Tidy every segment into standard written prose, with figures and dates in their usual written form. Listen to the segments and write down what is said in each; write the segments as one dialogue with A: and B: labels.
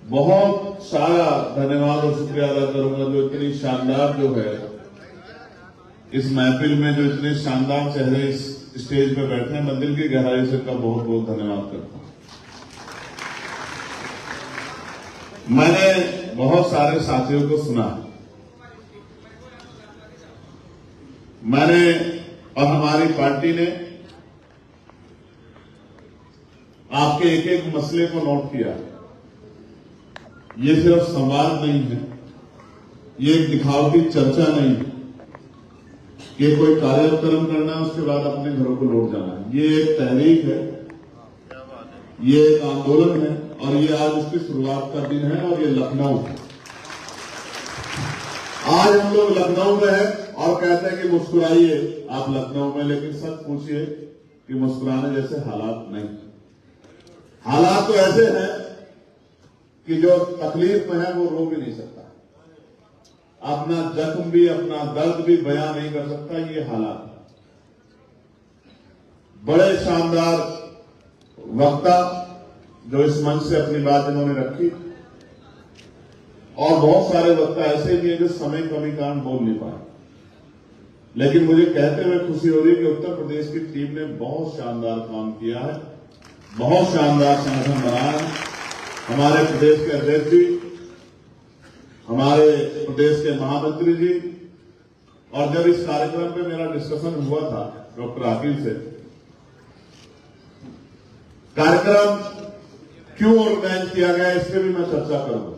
A: बहुत सारा धन्यवाद और शुक्रिया अदा करूंगा जो इतनी शानदार जो है इस महफिल में जो इतने शानदार चेहरे इस स्टेज पर बैठे हैं, मंदिर की गहराई से का बहुत बहुत धन्यवाद करता हूं। मैंने बहुत सारे साथियों को सुना, मैंने और हमारी पार्टी ने आपके एक एक मसले को नोट किया। ये सिर्फ संवाद नहीं है, ये एक दिखावटी चर्चा नहीं है कि कोई कार्यक्रम करना है उसके बाद अपने घरों को लौट जाना है। ये एक तहरीक है, ये एक आंदोलन है और ये आज उसकी शुरुआत का दिन है। और ये लखनऊ, आज हम लोग लखनऊ में हैं और कहते हैं कि मुस्कुराइए आप लखनऊ में, लेकिन सच पूछिए कि मुस्कुराने जैसे हालात नहीं। हालात तो ऐसे हैं कि जो तकलीफ में है वो रो भी नहीं सकता, अपना जख्म भी अपना दर्द भी बयां नहीं कर सकता। ये हालात बड़े शानदार वक्ता जो इस मंच से अपनी बात इन्होंने रखी, और बहुत सारे वक्ता ऐसे भी हैं जो समय कमी कारण बोल नहीं पाए, लेकिन मुझे कहते हुए खुशी हो रही है कि उत्तर प्रदेश की टीम ने बहुत शानदार काम किया है, बहुत शानदार संगठन बनाया है। हमारे प्रदेश के अध्यक्ष जी, हमारे प्रदेश के महामंत्री जी, और जब इस कार्यक्रम पे मेरा डिस्कशन हुआ था डॉक्टर आकिल से, कार्यक्रम क्यों ऑर्गेनाइज किया गया इस पर भी मैं चर्चा करूंगा,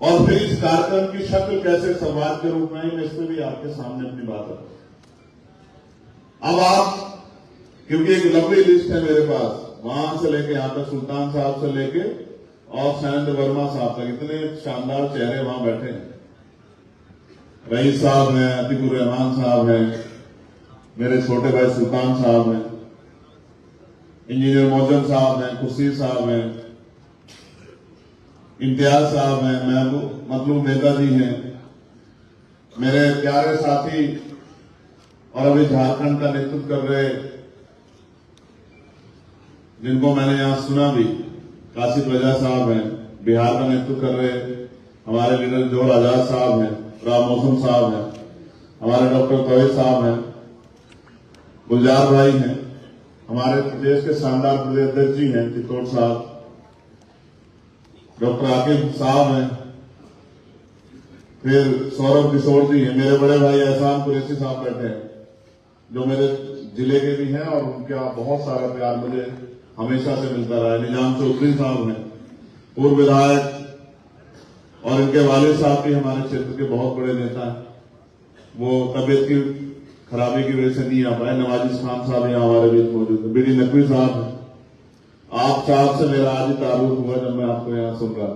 A: और फिर इस कार्यक्रम की शक्ल कैसे संवाद के रूप में है, मैं इस पर भी आपके सामने अपनी बात रखूं। अब आप, क्योंकि एक लंबी लिस्ट है मेरे पास, वहां से लेके यहां तक सुल्तान साहब से लेके और शैलेंद्र वर्मा साहब तक, इतने शानदार चेहरे वहां बैठे हैं। रईस साहब हैं, अतीकुर रहमान साहब हैं, मेरे छोटे भाई सुल्तान साहब हैं, इंजीनियर मोहम्मद साहब हैं, खुर्शीद साहब हैं, इम्तियाज साहब हैं, महबूब मतलूब नेताजी हैं, मेरे प्यारे साथी और अभी झारखंड का नेतृत्व कर रहे, जिनको मैंने यहां सुना भी, कासिफ रजा साहब हैं, बिहार का नेतृत्व कर रहे हमारे लीडर जोहर आजाद साहब हैं, राम मौसम साहब हैं, हमारे डॉक्टर तोहिद साहब हैं, गुलजार भाई हैं, हमारे प्रदेश के शानदार प्रदेश अध्यक्ष जी हैं चित्तौड़ साहब, डॉक्टर आकिब साहब हैं, फिर सौरभ किशोर जी हैं, मेरे बड़े भाई एहसान कुरैशी साहब बैठे हैं जो मेरे जिले के भी हैं और उनका बहुत सारा प्यार मुझे हमेशा से मिलता रहा है। निजाम चौधरी साहब हैं, पूर्व विधायक, और इनके वालिद साहब भी हमारे क्षेत्र के बहुत बड़े नेता हैं, वो तबियत की खराबी की वजह से नहीं आ पाए। नवाजिश खान साहब यहाँ हमारे बीच मौजूद है, बीडी नकवी साहब हैं, आप साहब से मेरा आज ही तारुफ हुआ जब मैं आपको यहाँ सुन रहा।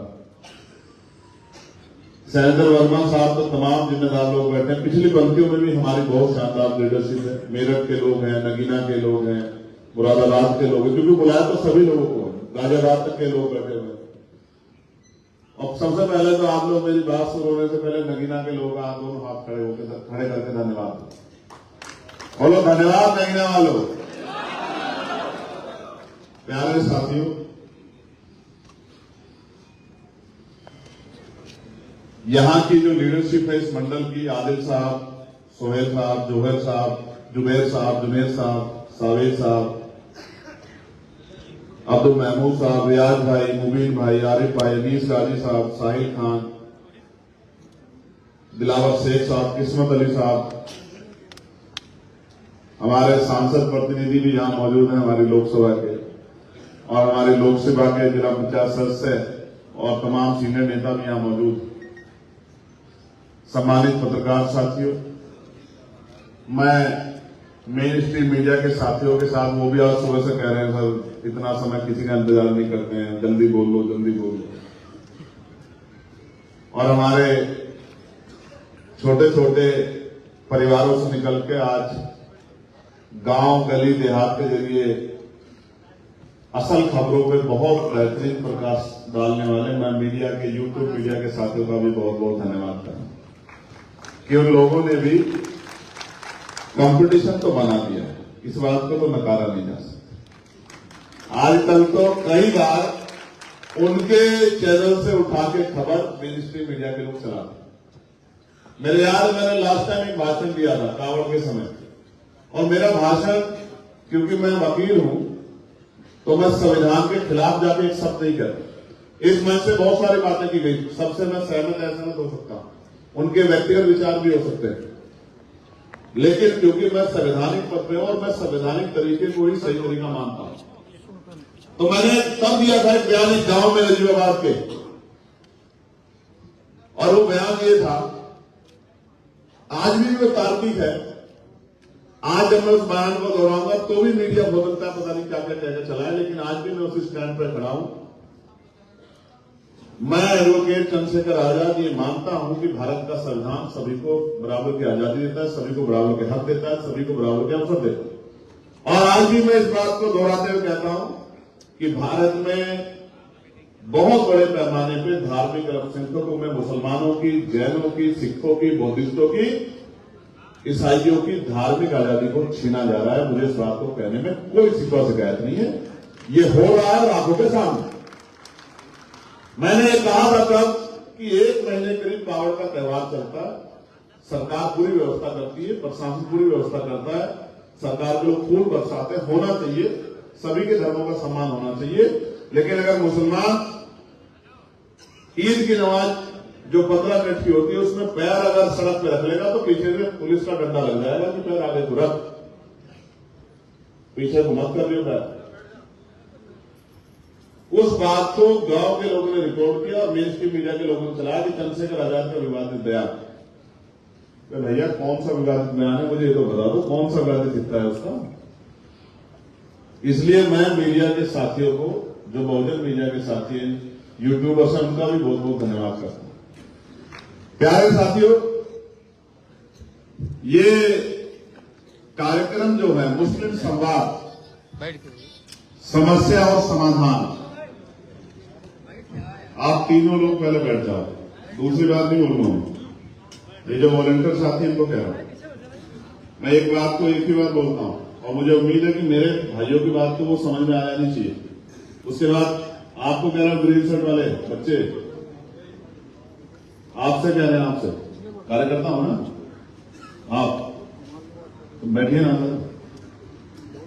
A: शैलेंद्र वर्मा साहब तो तमाम जिम्मेदार लोग बैठे हैं, पिछली पंक्तियों में भी हमारी बहुत शानदार लीडरशिप है। मेरठ के लोग हैं, नगीना के लोग हैं, मुरादाबाद के लोग हैं, क्योंकि बुलाया तो सभी लोगों को है, गाजियाबाद तक के लोग बैठे हुए हैं। और सबसे पहले तो आप लोग मेरी बात शुरू होने से पहले नगीना के लोग आप दोनों हाथ खड़े करके धन्यवाद बोलो, धन्यवाद नगीना वालों। प्यारे साथियों, यहां की जो लीडरशिप है इस मंडल की, आदिल साहब, सोहेल साहब, जोहर साहब, जुबैर साहब, जुनेर साहब, सावेद साहब, अब्दुल महमूद साहब, रियाज भाई, मुबीन भाई, आरिफ भाई, अनीस गाजी साहब, साहिल खान, दिलावर शेख साहब, किस्मत अली साहब, हमारे सांसद प्रतिनिधि भी यहां मौजूद हैं हमारी लोकसभा के, और हमारे लोकसभा के जिला पंचायत सदस्य और तमाम सीनियर नेता भी यहां मौजूद। सम्मानित पत्रकार साथियों, मैं मेन स्ट्रीम मीडिया के साथियों के साथ, वो भी आज सुबह से कह रहे हैं सर इतना समय किसी का इंतजार नहीं करते हैं, जल्दी बोल लो जल्दी बोल लो। और हमारे छोटे छोटे परिवारों से निकल के आज गांव गली देहात के जरिए असल खबरों पे बहुत बेहतरीन प्रकाश डालने वाले मैं मीडिया के, यूट्यूब मीडिया के साथियों का भी बहुत बहुत धन्यवाद करता कि उन लोगों ने भी कंपटीशन तो बना दिया है, इस बात को तो नकारा नहीं जा सकता। आजकल तो कई बार उनके चैनल से उठा के खबर मेन स्ट्रीम मीडिया के लोग चलाते हैं। मेरे याद है, मैंने लास्ट टाइम एक भाषण दिया था कावड़ के समय, और मेरा भाषण, क्योंकि मैं वकील हूं तो मैं संविधान के खिलाफ जाके एक शब्द नहीं करता। इस मंच से बहुत सारी बातें की गई, सबसे मैं सहमत असहमत हो सकता हूं, उनके व्यक्तिगत विचार भी हो सकते हैं, लेकिन क्योंकि मैं संवैधानिक पद पे हूं और मैं संवैधानिक तरीके को ही सही तरीका मानता हूं, तो मैंने तब दिया था एक बयान एक गांव में नजीबाबाद के, और वो बयान ये था, आज भी वो तार्किक है। आज जब मैं उस बयान को दोहराऊंगा तो भी मीडिया हो सकता है पता नहीं क्या क्या कहकर चला है, लेकिन आज भी मैं उसी स्टैंड पर खड़ा हूं। मैं एडवोकेट चंद्रशेखर आजाद ये मानता हूं कि भारत का संविधान सभी को बराबर की आजादी देता है, सभी को बराबर के हक देता है, सभी को बराबर के अवसर देता है। और आज भी मैं इस बात को दोहराते हुए कहता हूं कि भारत में बहुत बड़े पैमाने पे धार्मिक अल्पसंख्यकों में मुसलमानों की, जैनों की, सिखों की, बौद्धिस्टों की, ईसाइयों की धार्मिक आजादी को छीना जा रहा है। मुझे इस बात को कहने में कोई शिकवा शिकायत नहीं है, ये हो रहा है आंखों के सामने। मैंने ये कहा था तब कि 1 महीने करीब कावड़ का त्योहार चलता है, सरकार पूरी व्यवस्था करती है, प्रशासन पूरी व्यवस्था करता है, सरकार के लोग फूल बरसाते, होना चाहिए, सभी के धर्मों का सम्मान होना चाहिए। लेकिन अगर मुसलमान ईद की नमाज जो 15 मिनट की होती है उसमें पैर अगर सड़क पे रख लेगा तो पीछे से पुलिस का डंडा लग जाएगा कि पैर आगे को रख, पीछे को मत कर लियो पैर। उस बात को गांव के लोगों ने रिकॉर्ड किया और मेन स्ट्रीम मीडिया के लोगों ने चलाया कि चंद्रशेखर आजाद का विवादित बयान। तो भैया कौन सा विवादित बयान है, मुझे ये तो बता दो, कौन सा विवादित हिस्सा है उसका। इसलिए मैं मीडिया के साथियों को, जो बहुजन मीडिया के साथी हैं, यूट्यूबर्स हैं, उनका भी बहुत बहुत धन्यवाद करता हूं। प्यारे साथियों, ये कार्यक्रम जो है मुस्लिम संवाद, समस्या और समाधान, आप तीनों लोग पहले बैठ जाओ, दूसरी बात नहीं बोलूंगा। ये जो वॉलंटियर साथी इनको कह रहा हूं, मैं एक बात को एक ही बार बोलता हूं और मुझे उम्मीद है कि मेरे भाइयों की बात को वो समझ में आ जानी चाहिए। उसके बाद आपको कह रहा हूं, ग्रीन शर्ट वाले बच्चे, आपसे कह रहे हैं, आपसे कार्यकर्ता हो ना आप, तो बैठिए ना सर,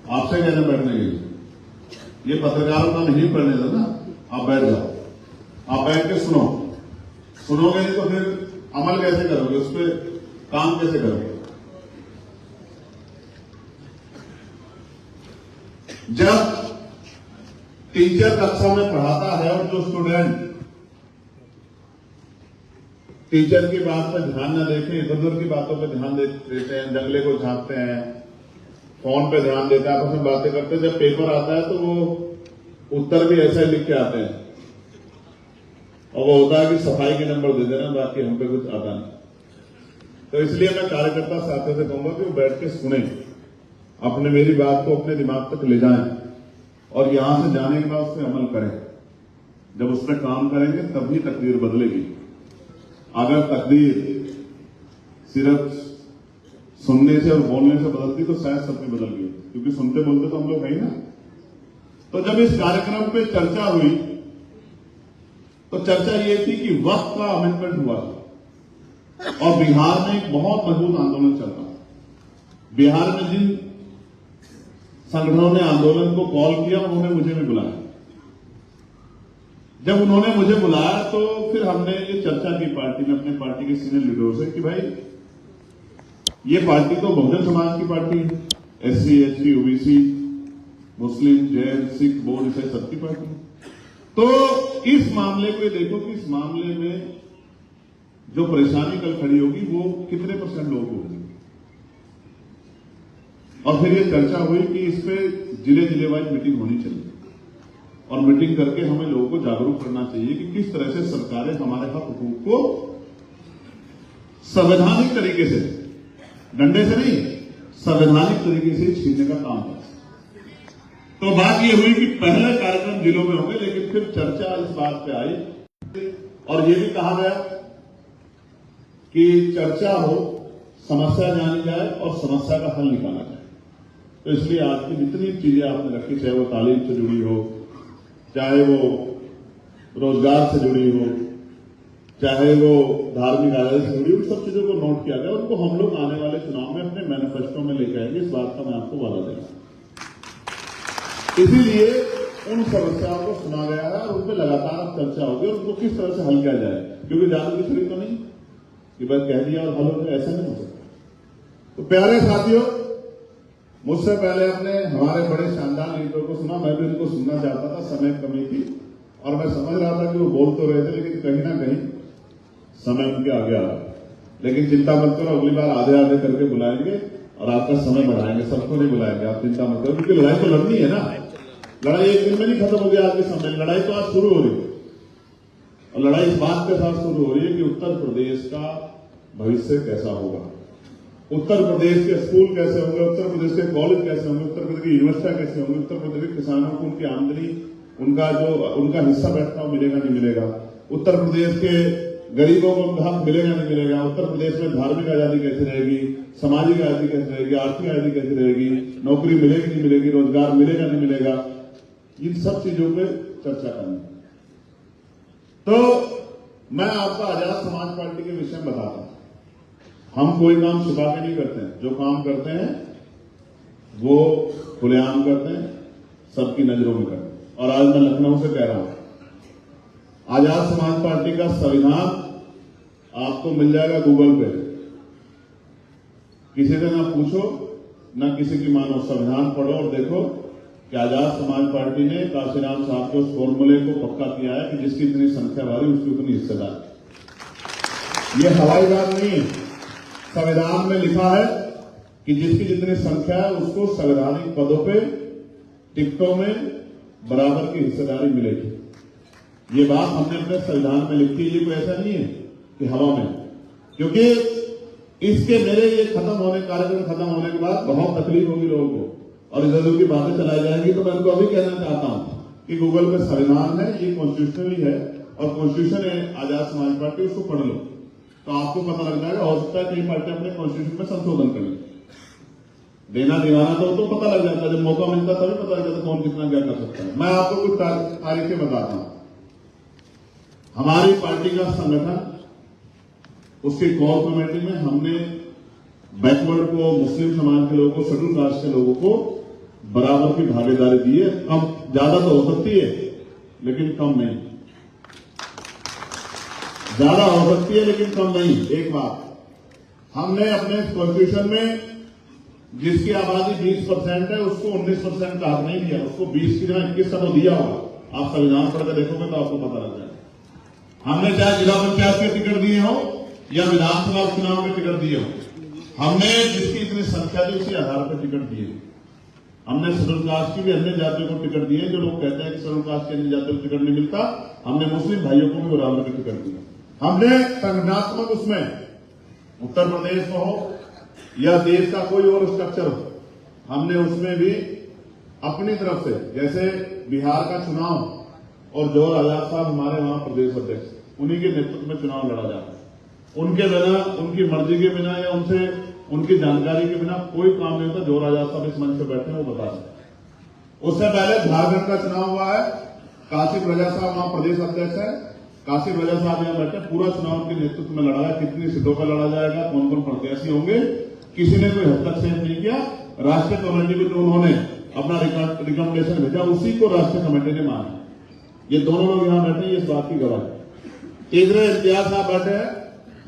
A: आपसे कह रहे हैं बैठने के लिए। ये पत्रकारों का नहीं पढ़ने देना, आप बैठ जाओ, आप बैठ के सुनोगे नहीं तो फिर अमल कैसे करोगे, उस पर काम कैसे करोगे। जब टीचर कक्षा में पढ़ाता है और जो स्टूडेंट टीचर की बात पर ध्यान न देखे, इधर उधर की बातों पर ध्यान देते हैं, जंगले को झांकते हैं, फोन पे ध्यान देते हैं, आपस में बातें करते हैं, जब पेपर आता है तो वो उत्तर भी ऐसा ही लिख के आते हैं और वो होता है कि सफाई के नंबर दे देना, बाकी हम पे कुछ आता नहीं। तो इसलिए मैं कार्यकर्ता साथियों से कहूंगा कि वो बैठ के सुने, अपने मेरी बात को अपने दिमाग तक ले जाएं और यहां से जाने के बाद उस पर अमल करें। जब उस पर काम करेंगे तभी तकदीर बदलेगी। अगर तकदीर सिर्फ सुनने से और बोलने से बदलती तो शायद सबकी बदल गई, क्योंकि सुनते बोलते तो हम लोग है ना। तो जब इस कार्यक्रम पे चर्चा हुई तो चर्चा ये थी कि वक्त का अमेंडमेंट हुआ और बिहार में एक बहुत मजबूत आंदोलन चल रहा है। बिहार में जिन संगठनों ने आंदोलन को कॉल किया उन्होंने मुझे भी बुलाया। जब उन्होंने मुझे बुलाया तो फिर हमने ये चर्चा की पार्टी में, अपने पार्टी के सीनियर लीडरों से कि भाई ये पार्टी तो बहुजन समाज की पार्टी है, SC, ST, OBC, मुस्लिम, जैन, सिख, बौद्ध, ईसाई सबकी पार्टी है। तो इस मामले को देखो कि इस मामले में जो परेशानी कल खड़ी होगी वो कितने % लोगों को होगी। और फिर ये चर्चा हुई कि इस पे जिले वाइज मीटिंग होनी चाहिए और मीटिंग करके हमें लोगों को जागरूक करना चाहिए कि किस तरह से सरकारें हमारे हक हुकूक को संवैधानिक तरीके से, डंडे से नहीं, संवैधानिक तरीके से छीनने का काम है। तो बात यह हुई कि पहले कार्यक्रम जिलों में होंगे, लेकिन फिर चर्चा इस बात पे आई और यह भी कहा गया कि चर्चा हो, समस्या जानी जाए और समस्या का हल निकाला जाए। तो इसलिए आज की जितनी चीजें आपने रखी, चाहे वो तालीम से जुड़ी हो, चाहे वो रोजगार से जुड़ी हो, चाहे वो धार्मिक आदत से जुड़ी, उन सब चीजों को नोट किया गया। उनको हम लोग आने वाले चुनाव में अपने मैनिफेस्टो में लेकर आएंगे, इस बात का मैं आपको वादा देगा। इसीलिए उन समस्याओं को सुना गया है और उन पर लगातार चर्चा होगी और उनको किस तरह से हल किया जाए, क्योंकि जादू की छड़ी तो नहीं कि बस कह दिया और हल हो गया, ऐसा नहीं हो सकता। तो प्यारे साथियों, मुझसे पहले आपने हमारे बड़े शानदार लीडरों को सुना, मैं भी उनको सुनना चाहता था, समय कमी थी और मैं समझ रहा था कि वो बोल तो रहे थे लेकिन कहीं ना कहीं समय उनके आगे आ रहा। लेकिन चिंता मत करो, अगली बार आधे आधे करके बुलाएंगे और आपका समय बढ़ाएंगे, सबको नहीं बुलाएंगे, आप चिंता मत करो, क्योंकि लड़ाई तो लड़नी है ना। लड़ाई एक दिन में नहीं खत्म हो गया आज के समय, लड़ाई तो आज शुरू हो रही है और लड़ाई इस बात के साथ शुरू हो रही है कि उत्तर प्रदेश का भविष्य कैसा होगा, उत्तर प्रदेश के स्कूल कैसे होंगे, उत्तर प्रदेश के कॉलेज कैसे होंगे, उत्तर प्रदेश की यूनिवर्सिटियां कैसे होंगी, उत्तर प्रदेश के किसानों को उनकी आमदनी, उनका हिस्सा बैठता हो मिलेगा नहीं मिलेगा, उत्तर प्रदेश के गरीबों को उनका हक मिलेगा नहीं मिलेगा, उत्तर प्रदेश में धार्मिक आजादी कैसे रहेगी, सामाजिक आजादी कैसे रहेगी, आर्थिक आजादी कैसे रहेगी, नौकरी मिलेगी नहीं मिलेगी, रोजगार मिलेगा नहीं मिलेगा, इन सब चीजों पे चर्चा करनी। तो मैं आपको आजाद समाज पार्टी के विषय में बताता हूं। हम कोई काम छुपा के नहीं करते हैं, जो काम करते हैं वो खुलेआम करते हैं, सबकी नजरों में करते हैं। और आज मैं लखनऊ से कह रहा हूं, आजाद समाज पार्टी का संविधान आपको मिल जाएगा गूगल पे, किसी से ना पूछो ना किसी की मानो, संविधान पढ़ो और देखो कि आजाद समाज पार्टी ने काशीराम साहब के उस फॉर्मूले को पक्का किया है कि जिसकी इतनी संख्या भारी उसकी उतनी हिस्सेदार। ये हवाई बात नहीं है, संविधान में लिखा है कि जिसकी जितनी संख्या है उसको संवैधानिक पदों पे टिकटों में बराबर की हिस्सेदारी मिलेगी। ये बात हमने अपने संविधान में लिखी है, ये कोई ऐसा नहीं है कि हवा में, क्योंकि इसके मेरे ये कार्यक्रम खत्म होने के बाद बहुत तकलीफ होगी लोगों को और इधर उधर की बातें चलाई जाएंगी। तो मैं उनको अभी कहना चाहता हूं कि गूगल पे संविधान है, ये कॉन्स्टिट्यूशनली है और कॉन्स्टिट्यूशन है आजाद समाज पार्टी, उसको पढ़ लो तो आपको पता लग जाएगा। हो सकता है कई पार्टी अपने कॉन्स्टिट्यूशन में संशोधन कर ले, देना दीवाना तो पता लग जाता है, जब मौका मिलता तभी पता लग जाता कौन कितना क्या कर सकता है। मैं आपको कुछ तारीखें बताता हूं। हमारी पार्टी का संगठन, उसकी कोर कमेटी में हमने बैकवर्ड को, मुस्लिम समाज के लोगों को, शेड्यूल कास्ट के लोगों को बराबर की भागीदारी दी है। कम ज्यादा तो हो सकती है लेकिन कम नहीं, ज्यादा हो सकती है लेकिन कम नहीं। एक बात, हमने अपने कॉन्स्टिट्यूशन में जिसकी आबादी 20% है उसको 19% का हक नहीं दिया, उसको 20 की जगह 21 का तो दिया होगा। आप संविधान पढ़कर देखोगे तो आपको पता लग जाएगा। हमने चाहे जिला पंचायत के टिकट दिए हो या विधानसभा चुनाव के टिकट दिए हो, हमने जिसकी इतनी संख्या थी उसी आधार पर टिकट दिए। हमने शेड्यूल कास्ट की भी अन्य जातियों को टिकट दिए। जो लोग कहते हैं कि शेड्यूल कास्ट की अन्य जातियों को टिकट नहीं मिलता, हमने मुस्लिम भाइयों को भी बराबर के टिकट दिए। हमने संगठनात्मक उसमें उत्तर प्रदेश में हो या देश का कोई और स्ट्रक्चर हो, हमने उसमें भी अपनी तरफ से, जैसे बिहार का चुनाव और जोहर आजाद साहब हमारे वहां प्रदेश अध्यक्ष, उन्हीं के नेतृत्व में चुनाव लड़ा जाता है। उनके बिना, उनकी मर्जी के बिना या उनकी जानकारी के बिना कोई काम नहीं होता। जोहर आजाद साहब इस मंच पर बैठे हैं, वो बता सकते। उससे पहले झारखंड का चुनाव हुआ है, काशिफ रजा साहब वहां प्रदेश अध्यक्ष है, काशिफ रजा साहब यहां बैठे, पूरा चुनाव के नेतृत्व में लड़ा है। कितनी सीटों पर लड़ा जाएगा, कौन कौन प्रत्याशी होंगे, किसी ने कोई हस्तक्षेप नहीं किया। राष्ट्रीय कमेटी को जो उन्होंने अपना रिकमेंडेशन भेजा उसी को राष्ट्रीय कमेटी ने माना। ये दोनों लोग यहां बैठे हैं, इस बात की गवाह। तीसरे इम्तियाज साहब बैठे हैं,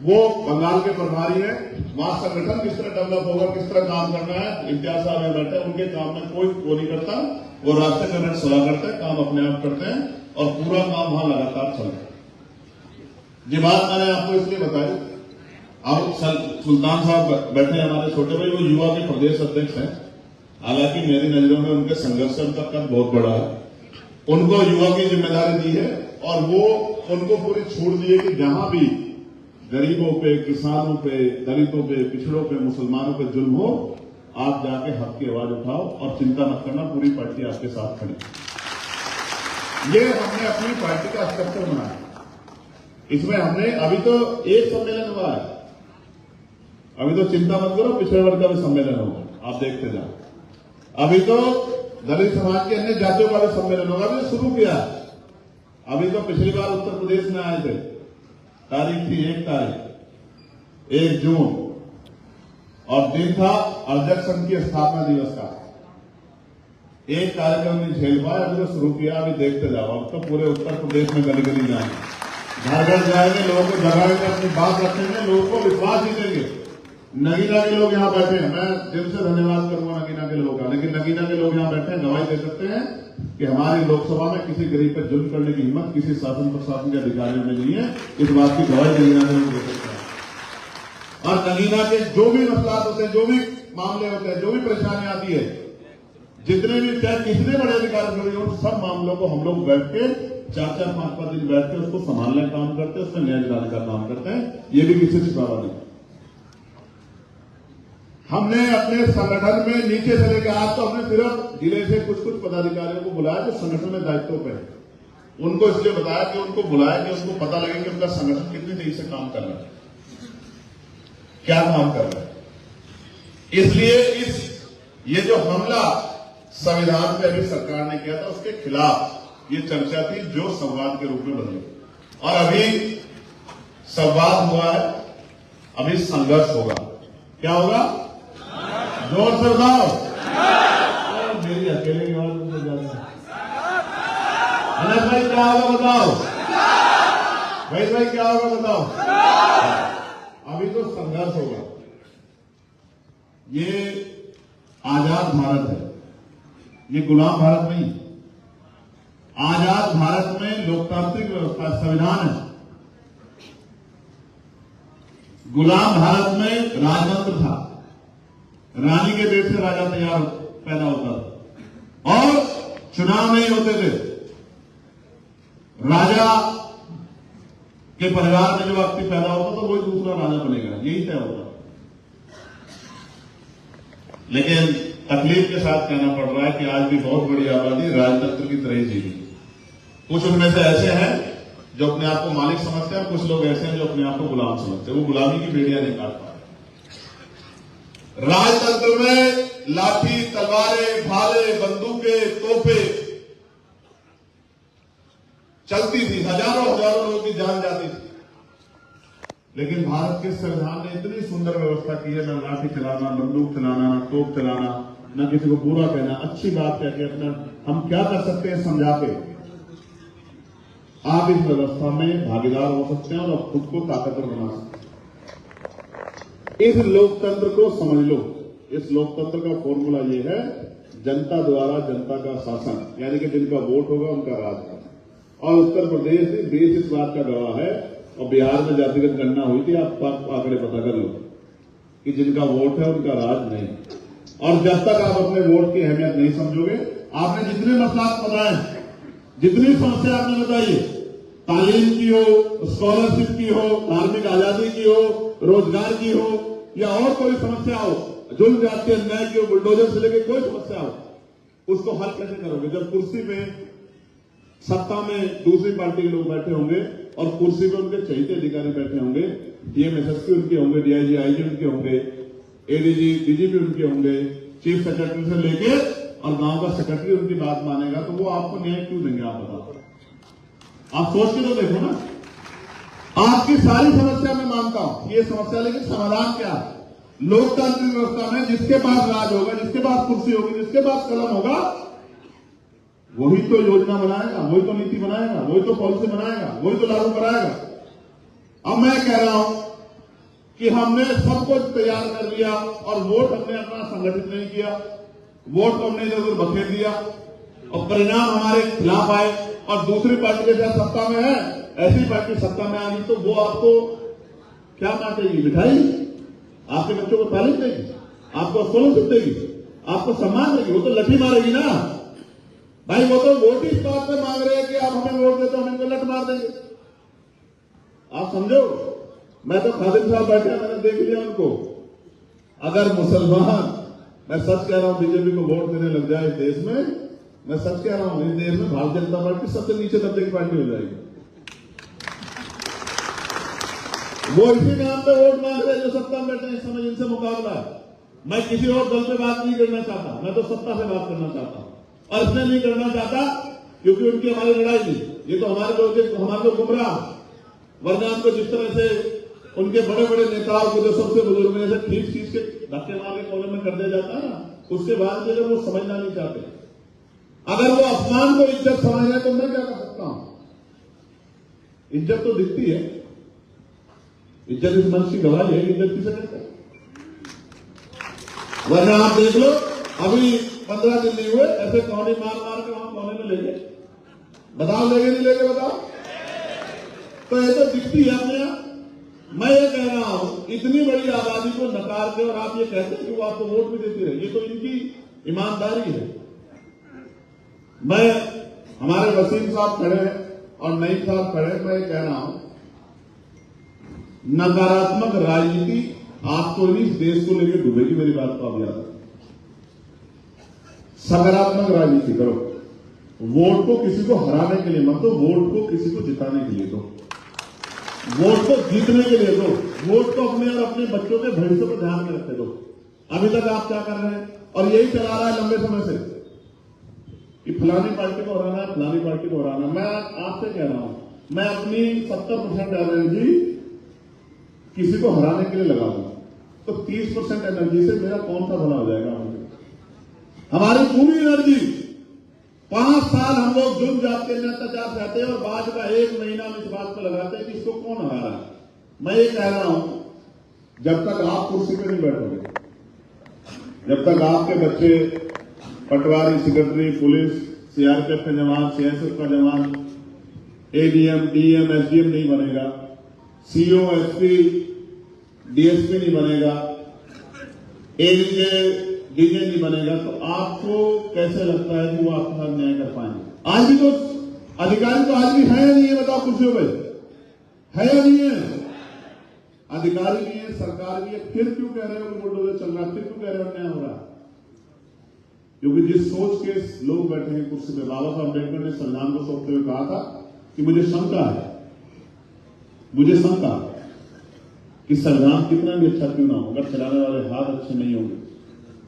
A: वो बंगाल के प्रभारी है। वहां संगठन किस तरह डेवलप होगा, किस तरह काम करना है, इम्तियाज साहब यहां बैठे हैं। उनके काम में कोई वो नहीं करता, वो राष्ट्रीय कमेटी सलाह करते हैं, काम अपने आप करते हैं और पूरा काम वहां लगातार चल रहा है। ये बात मैंने आपको इसलिए बताई। अब सुल्तान साहब बैठे हमारे छोटे भाई, वो युवा के प्रदेश अध्यक्ष हैं। हालांकि मेरी नजरों में उनके संघर्ष का कद बहुत बड़ा है। उनको युवा की जिम्मेदारी दी है और वो उनको पूरी छूट दी है कि जहां भी गरीबों पे, किसानों पे, दलितों पे, पिछड़ों पे, मुसलमानों पे जुल्म हो, आप जाके हक की आवाज उठाओ और चिंता मत करना, पूरी पार्टी आपके साथ खड़ी। ये हमने अपनी पार्टी का स्ट्रक्चर बनाया। इसमें हमने अभी तो एक सम्मेलन हुआ है, अभी तो चिंता मत करो, पिछड़े वर्ग का भी सम्मेलन होगा, आप देखते जाओ। अभी तो दलित समाज के अन्य जातियों का भी सम्मेलन होगा, अभी शुरू किया। अभी तो पिछली बार उत्तर प्रदेश में आए थे, तारीख थी 1 जून, और दिन था अध्यक्ष संघ की स्थापना दिवस का। एक कार्यक्रम नहीं झेल पाया, अभी तो शुरू किया, अभी देखते जाओ। अब तो पूरे उत्तर प्रदेश में गली गली जाएंगे, घर घर जाएंगे, लोगों को जगाएंगे, अपनी बात रखेंगे, लोगों को विश्वास ही देंगे। नगीना के लोग यहाँ बैठे हैं, मैं दिल से धन्यवाद करूंगा नगीना के लोगों का, लेकिन नगीना के लोग यहाँ बैठे हैं, गवाही दे सकते हैं कि हमारी लोकसभा में किसी गरीब पर जुल्म करने की हिम्मत किसी शासन प्रशासन के अधिकारियों में नहीं है। इस बात की गवाही नगीना के लोग दे सकते हैं। और नगीना के जो भी मसला होते हैं, जो भी मामले होते हैं, जो भी परेशानी आती है, जितने भी चाहे कितने बड़े अधिकारी जुड़े हो, सब मामलों को हम लोग बैठ के 4-4, 5-5 दिन बैठ के उसको संभालने का काम करते हैं, उसमें न्याय दिलाने का काम करते हैं। ये भी किसी से छुपावा नहीं। हमने अपने संगठन में नीचे से लेकर आज तो हमने सिर्फ जिले से कुछ पदाधिकारियों को बुलाया जो संगठन में दायित्व पे है। उनको इसलिए बताया कि उनको बुलाया कि उनको पता लगे कि उनका संगठन कितनी तेजी से काम कर रहा है, क्या काम कर रहा है। इसलिए ये जो हमला संविधान पे अभी सरकार ने किया था, उसके खिलाफ ये चर्चा थी जो संवाद के रूप में बदली, और अभी संवाद हुआ है, अभी संघर्ष होगा। क्या होगा? जोर से बताओ। मेरी अकेले की आवाज में ज्यादा अनस भाई क्या होगा बताओ, भाई क्या होगा बताओ। अभी तो संघर्ष होगा। ये आजाद भारत है, ये गुलाम भारत नहीं। आजाद भारत में लोकतांत्रिक व्यवस्था संविधान है। गुलाम भारत में राजतंत्र था, रानी के पेट से राजा पैदा होता था, और चुनाव नहीं होते थे। राजा के परिवार में जो व्यक्ति पैदा होता तो वही दूसरा राजा बनेगा, यही तय होता। लेकिन तकलीफ के साथ कहना पड़ रहा है कि आज भी बहुत बड़ी आबादी राजतंत्र की तरह जी रही। कुछ उनमें से ऐसे हैं जो अपने आप को मालिक समझते हैं, कुछ लोग ऐसे हैं जो अपने आप को गुलाम समझते हैं। वो गुलामी की बेड़ियां नहीं काट पा रहे। राजतंत्र में लाठी, तलवारें, भाले, बंदूकें, तोपे चलती थी, हजारों लोगों की जान जाती थी। लेकिन भारत के संविधान ने इतनी सुंदर व्यवस्था की है, न लाठी चलाना, बंदूक चलाना, न तोप चलाना, न किसी को बुरा कहना, अच्छी बात कह के अपना हम क्या कर सकते हैं समझा के आप इस व्यवस्था में भागीदार हो सकते हैं और खुद को ताकतवर बना सकते हैं। इस लोकतंत्र को समझ लो। इस लोकतंत्र का फॉर्मूला ये है, जनता द्वारा जनता का शासन, यानी कि जिनका वोट होगा उनका राज होगा। और उत्तर प्रदेश भी देश इस बात का गवाह है, और बिहार में जातिगत गणना हुई थी, आप आंकड़े पता कर लो कि जिनका वोट है उनका राज नहीं। और जब तक आप अपने वोट की अहमियत नहीं समझोगे, आपने जितने मसला बताए, जितनी समस्या आपने बताई, तालीम की हो, स्कॉलरशिप की हो, धार्मिक आजादी की हो, रोजगार की हो, या और कोई समस्या हो, जुल्म जाति अन्याय की हो, बुलडोजर से लेकर कोई समस्या हो, उसको हल कैसे करोगे जब कुर्सी पे सत्ता में दूसरी पार्टी के लोग बैठे होंगे और कुर्सी पे उनके चहेते अधिकारी बैठे होंगे, डीएमएसएसपी उनके होंगे, डीआईजी आईजी उनके होंगे, एडीजी डीजीपी उनके होंगे, चीफ सेक्रेटरी से लेके और गांव का सेक्रेटरी उनकी बात मानेगा, तो वो आपको न्याय क्यों देंगे? आप बताओ। आप सोच के तो देखो ना। आपकी सारी समस्या मैं मानता हूं ये समस्या, लेकिन समाधान क्या है? लोकतांत्रिक व्यवस्था में जिसके पास राज होगा, जिसके पास कुर्सी होगी, जिसके पास कलम होगा, वही तो योजना बनाएगा, वही तो नीति बनाएगा, वही तो पॉलिसी बनाएगा, वही तो लागू कराएगा। अब मैं कह रहा हूं कि हमने सब कुछ तैयार कर लिया और वोट हमने अपना संगठित नहीं किया, वोट को हमने इधर उधर बखेर दिया और परिणाम हमारे खिलाफ आए, और दूसरी पार्टी के साथ सत्ता में है, ऐसी पार्टी सत्ता में आनी तो वो आपको क्या बांटेगी? मिठाई? आपके बच्चों को तालीम देगी? आपको स्कॉलरशिप देगी? आपको सम्मान देगी? वो तो लठी मारेगी ना भाई। वो तो वोट इस बात पे मांग रहे हैं कि आप हमें वोट देते हो, हम इनको लठ मार देंगे। आप समझो, मैं तो खादिम साहब बैठे, मैंने देख लिया उनको। अगर मुसलमान, मैं सच कह रहा हूं, बीजेपी को वोट देने लग जाए इस देश में, मैं सच कह रहा हूं, इस देश में भारतीय जनता पार्टी सबसे नीचे दर्जे की पार्टी हो जाएगी। वो इसी नाम पे वोट मांग रहे हैं जो सत्ता में बैठे हैं इस समय, जिनसे मुकाबला है। मैं किसी और दल पे बात नहीं करना चाहता, मैं तो सत्ता से बात करना चाहता हूं, और इसलिए नहीं करना चाहता क्योंकि उनकी हमारी लड़ाई नहीं, ये तो हमारे लोग गुमराह, वरना हमको जिस तरह से उनके बड़े बड़े नेताओं को जो सबसे बुजुर्ग में से ठीक चीज के धक्के मार के कोने में कर दिया जाता है ना, उसके बाद भी अगर वो समझना नहीं चाहते, अगर वो अपमान को इज्जत समझ रहे तो मैं क्या कर सकता हूं? इज्जत तो दिखती है, इज्जत इस मंच की गवाही है, इज्जत किसे कहते हैं? वरना आप देख लो, अभी 15 दिन नहीं हुए ऐसे कौनी मार मार के वहां कोने में ले गए, बताओ लेगे नहीं लेगे बताओ? तो ये तो दिखती है अपने आप। मैं ये कह रहा हूं, इतनी बड़ी आबादी को नकार के और आप ये कहते हैं कि वो आपको वोट भी देती रहे, ये तो इनकी ईमानदारी है। मैं, हमारे वसीम साहब खड़े हैं और नईम साहब खड़े हैं, मैं कह रहा हूं नकारात्मक राजनीति आपको नहीं इस देश को लेकर डूबेगी, मेरी बात को आप याद रखें। सकारात्मक राजनीति करो, वोट को किसी को हराने के लिए मत दो, वोट को किसी को जिताने के लिए दो, वोट को जीतने के लिए दो, वोट को अपने और अपने बच्चों के भविष्य पर ध्यान में रखते दो। अभी तक आप क्या कर रहे हैं, और यही चला रहा है लंबे समय से कि फलानी पार्टी को हराना है, फलानी पार्टी को हराना। मैं आपसे कह रहा हूं, मैं अपनी 70% एनर्जी किसी को हराने के लिए लगा दूंगा, तो 30% एनर्जी से मेरा कौन सा भला हो जाएगा? हमारी पूरी एनर्जी 5 साल हम लोग जुर्म जाते हैं, अत्याचार सहते हैं, और बाद का 1 महीना में इस बात पर लगाते हैं कि इसको कौन हरा रहा है। मैं ये कह रहा हूं, जब तक आप कुर्सी पे नहीं बैठोगे, जब तक आपके बच्चे पटवारी, सेक्रेटरी, पुलिस, सीआरपीएफ के जवान, सीएसएफ का जवान, एडीएम, डीएम, एसडीएम नहीं बनेगा, सीओ, एसपी, डीएसपी नहीं बनेगा, एडीजे, डीजे नहीं बनेगा, तो आपको कैसे लगता है कि वो आपके साथ न्याय कर पाएंगे? आज भी तो अधिकारी तो आज भी है या नहीं है? बताओ कुर्सियों पे है या नहीं है? अधिकारी भी है, सरकार भी है, फिर क्यों कह रहे हो कि बुलडोजर चल रहा है? फिर क्यों कह रहे हो अन्याय हो रहा है? क्योंकि जिस सोच के लोग बैठे हैं कुर्सी पे, बाबा साहब अम्बेडकर ने संविधान को सौंपते हुए कहा था कि मुझे शंका है कि संविधान कितना भी अच्छा क्यों ना हो, अगर चलाने वाले हाथ अच्छे नहीं होंगे,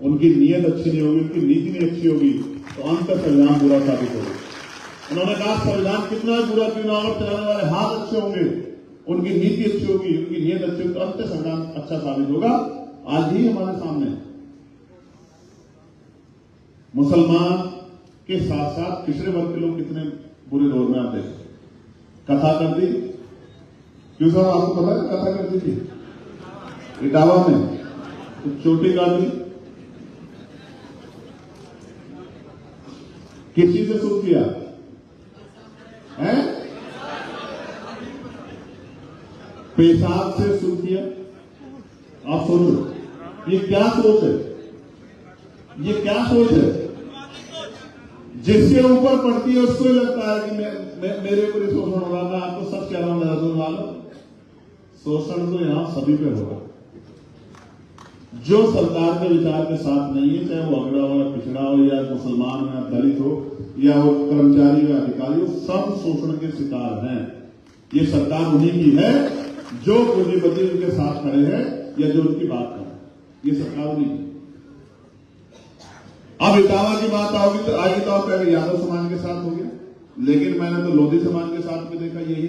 A: उनकी नीयत अच्छी नहीं होगी, उनकी नीति नहीं अच्छी होगी, तो अंत संविधान बुरा साबित होगा। उन्होंने कहा संविधान कितना भी बुरा क्यों ना हो, चलाने वाले हाथ अच्छे होंगे, उनकी नीति अच्छी होगी, उनकी नीयत अच्छी होगी, तो अंत संविधान अच्छा साबित होगा। आज ही हमारे सामने मुसलमान के साथ साथ पिछड़े वर्ग के लोग कितने बुरे दौर में आप देखें। कथा कर दी, क्यों साहब आपको पता है कथा करती थी इटावा में, तो चोटी काट दी, किस चीज से शुरू किया है? पेशाब से शुरू किया। आप सोचो ये क्या सोच है, ये क्या सोच है? जिसके ऊपर पड़ती है उसको लगता है कि मेरे ऊपर शोषण हो रहा। मैं आपको सच कह रहा हूं नजर वालों, शोषण तो यहां सभी पे होगा। जो सरकार के विचार के साथ नहीं है, चाहे वो अगड़ा हो या पिछड़ा हो या मुसलमान हो या दलित हो या वो कर्मचारी हो या अधिकारी हो, सब शोषण के शिकार हैं। ये सरकार उन्हीं की है जो पूंजीपति उनके साथ खड़े हैं या जो उनकी बात करें, ये सरकार उन्हीं की। अब इटावा की बात आओगी तो आगे तो आप कहेंगे यादव समाज के साथ हो गया, लेकिन मैंने तो लोधी समाज के साथ भी देखा यही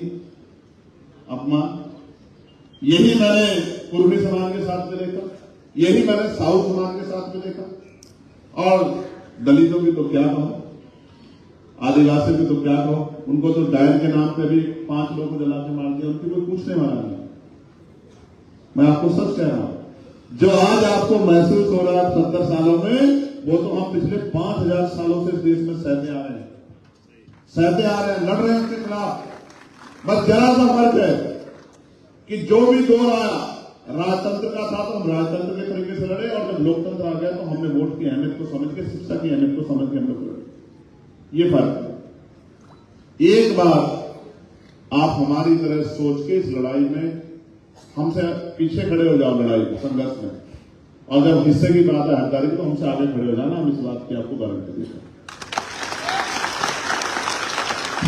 A: अपमान, यही मैंने कुर्मी समाज के साथ में देखा, यही मैंने साउथ समाज के साथ में देखा, और दलितों की तो क्या कहो, आदिवासी की तो क्या कहो, उनको तो डायल के नाम पे भी 5 लोगों को जला के मार दिया, उनकी कोई पूछने वाला नहीं। मैं आपको सच कह रहा हूं, जो आज आपको महसूस हो रहा है 70 सालों में, वो तो हम पिछले 5000 सालों से इस देश में सहते आ रहे हैं, लड़ रहे हैं उनके खिलाफ। बस जरा सा फर्क है कि जो भी दौर आया राजतंत्र का था तो हम राजतंत्र के तरीके से लड़े, और जब लोकतंत्र आ गया तो हमने वोट की अहमियत को समझ के, शिक्षा की अहमियत को समझ के हम लोग लड़े। ये फर्क है। एक बार आप हमारी तरह सोच के इस लड़ाई में हमसे पीछे खड़े हो जाओ, लड़ाई संघर्ष में, और जब हिस्से की बात है हकदारी तो हमसे आगे खड़े हो जाना, हम इस बात की आपको गारंटी देते हैं।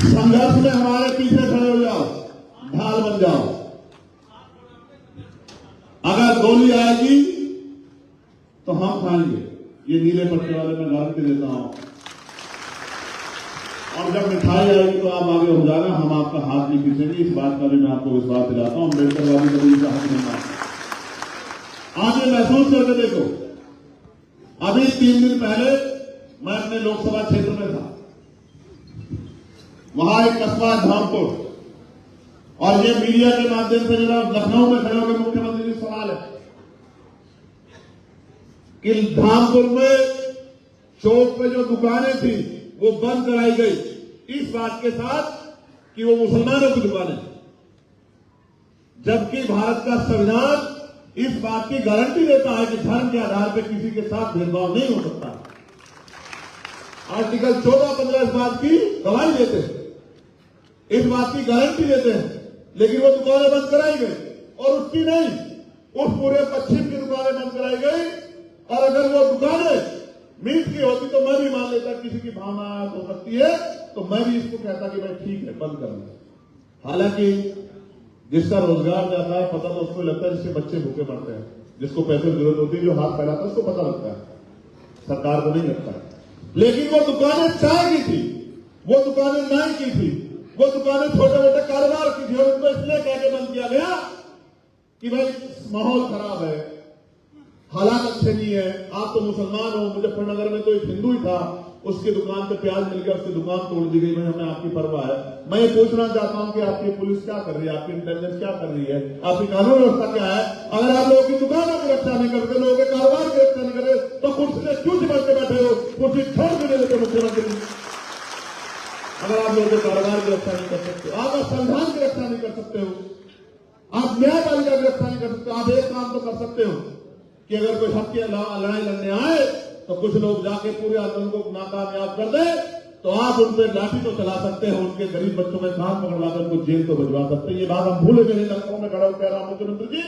A: संघर्ष में हमारे पीछे खड़े हो जाओ, ढाल बन जाओ। अगर गोली आएगी तो हम खाएंगे, ये नीले पट्टे वाले मैं गारंटी देता हूं। और जब मिठाई आएगी तो आप आगे हो जाना, हम आपका हाथ नहीं खींचेंगे, इस बात का भी मैं आपको विश्वास दिलाता हूं। अम्बेडकर वाली कभी इसका हक नहीं मानता। आज ये महसूस करके देखो, अभी 3 दिन पहले मैं अपने लोकसभा क्षेत्र में था, वहां एक कस्बा धामपुर, और ये मीडिया के माध्यम से जरा लखनऊ में खड़े होकर मुख्यमंत्री जी सवाल है कि धामपुर में चौक पे जो दुकानें थी वो बंद कराई गई, इस बात के साथ कि वो मुसलमानों की दुकानें, जबकि भारत का संविधान इस बात की गारंटी देता है कि धर्म के आधार पर किसी के साथ भेदभाव नहीं हो सकता। आर्टिकल 14-15 इस बात की गवाही देते हैं, इस बात की गारंटी देते हैं, लेकिन वो दुकानें बंद कराई गई, और उसकी नहीं, उस पूरे पश्चिम की दुकानें बंद कराई गई। और अगर वो दुकानें मीट की होती तो मैं भी मान लेता, किसी की भावना हो सकती है, तो मैं भी इसको कहता कि भाई ठीक है बंद करना। हालांकि जिसका रोजगार जाता है पता तो उसको लगता है, जिसके बच्चे भूखे मरते हैं, जिसको पैसे की जरूरत होती है, जो हाथ फैलाता है उसको पता लगता है, सरकार को नहीं लगता है। लेकिन वो दुकानें चाय की थी, वो दुकानें नाई की थी, वो दुकानें छोटे मोटे कारोबार की थी, और उनको इसलिए कह के बंद किया गया कि भाई माहौल खराब है, हालात अच्छे नहीं है, आप तो मुसलमान हो। मुजफ्फरनगर में तो एक हिंदू ही था, उसकी दुकान पे प्याज मिल गया, उसकी दुकान तोड़ दी गई। मैं हमें आपकी परवाह है। मैं ये पूछना चाहता हूं कि आपकी पुलिस क्या कर रही है, आपकी इंटेलिजेंस क्या कर रही है, आपकी कानून व्यवस्था क्या है? अगर आप लोगों की दुकानों की रक्षा नहीं करते, लोगों के कारोबार की रक्षा नहीं करते, तो कुर्सी से क्यों चिपक के बैठे हो? कुर्सी छोड़ के नहीं देते मुख्यमंत्री। अगर आप लोगों के कारोबार की रक्षा नहीं कर सकते, आप संविधान की रक्षा नहीं कर सकते हो, आप न्यायपालिका की रक्षा नहीं कर सकते, आप एक काम तो कर सकते हो कि अगर कोई हक की लड़ाई लड़ने आए तो कुछ लोग जाके पूरे आंदोलन को नाकामयाब कर दे, तो आप उन पर लाठी तो चला सकते हैं, उनके गरीब बच्चों में कान पकड़वाकर उनको जेल तो भिजवा सकते हैं। ये बात हम भूलेंगे नहीं। लखनऊ में खड़ा होकर कह रहा हूं मुख्यमंत्री जी,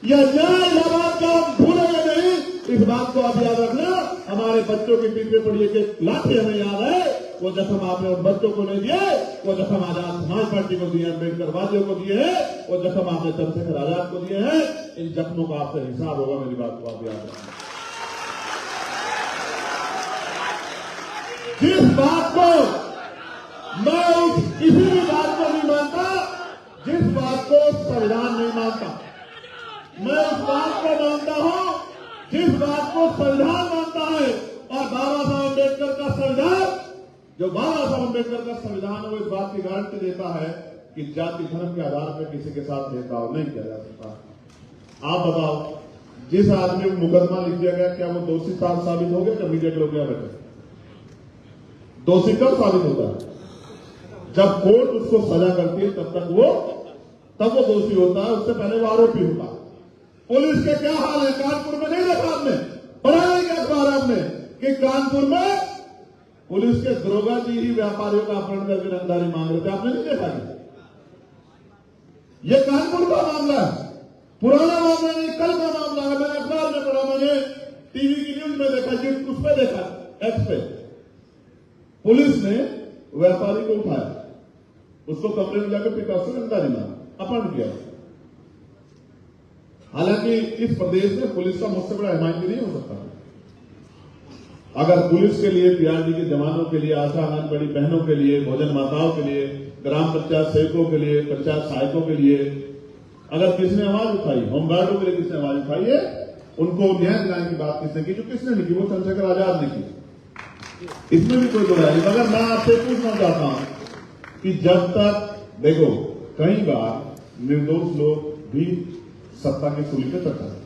A: यह न्याय बात का हम भूलेंगे नहीं। इस बात को आप याद रखना। हमारे बच्चों के पीछे पड़ी एक लाठी हमें याद है, वो जख्म आपने उन बच्चों को नहीं दिए, वो जख्म आजाद समाज पार्टी को दिए, अम्बेडकर वादियों को दिए हैं, वो जख्म आपने चंद्रशेखर आजाद को दिए हैं। इन जख्मों का आपसे हिसाब होगा, मेरी बात को आप याद रखना। जिस बात को मैं किसी भी बात को नहीं मानता, जिस बात को संविधान नहीं मानता, मैं उस बात को मानता हूं जिस बात को संविधान मानता है। और बाबा साहब अम्बेडकर का संविधान, जो बाबा साहब अम्बेडकर का संविधान है, वो इस बात की गारंटी देता है कि जाति धर्म के आधार पर किसी के साथ भेदभाव नहीं किया जा सकता। आप बताओ, जिस आदमी को मुकदमा लिख दिया गया, क्या वो दोषी साबित हो गया? क्या मीडिया के लोग क्या बैठे? दोषी कब साबित होता है? जब कोर्ट उसको सजा करती है, तब वो दोषी होता है, उससे पहले वो आरोपी होता है। पुलिस के क्या हाल है? कानपुर में नहीं देखा आपने? पढ़ा नहीं क्या अखबार आपने कि कानपुर में पुलिस के दरोगा जी ही व्यापारियों का अपहरण करके रंगदारी मांग रहे थे? आपने नहीं देखा? ये कानपुर का मामला है, पुराना मामला नहीं, कल का मामला है। मैंने अखबार में पढ़ा, मैंने टीवी की न्यूज में देखा, उस पर देखा, एक्स पे। पुलिस ने व्यापारी को उठाया, उसको कमरे में जाकर पिता से रंगदारी मांगा, अपहरण किया। हालांकि इस प्रदेश में पुलिस का मुझसे बड़ा हिमायती नहीं हो सकता। अगर पुलिस के लिए, पीआरडी के जवानों के लिए, आशा आंगनबाड़ी बहनों के लिए, भोजन माताओं के लिए, ग्राम पंचायत सेवकों के लिए, पंचायत सहायकों के लिए अगर किसने आवाज उठाई, होमगार्डों के लिए किसने आवाज उठाई है, उनको न्याय दिलाने की बात किसने की? जो किसने नहीं की, वो चंद्रशेखर आजाद ने की। इसमें भी कोई बुराई नहीं। मगर मैं आपसे पूछना चाहता हूं कि जब तक, देखो, कई बार निर्दोष लोग भी सत्ता के सूली पे चढ़ते हैं,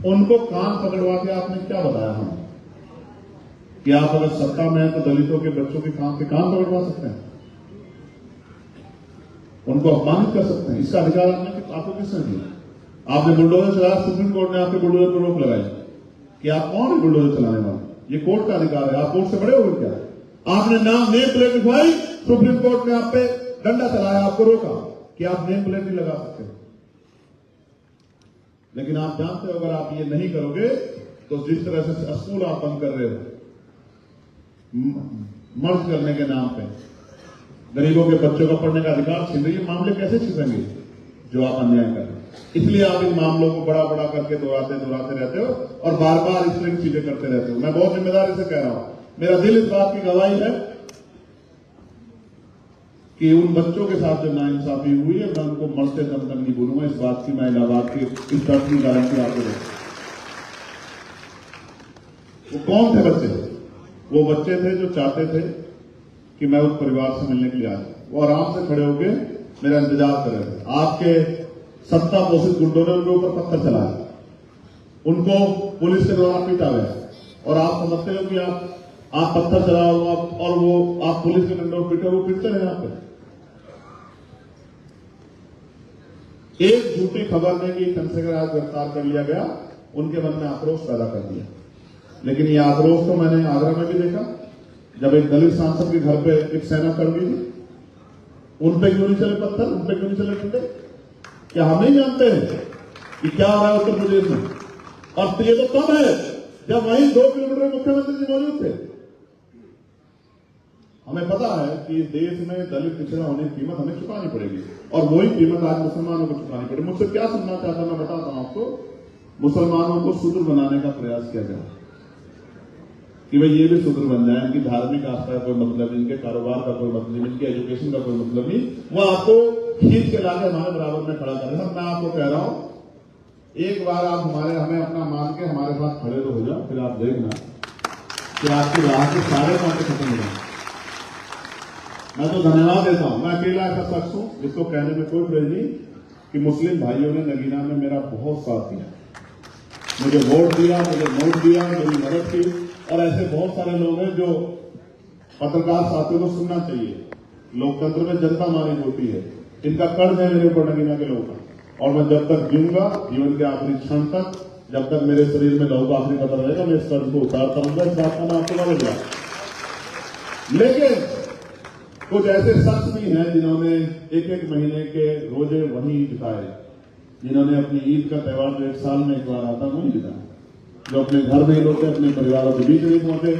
A: उनको कान पकड़वा के आपने क्या बताया हम कि आप अगर सत्ता में हैं तो दलितों के बच्चों के कान पकड़वा सकते हैं, उनको अपमानित कर सकते हैं? इसका अधिकार आपको किसने दिया? आपने बुलडोजर चलाया, सुप्रीम कोर्ट ने आपके बुलडोजर पर रोक लगाई कि आप कौन है बुलडोजर चलाने वाले? ये कोर्ट का अधिकार है। आप कोर्ट से बड़े हो गए क्या? आपने नेम प्लेट लिखवाई, सुप्रीम कोर्ट ने आप पे डंडा चलाया, आपको रोका कि आप नेम प्लेट नहीं लगा सकते। लेकिन आप जानते हो, अगर आप ये नहीं करोगे तो जिस तरह से स्कूल आप बंद कर रहे हो मर्ज करने के नाम पे, गरीबों के बच्चों का पढ़ने का अधिकार छीन रही है, मामले कैसे छिपेंगे? जो आप अन्याय कर रहे हैं। इसलिए आप इन मामलों को बड़ा बड़ा करके दोहराते रहते हो और बार बार इस तरह की चीजें करते रहते हो। मैं बहुत जिम्मेदारी से कह रहा हूं, मेरा दिल इस बात की गवाही है कि उन बच्चों के साथ जो नाइंसाफी हुई है, मैं उनको मरते दम तक नहीं भूलूंगा। इस बात की मैं इलाहाबाद की इस दर्द की गारंटी आपको देता हूं। वो कौन थे बच्चे? वो बच्चे थे जो चाहते थे कि मैं उस परिवार से मिलने के लिए आ जाऊं। वो आराम से खड़े होकर मेरा इंतजार कर रहे थे। आपके सत्ता पोषित गुंडों ने उनके ऊपर पत्थर चलाया, उनको पुलिस के द्वारा पीटा गया। और आप समझते हो कि आप पत्थर चलाओ और वो आप पुलिस के डंडों पीटे, वो पीटते रहे आप पे। एक झूठी खबर ने कि चंद्रशेखर आज गिरफ्तार कर लिया गया, उनके मन में आक्रोश पैदा कर दिया। लेकिन ये आक्रोश तो मैंने आगरा में भी देखा, जब एक दलित सांसद के घर पे एक सेना कर दी थी। उन पे क्यों नहीं चले पत्थर, उन पे क्यों नहीं चले डंडे? क्या हम नहीं जानते हैं कि क्या हो रहा है उत्तर प्रदेश में? और ये तो कब है जब वहीं 2 किलोमीटर मुख्यमंत्री जी मौजूद थे। हमें पता है कि इस देश में दलित पिछड़ा होने की कीमत हमें चुकानी पड़ेगी, और वही कीमत आज मुसलमानों को चुकानी पड़ेगी। मुझसे क्या सुनना चाहता मैं बताता हूं आपको। मुसलमानों को शूद्र बनाने का प्रयास किया गया कि भाई ये भी शूद्र बन जाए, इनकी धार्मिक आस्था का कोई मतलब नहीं, इनके कारोबार का कोई मतलब नहीं, इनके एजुकेशन का कोई मतलब नहीं, वो आपको खींच के लाके हमारे बराबर में खड़ा कर रहे हैं। मैं आपको कह रहा हूं, एक बार आप हमें अपना मान के हमारे साथ खड़े तो हो जाओ, फिर आप देखना कि आपकी राह के सारे बातें खत्म हो जाए। मैं तो धन्यवाद देता हूं। मैं अकेला ऐसा शख्स हूं जिसको कहने में कोई प्रयोजन नहीं कि मुस्लिम भाइयों ने नगीना में मेरा बहुत साथ दिया, मुझे वोट दिया, मुझे नोट दिया, मेरी मदद की। और ऐसे बहुत सारे लोग हैं जो पत्रकार साथियों को सुनना चाहिए। लोकतंत्र में जनता हमारी होती है, इनका कर्ज है मेरे ऊपर नगीना के लोगों का। और मैं जब तक जीऊंगा, जीवन के आखिरी क्षण तक, जब तक मेरे शरीर में लहू का आखिरी कदर रहेगा, मैं इस कर्ज को उतारता रहूंगा। इस बात का मैं आपको वादा दिया। लेकिन कुछ ऐसे शख्स भी हैं जिन्होंने एक महीने के रोजे वहीं बिताए, जिन्होंने अपनी ईद का त्यौहार जो 1 साल में एक बार आता वहीं बिताया, जो अपने घर में ही होते, अपने परिवारों के बीच नहीं होते,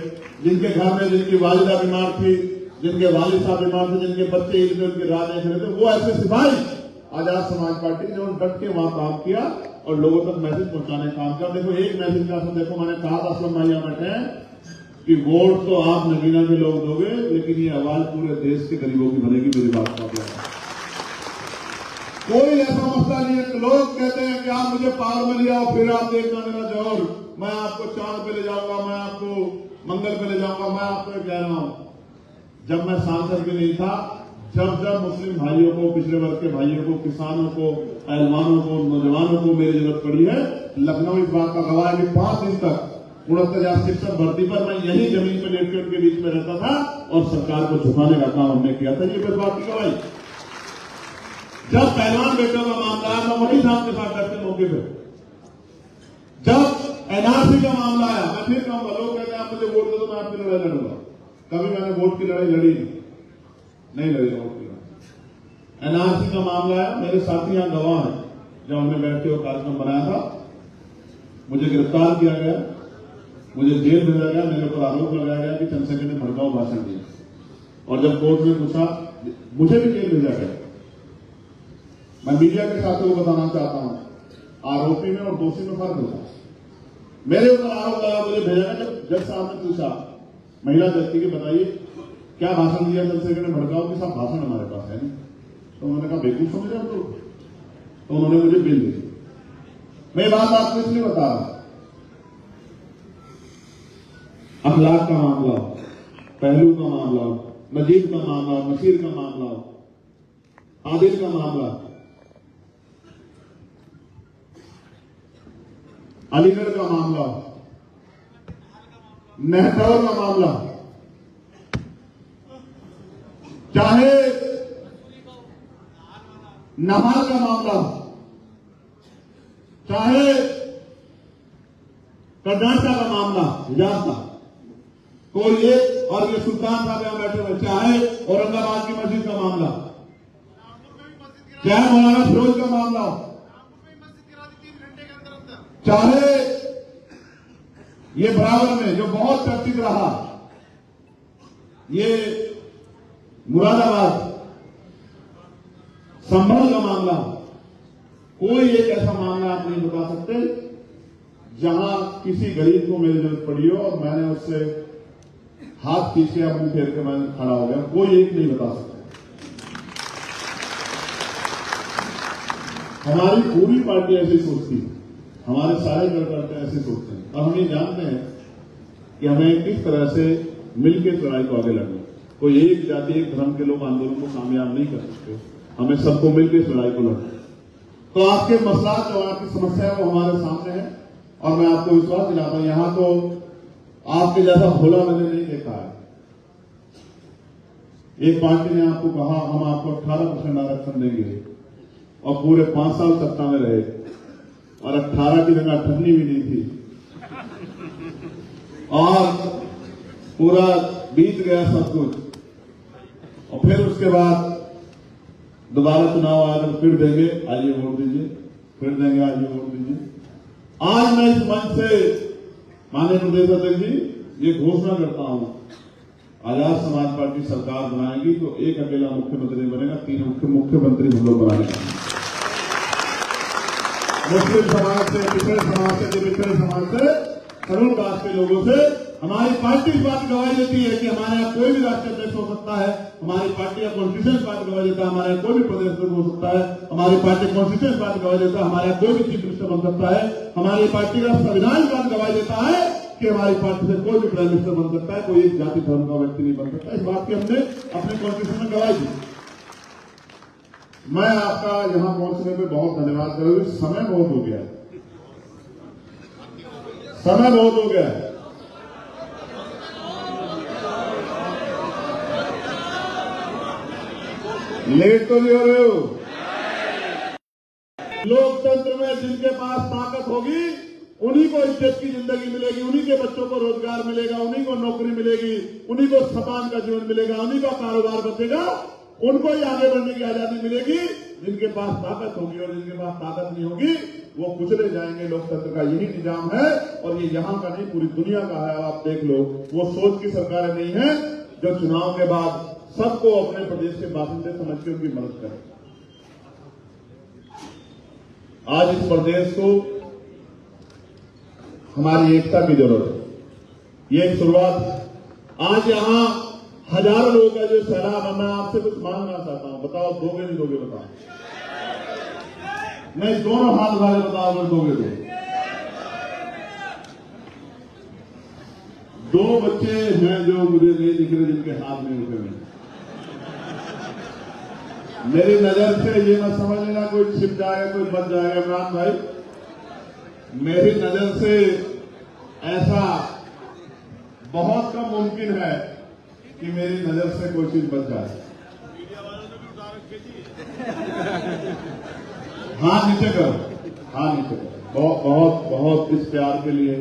A: जिनके घर में जिनकी वालिदा बीमार थी, जिनके वालिद साहब बीमार थे, जिनके बच्चे ईद में उनकी राह नहीं थे, वो ऐसे सिपाही आजाद समाज पार्टी ने जिन्होंने डट के वहां काम किया और लोगों तक मैसेज पहुंचाने का काम किया। देखो एक मैसेज का असर देखो, मैंने कहा था असलम भाई बैठे हैं कि वोट तो आप नगीना के लोग दोगे, लेकिन ये आवाज पूरे देश के गरीबों की बनेगी। मेरी बात का कोई ऐसा मसला नहीं है। लोग कहते हैं कि आप मुझे पार में लिया फिर आप देखना मेरा जोर, मैं आपको चांद पे ले जाऊंगा, मैं आपको मंगल पे ले जाऊंगा। मैं आपको कह रहा हूं, जब मैं सांसद भी नहीं था, जब मुस्लिम भाइयों को, पिछड़े वर्ग के भाइयों को, किसानों को, पहलवानों को, नौजवानों को मेरी जरूरत पड़ी है, लखनऊ इस बात का गवाह है कि 5 दिन तक 69,000 शिक्षक भर्ती पर मैं यही जमीन पर लेट के उनके बीच में रहता था और सरकार को झुकाने का काम हमने किया था। ये बात की गवाही। जब पहलवान बेटों का मामला आया, मैं वही था आपके साथ बैठते मौके पर। जब एनआरसी का मामला आया, मैं फिर कहूंगा, लोग कहते हैं आप मुझे वोट दे दो, मैं आपकी लड़ाई लड़ूंगा। कभी मैंने वोट की लड़ाई लड़ी नहीं लड़ी वोट की लड़ाई। एनआरसी का मामला आया, मेरे साथी यहां गवाह हैं, जब हमने बैठ के वो कार्यक्रम बनाया था, मुझे गिरफ्तार किया गया, मुझे जेल भेजा गया, मेरे ऊपर आरोप लगाया गया कि चंद्रशेखर ने भड़काऊ भाषण दिया। और जब कोर्ट में पूछा, मुझे भी जेल भेजा गया। मैं मीडिया के साथियों को बताना चाहता हूं, आरोपी में और दोषी में फर्क होता है। मेरे ऊपर आरोप लगा, मुझे भेजा गया। जब जज साहब ने पूछा, महिला व्यक्ति के, बताइए क्या भाषण दिया चंद्रशेखर ने भड़काऊ? कि साहब भाषण हमारे पास है नहीं। तो उन्होंने कहा बेवकूफ समझे हम लोग, तो उन्होंने मुझे बेल दी। मैं बात आपको इसलिए बता रहा हूं, अखलाक का मामला हो, पहलू का मामला हो, नजीब का मामला हो, नसीर का मामला हो, आदिल का मामला, अलीगढ़ का मामला, नेहटौर का मामला, चाहे नहार का मामला, चाहे कर्नाटक का मामला, हिजाज का कोई एक, और ये सुल्तान साहब यहां बैठे हुए, चाहे औरंगाबाद की मस्जिद का मामला, चाहे मौलाना फिरोज का मामला हो, चाहे ये बराबर में जो बहुत चर्चित रहा, ये मुरादाबाद संभल का मामला, कोई एक ऐसा मामला आप नहीं बता सकते जहां किसी गरीब को मेरी जरूरत पड़ी हो और मैंने उससे हाथ खींच के अपने फेर के मैंने खड़ा हो गया, कोई एक नहीं बता सकता। हमारी पूरी पार्टी ऐसी सोचती है, हमारे सारे कार्यकर्ता ऐसे सोचते हैं और हम ये जानते हैं कि हमें किस तरह से मिलकर लड़ाई को आगे लड़ना। कोई एक जाति एक धर्म के लोग आंदोलन को कामयाब नहीं कर सकते, हमें सबको मिलकर लड़ाई को लड़ना। तो आपके मसला जो आपकी समस्या है वो हमारे सामने है और मैं आपको विश्वास दिलाता हूं, यहां तो आपके जैसा भोला मैंने नहीं देखा है। एक पार्टी ने आपको कहा हम आपको 18% आरक्षण देंगे और पूरे 5 साल सत्ता में रहे और 18 की जगह 18 भी नहीं थी और पूरा बीत गया सब कुछ। और फिर उसके बाद दोबारा चुनाव आया तो फिर देंगे, आइए वोट दीजिए, फिर देंगे, आइए वोट दीजिए। आज मैं इस मंच से माननीय प्रदेश अध्यक्ष जी ये घोषणा करता हूं, आजाद समाज पार्टी सरकार बनाएगी तो एक अकेला मुख्यमंत्री बनेगा, 3 मुख्यमंत्री हम लोग बनाएंगे। मुस्लिम समाज से, पिछड़े समाज से, पिछड़े समाज से, तरुण कास्ट के लोगों से हमारी पार्टी इस बात की गवाही देती है कि हमारे यहाँ कोई भी राष्ट्रीय अध्यक्ष हो सकता है, हमारी पार्टी का कॉन्स्टिट्यूशन इस बात की गवाही देता है, हमारे यहाँ कोई भी प्रदेश अध्यक्ष हो सकता है, हमारी पार्टी कॉन्स्टिट्यूशन इस बात की गवाही देता है, हमारे यहाँ कोई भी चीफ मिनिस्टर बन सकता है, हमारी पार्टी का संविधान इस बात की गवाही देता है कि हमारी पार्टी से कोई भी प्राइम मिनिस्टर बन सकता है, कोई एक जाति धर्म का व्यक्ति नहीं बन सकता। इस बात की हमने अपने कॉन्स्टिट्यूशन में गवाही दी। मैं आपका यहां पहुंचने पे बहुत धन्यवाद करूंगा। समय बहुत हो गया है, समय बहुत हो गया है। लेट तो नहीं हो रहे हो? लोकतंत्र में जिनके पास ताकत होगी उन्हीं को इज्जत की जिंदगी मिलेगी, उन्हीं के बच्चों को रोजगार मिलेगा, उन्हीं को नौकरी मिलेगी, उन्हीं को समान का जीवन मिलेगा, उन्हीं का कारोबार बचेगा, उनको ही आगे बढ़ने की आजादी मिलेगी। जिनके पास ताकत होगी और जिनके पास ताकत नहीं होगी वो कुचले जाएंगे। लोकतंत्र का यही निजाम है और ये यहां का नहीं पूरी दुनिया का है। आप देख लो, वो सोच की सरकारें नहीं है जो चुनाव के बाद सबको अपने प्रदेश के बासिंदे समझ के उनकी मदद करें। आज इस प्रदेश को हमारी एकता की जरूरत है, ये एक शुरुआत है। आज यहां हजारों लोगों का जो सैलाब है, मैं आपसे कुछ मांगना चाहता हूं, बताओ दोगे नहीं दोगे? बताओ, नहीं दोनों हाथ उठा के बताओ अगर दोगे तो। 2 बच्चे हैं जो मुझे नहीं दिख रहे जिनके हाथ में उठे हुए। मेरी नजर से ये मत समझ लेना कोई छिप जाएगा कोई बच जाएगा। इमरान भाई, मेरी नजर से ऐसा बहुत कम मुमकिन है कि मेरी नजर से कोई चीज बच जाए। हाथ नीचे करो, हाथ नीचे करो। बहुत बहुत बहुत इस प्यार के लिए,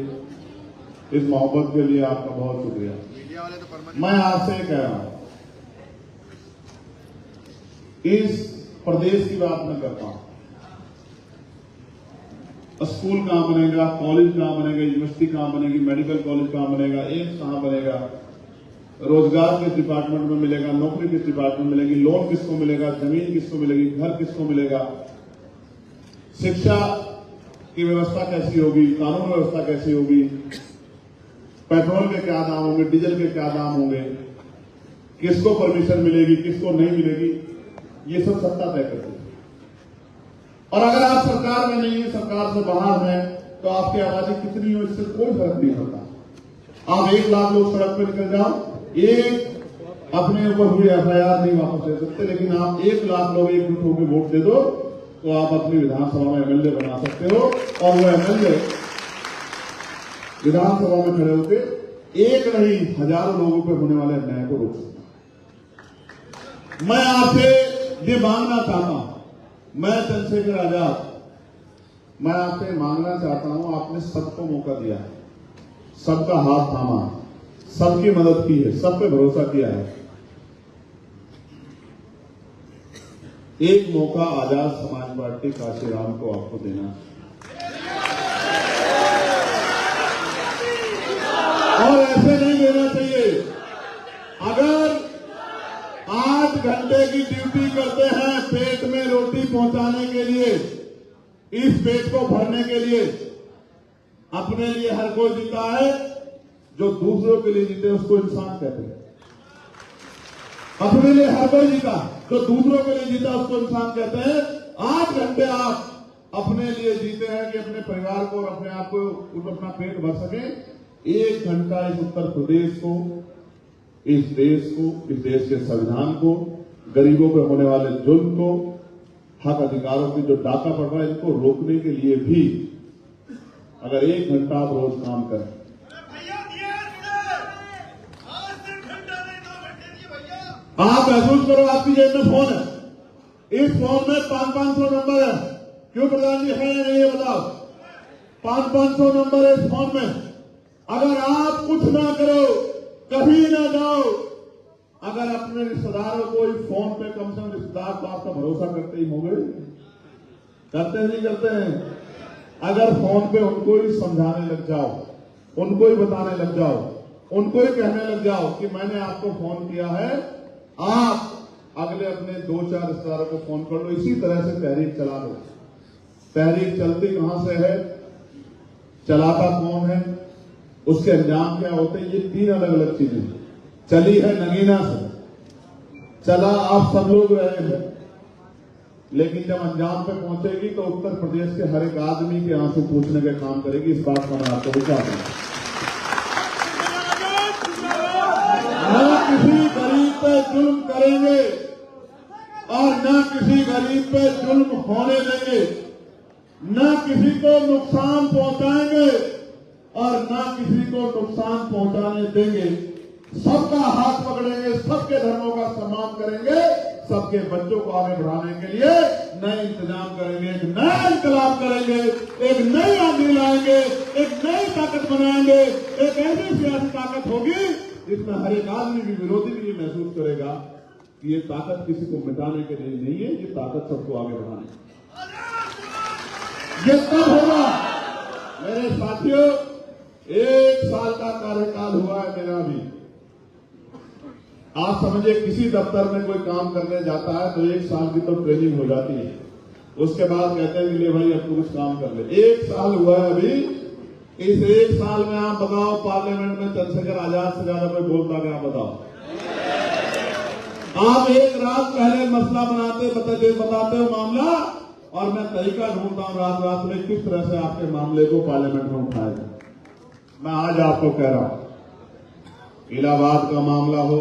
A: इस मोहब्बत के लिए आपका बहुत शुक्रिया। मैं आपसे कह रहा हूं, इस प्रदेश की बात मैं करता हूं। स्कूल कहां बनेगा, कॉलेज कहां बनेगा, यूनिवर्सिटी कहां बनेगी, मेडिकल कॉलेज कहां बनेगा, एम्स कहां बनेगा, रोजगार किस डिपार्टमेंट में मिलेगा, नौकरी किस डिपार्टमेंट में मिलेगी, लोन किसको मिलेगा, जमीन किसको मिलेगी, घर किसको मिलेगा, शिक्षा की व्यवस्था कैसी होगी, कानून व्यवस्था कैसी होगी, पेट्रोल के क्या दाम होंगे, डीजल के क्या दाम होंगे, किसको परमिशन मिलेगी, किसको नहीं मिलेगी, ये सब सत्ता तय करती है। और अगर आप सरकार में नहीं है, सरकार से बाहर हैं, तो आपकी आबादी कितनी हो इससे कोई फर्क नहीं पड़ता। आप 1 लाख लोग सड़क पर निकल जाओ, एक अपने ऊपर हुई FIR नहीं वापस ले सकते, लेकिन आप 1 लाख लोग एकजुट होकर वोट दे दो तो आप अपनी विधानसभा में MLA बना सकते हो और वो MLA विधानसभा में खड़े होकर एक नहीं हजारों लोगों पर होने वाले अन्याय को रोक सकता। मैं आपसे ये मांगना चाहता हूं, मैं चंद्रशेखर आजाद, मैं आपसे मांगना चाहता हूं, आपने सबको मौका दिया है, सबका हाथ थामा, सबकी मदद की है, सब पे भरोसा किया है। एक मौका आजाद समाज पार्टी काशीराम को आपको देना और ऐसे नहीं देना चाहिए। अगर 8 घंटे की ड्यूटी करते हैं पेट में रोटी पहुंचाने के लिए, इस पेट को भरने के लिए अपने लिए हर कोई जीता है, जो दूसरों के लिए जीते उसको इंसान कहते हैं। अपने लिए हर कोई जीता, जो दूसरों के लिए जीता उसको इंसान कहते हैं। 8 घंटे आप अपने लिए जीते हैं कि अपने परिवार को और अपने आप को अपना पेट भर सके। 1 घंटा इस उत्तर प्रदेश को, इस देश को, इस देश के संविधान को, गरीबों पे होने वाले जुल्म को, हक अधिकारों की जो डाका पड़ रहा है, इनको रोकने के लिए भी अगर 1 घंटा आप रोज काम करें, आप महसूस करो आपकी जेब में फोन है, इस फोन में 500 नंबर है। क्यों प्रधान जी है या नहीं ये बताओ? 500 नंबर है इस फोन में। अगर आप कुछ ना करो, कहीं ना जाओ, अगर अपने रिश्तेदारों को इस फोन पे कम से कम रिश्तेदार तो आपका भरोसा करते ही होंगे, करते नहीं करते हैं? अगर फोन पे उनको ही समझाने लग जाओ, उनको ही बताने लग जाओ, उनको ही कहने लग जाओ कि मैंने आपको फोन किया है, आप अगले अपने 2-4 रिश्तेदारों को फोन कर लो, इसी तरह से तहरीक चला लो। तहरीक चलती कहां से है, चलाता कौन है, उसके अंजाम क्या होते हैं, ये 3 अलग अलग चीजें। चली है नगीना से, चला आप सब लोग रहे हैं, लेकिन जब अंजाम पे पहुंचेगी तो उत्तर प्रदेश के हर एक आदमी के आंसू पूछने के काम करेगी। इस बात का मैं आपको विश्वास है। न किसी गरीब पे जुल्म करेंगे और न किसी गरीब पे जुल्म होने देंगे, न किसी को नुकसान पहुंचाएंगे और न किसी को नुकसान पहुंचाने देंगे। सबका हाथ पकड़ेंगे, सबके धर्मों का सम्मान करेंगे, सबके बच्चों को आगे बढ़ाने के लिए नए इंतजाम करेंगे, एक नया इंकलाब करेंगे, एक नई आंधी लाएंगे, एक नई ताकत बनाएंगे। एक ऐसी सियासी ताकत होगी जिसमें हर एक आदमी भी, विरोधी भी ये महसूस करेगा कि ये ताकत किसी को मिटाने के लिए नहीं है, ये ताकत सबको आगे बढ़ाने। ये कब होगा मेरे साथियों? 1 साल का कार्यकाल हुआ है मेरा भी। आप समझिए किसी दफ्तर में कोई काम करने जाता है तो 1 साल की तो ट्रेनिंग हो जाती है, उसके बाद कहते हैं कि ले भाई अब तू कुछ काम कर ले। 1 साल हुआ है अभी। इस 1 साल में आप बताओ पार्लियामेंट में चंद्रशेखर आजाद से ज्यादा कोई बोलता क्या? आप बताओ। आप एक रात पहले मसला बताते हो मामला, और मैं तरीका ढूंढता हूं रात में किस तरह से आपके मामले को पार्लियामेंट में उठाया जाए। मैं आज आपको कह रहा हूं, इलाहाबाद का मामला हो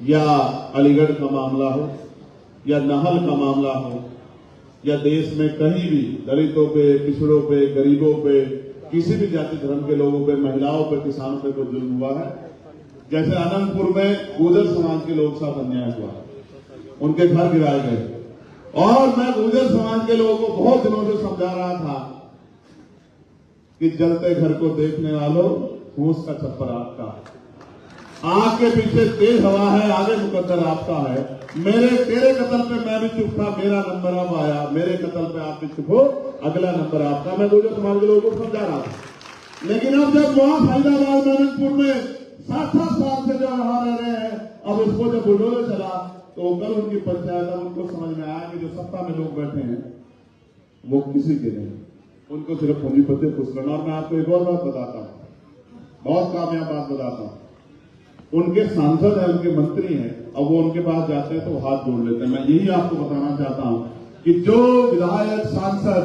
A: या अलीगढ़ का मामला हो या नहल का मामला हो या देश में कहीं भी दलितों पे, पिछड़ों पे, गरीबों पे, किसी भी जाति धर्म के लोगों पे, महिलाओं पे, किसानों पे कोई जुल्म हुआ है, जैसे अनंतपुर में गुर्जर समाज के लोग साथ अन्याय हुआ, उनके घर गिराए गए, और मैं गुर्जर समाज के लोगों को बहुत दिनों से समझा रहा था कि जलते घर को देखने वालों, फूस का छप्पर आपका, आग के पीछे तेज हवा है, आगे मुकद्दर आपका है। तेरे कत्ल पे मैं भी चुप था, मेरा नंबर अब आया, मेरे कत्ल पे आप भी चुप हो, अगला नंबर आपका। मैं गुर्जर समाज के लोगों को समझा रहा था। लेकिन अब जब वहां फरीदाबाद अनंतपुर में 7-7 साल से जो वहां रह रहे हैं, अब उसको जब बुलडोजर चला तो कल उनकी पंचायत, अब उनको समझ में आया कि जो सत्ता में लोग बैठे हैं वो किसी के नहीं, उनको सिर्फ पूंजीपति खुश करना। और मैं आपको एक और बात बताता हूं, बहुत कामयाब बात बताता हूं। उनके सांसद हैं, उनके मंत्री हैं, अब वो उनके पास जाते हैं तो हाथ जोड़ लेते हैं। मैं यही आपको बताना चाहता हूं कि जो विधायक, सांसद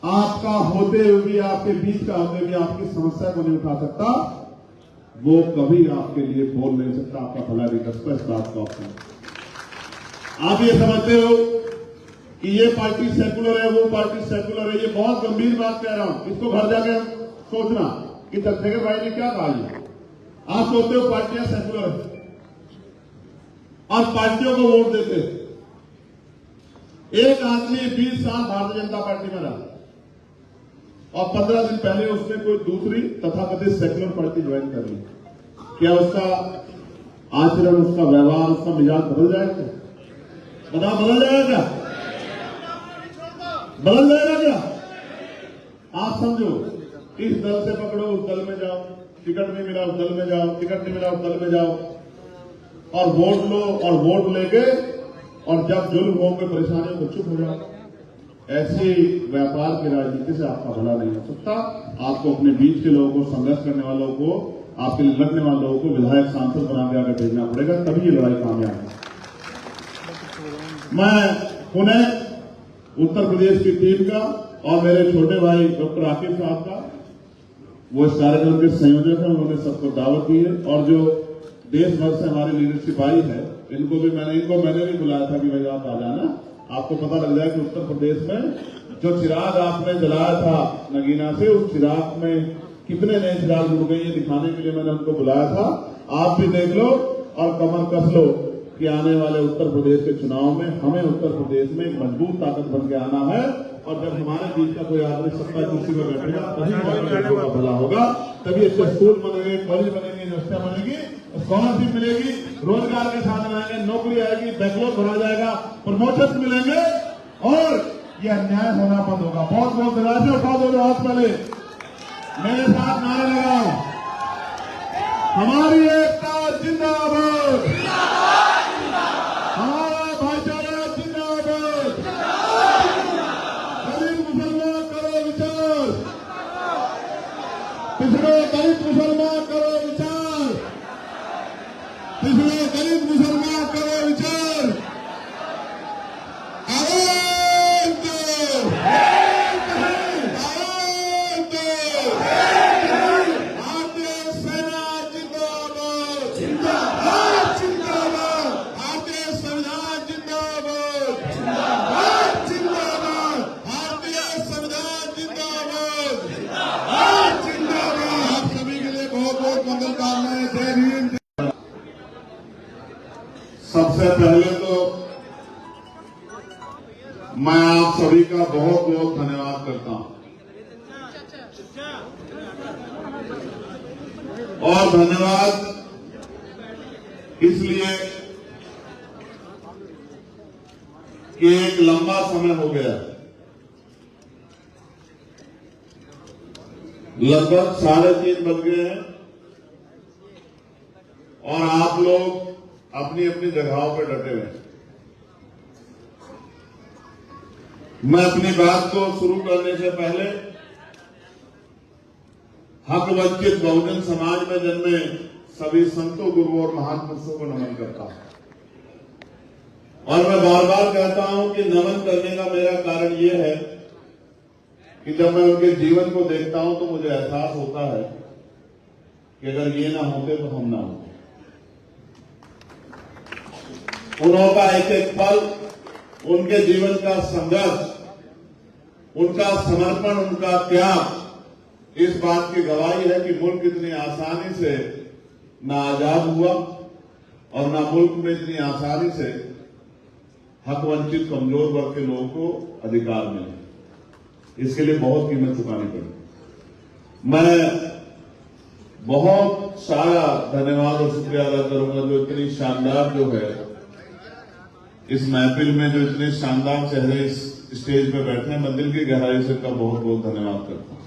A: आपका होते हुए भी, आपके बीच का होते हुए भी आपकी समस्या को नहीं उठा सकता, वो कभी आपके लिए बोल नहीं सकता, आपका भला नहीं कर सकता। इस बात को आप ये समझते हो कि ये पार्टी सेकुलर है, वो पार्टी सेकुलर है, ये बहुत गंभीर बात कह रहा हूं। इसको घर जाके सोचना कि चंद्रशेखर भाई ने क्या कहा। आप सोचते हो पार्टियां सेकुलर है और पार्टियों को वोट देते। एक आदमी 20 साल भारतीय जनता पार्टी में रहा और 15 दिन पहले उसने कोई दूसरी तथाकथित सेकुलर पार्टी ज्वाइन कर ली। क्या उसका आचरण, उसका व्यवहार, उसका मिजाज बदल जाएगा? बदल जाएगा क्या? बदल जाएगा क्या? आप समझो, इस दल से पकड़ो, उस दल में जाओ, टिकट नहीं मिला उस दल में जाओ, टिकट नहीं मिला उस दल में जाओ, और वोट लो, और वोट लेके और जब जुल्म हो, कोई परेशानी हो तो चुप हो जाओ। ऐसे व्यापार की राजनीति से आपका भला नहीं हो सकता। आपको अपने बीच के लोगों को, संघर्ष करने वालों को, आपके लिए लड़ने वाले लोगों को विधायक सांसद बना के आगे भेजना पड़ेगा, तभी ये लड़ाई कामयाब है। मैं पुनः उत्तर प्रदेश की टीम का और मेरे छोटे भाई डॉक्टर आकिब साहब का, वो इस कार्यक्रम के संयोजक हैं, उन्होंने सबको दावत दी है, और जो देश भर से हमारी लीडरशिप आई है, इनको मैंने भी बुलाया था कि भाई आप आ जाना, आपको पता लग जाए कि उत्तर प्रदेश में जो चिराग आपने जलाया था नगीना से, उस चिराग में कितने नए चिराग जुड़ गए, ये दिखाने के लिए मैंने उनको बुलाया था। आप भी देख लो और कमर कस लो कि आने वाले उत्तर प्रदेश के चुनाव में हमें उत्तर प्रदेश में एक मजबूत ताकत बन के आना है, और जब हमारे बीच का कोई आदमी सत्ता कुर्सी में बैठेगा तभी हमारे का भला होगा, तभी अच्छे स्कूल बनेंगे, कॉलेज बनेंगे, यूनिवर्सिटियां बनेगी, स्कॉलरशिप मिलेगी, रोजगार के साधन आएंगे, नौकरी आएगी, बैकलॉग भरा जाएगा, प्रमोशन मिलेंगे और ये अन्याय होना बंद होगा। बहुत बहुत धन्यवाद। उठा दो हाथ, पहले मेरे साथ नारे लगाओ, हमारी एकता जिंदाबाद, हमारा भाईचारा जिंदाबाद, दलित मुसलमान करो विचार, पिछड़े दलित मुसलमान करो विचार, पिछड़े दलित मुसलमान करो विचार, सबसे पहले तो मैं आप सभी का बहुत बहुत धन्यवाद करता हूं, और धन्यवाद इसलिए कि एक लंबा समय हो गया, लगभग 3.5 बज गए हैं, और आप लोग अपनी अपनी जगहों पर डटे हुए हैं। मैं अपनी बात को शुरू करने से पहले हक वंचित बहुजन समाज में जन्मे सभी संतों, गुरुओं और महान पुरुषों को नमन करता हूं, और मैं बार बार कहता हूं कि नमन करने का मेरा कारण यह है कि जब मैं उनके जीवन को देखता हूं तो मुझे एहसास होता है कि अगर ये ना होते तो हम ना होते। उनका एक एक पल, उनके जीवन का संघर्ष, उनका समर्पण, उनका त्याग इस बात की गवाही है कि मुल्क इतनी आसानी से ना आजाद हुआ, और ना मुल्क में इतनी आसानी से हक वंचित कमजोर वर्ग के लोगों को अधिकार मिले। इसके लिए बहुत कीमत चुकानी पड़ी। मैं बहुत सारा धन्यवाद और शुक्रिया अदा करूंगा जो इतनी शानदार जो है इस महफिल में, जो इतने शानदार चेहरे इस स्टेज पे बैठे हैं, मैं दिल की गहराई से का बहुत बहुत धन्यवाद करता हूं।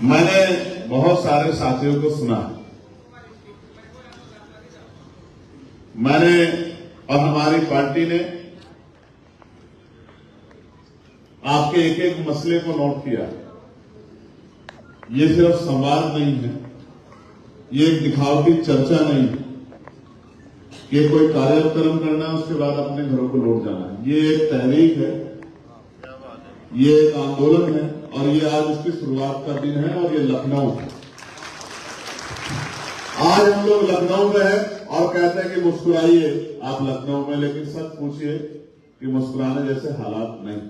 A: मैंने बहुत सारे साथियों को सुना, मैंने और हमारी पार्टी ने आपके एक एक मसले को नोट किया। ये सिर्फ संवाद नहीं है, ये एक दिखावटी चर्चा नहीं है कि कोई कार्यक्रम करना है उसके बाद अपने घरों को लौट जाना है। ये एक तहरीक है, ये एक आंदोलन है, और ये आज उसकी शुरुआत का दिन है, और ये लखनऊ है। आज हम लोग लखनऊ में हैं और कहते हैं कि मुस्कुराइए आप लखनऊ में, लेकिन सच पूछिए कि मुस्कुराने जैसे हालात नहीं।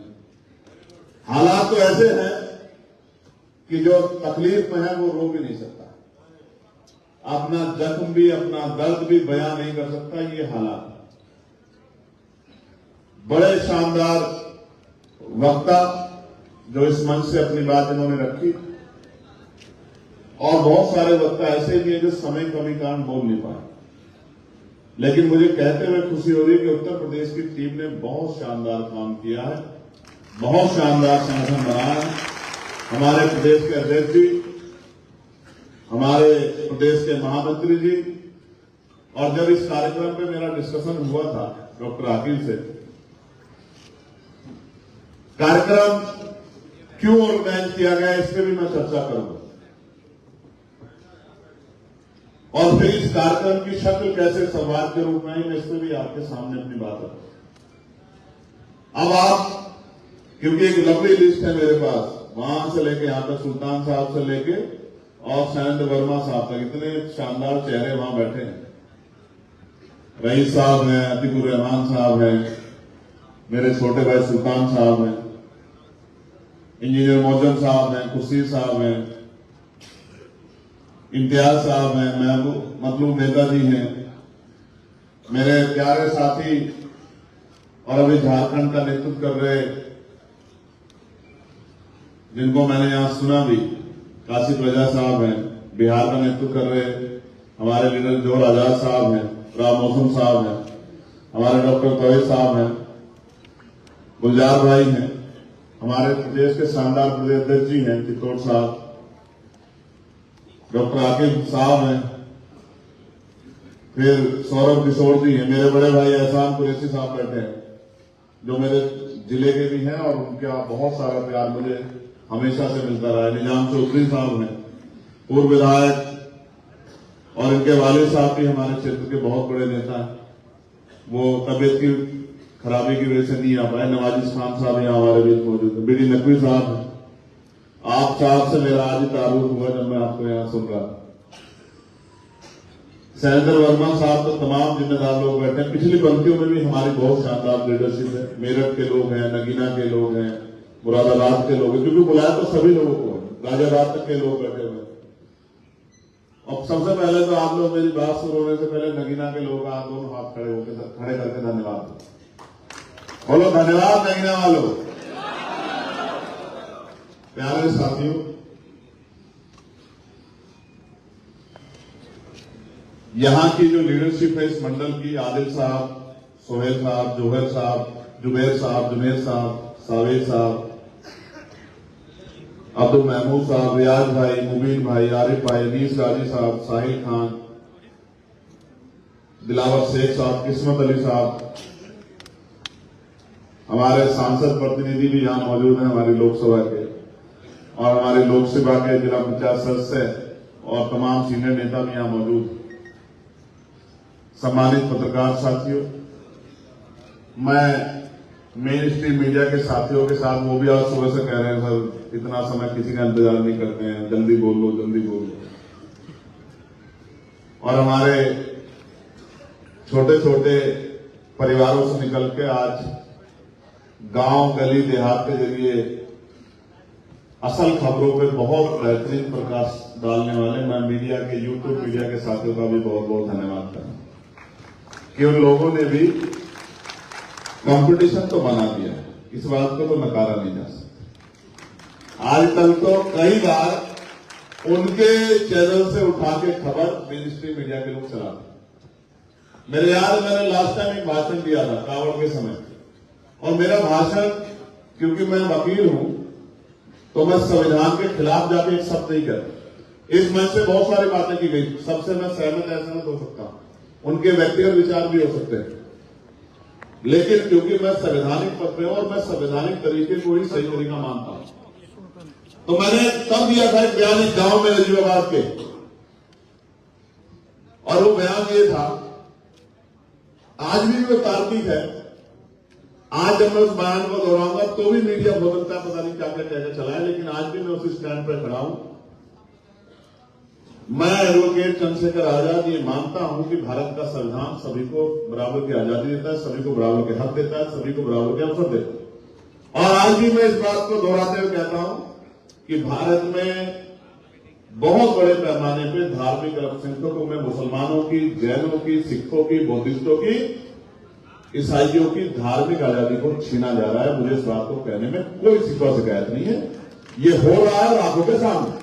A: हालात तो ऐसे हैं कि जो तकलीफ में है वो रो भी नहीं सकता, अपना जख्म भी, अपना दर्द भी बयां नहीं कर सकता। ये हालात बड़े शानदार वक्ता जो इस मंच से अपनी बात इन्होंने रखी, और बहुत सारे वक्ता ऐसे भी हैं जो समय कमी कारण बोल नहीं पाए, लेकिन मुझे कहते हुए खुशी हो रही है कि उत्तर प्रदेश की टीम ने बहुत शानदार काम किया है, बहुत शानदार संगठन बनाया है। हमारे प्रदेश के अध्यक्ष जी, हमारे प्रदेश के महामंत्री जी, और जब इस कार्यक्रम पे मेरा डिस्कशन हुआ था डॉक्टर आकिब से, कार्यक्रम क्यों ऑर्गेनाइज किया गया, इस पर भी मैं चर्चा करूंगा। और फिर इस कार्यक्रम की शक्ल कैसे संवाद के रूप में, मैं इस पर भी आपके सामने अपनी बात रखूं। अब आप, क्योंकि एक लंबी लिस्ट है मेरे पास, वहां से लेके यहां तक, सुल्तान साहब से लेके और शैलेंद्र वर्मा साहब तक, इतने शानदार चेहरे वहां बैठे हैं। रईस साहब हैं, अतीकुर रहमान साहब हैं, मेरे छोटे भाई सुल्तान साहब हैं, इंजीनियर मोजन साहब हैं, खुर्शीद साहब हैं, इम्तियाज साहब हैं, महबूब मतलूब नेताजी हैं, मेरे प्यारे साथी और अभी झारखंड का नेतृत्व कर रहे, जिनको मैंने यहां सुना भी, काशिफ रजा साहब हैं, बिहार का नेतृत्व कर रहे हमारे लीडर जोहर आजाद साहब हैं, राम मौसम साहब हैं, हमारे डॉक्टर तोहिद साहब हैं, गुलजार भाई हैं, हमारे प्रदेश के शानदार प्रदेश अध्यक्ष जी हैं चित्तौड़ साहब, डॉक्टर आकिब साहब हैं, फिर सौरभ किशोर जी हैं, मेरे बड़े भाई एहसान कुरैशी साहब बैठे हैं, जो मेरे जिले के भी हैं और उनका बहुत सारा प्यार मुझे हमेशा से मिलता रहा है। निजाम चौधरी साहब हैं, पूर्व विधायक, और इनके वालिद साहब भी हमारे क्षेत्र के बहुत बड़े नेता हैं, वो तबियत की खराबी की वजह से नहीं आ पाए। नवाजिश खान साहब यहाँ हमारे बीच मौजूद है, बीडी नकवी साहब हैं। आप साहब से मेरा आज ही तारुफ हुआ जब मैं आपको यहाँ सुन रहा। शैलेंद्र वर्मा साहब तो तमाम जिम्मेदार लोग बैठे हैं। पिछली पंक्तियों में भी हमारी बहुत शानदार लीडरशिप है। मेरठ के लोग हैं, नगीना के लोग हैं, मुरादाबाद के लोग हैं, क्योंकि बुलाया तो सभी लोगों को है, गाजियाबाद तक के लोग बैठे हुए हैं। और सबसे पहले तो आप लोग मेरी बात शुरू होने से पहले नगीना के लोग आप दोनों हाथ खड़े करके धन्यवाद बोलो। धन्यवाद नगीना वालों। प्यारे साथियों, यहां की जो लीडरशिप है इस मंडल की, आदिल साहब, सोहेल साहब, जोहर साहब, जुबैर साहब, जुनेर साहब, सावेद साहब, अब्दुल महमूद साहब, रियाज भाई, मुबीन भाई, आरिफ भाई, अनीस गाजी साहब, साहिल खान, दिलावर शेख साहब, किस्मत अली साहब, हमारे सांसद प्रतिनिधि भी यहां मौजूद हैं हमारी लोकसभा के, और हमारे लोकसभा के जिला पंचायत सदस्य और तमाम सीनियर नेता भी यहां मौजूद। सम्मानित पत्रकार साथियों, मैं मेन स्ट्रीम मीडिया के साथियों के साथ, वो भी आज सुबह से कह रहे हैं सर इतना समय किसी का इंतजार नहीं करते हैं, जल्दी बोल लो जल्दी बोल लो। और हमारे छोटे छोटे परिवारों से निकल के आज गांव गली देहात के जरिए असल खबरों पे बहुत बेहतरीन प्रकाश डालने वाले मैं मीडिया के, यूट्यूब मीडिया के साथियों का भी बहुत बहुत धन्यवाद करता हूं कि उन लोगों ने भी कंपटीशन तो बना दिया है, इस बात को तो नकारा नहीं जा सकता। आज तक तो कई बार उनके चैनल से उठा के खबर मेन स्ट्रीम मीडिया के लोग चलाते। मेरे याद है मैंने लास्ट टाइम एक भाषण दिया था कावड़ के समय, और मेरा भाषण, क्योंकि मैं वकील हूं तो मैं संविधान के खिलाफ जाके एक शब्द नहीं करता। इस मंच से बहुत सारी बातें की गई, सबसे मैं सहमत हो सकता हूं, उनके व्यक्तिगत विचार भी हो सकते हैं, लेकिन क्योंकि मैं संवैधानिक पद पे हूं और मैं संवैधानिक तरीके को ही सही तरीका मानता हूं, तो मैंने तब दिया था एक बयान एक गांव में नजीबाबाद के, और वो बयान ये था, आज भी वो तार्किक है। आज जब मैं उस बयान को दोहराऊंगा तो भी मीडिया हो सकता है पता नहीं क्या क्या कहकर चलाए, लेकिन आज भी मैं उसी स्टैंड पर खड़ा हूं। मैं एडवोकेट चंद्रशेखर आजाद ये मानता हूं कि भारत का संविधान सभी को बराबर की आजादी देता है, सभी को बराबर के हक देता है, सभी को बराबर के अवसर देता है। और आज भी मैं इस बात को दोहराते हुए कहता हूं कि भारत में बहुत बड़े पैमाने पे धार्मिक अल्पसंख्यकों में मुसलमानों की, जैनों की, सिखों की, बौद्धिस्टों की, ईसाइयों की धार्मिक आजादी को छीना जा रहा है। मुझे इस बात को कहने में कोई शिकायत नहीं है, ये हो रहा है आंखों के सामने।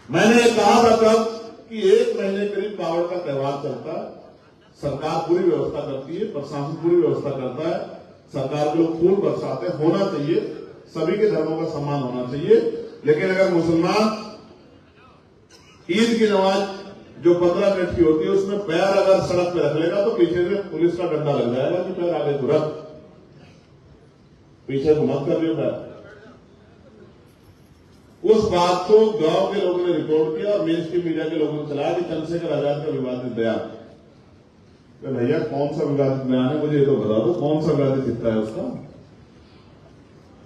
A: मैंने कहा था तब कि एक महीने करीब कावड़ का त्योहार चलता है, सरकार पूरी व्यवस्था करती है, प्रशासन पूरी व्यवस्था करता है, सरकार के लोग फूल बरसाते, होना चाहिए, सभी के धर्मों का सम्मान होना चाहिए। लेकिन अगर मुसलमान ईद की नमाज जो 15 मिनट की होती है उसमें पैर अगर सड़क पे रख लेगा तो पीछे से पुलिस का डंडा लग जाएगा कि पैर आगे को रख। पीछे मत कर रही हो। उस बात को गांव के लोगों ने रिपोर्ट किया और मेन स्ट्रीम मीडिया के लोगों ने चलाया कि चंद्रशेखर आजाद का विवादित बयान। तो भैया कौन सा विवादित बयान है, मुझे ये तो बता दो, कौन सा विवादित हिस्सा है उसका।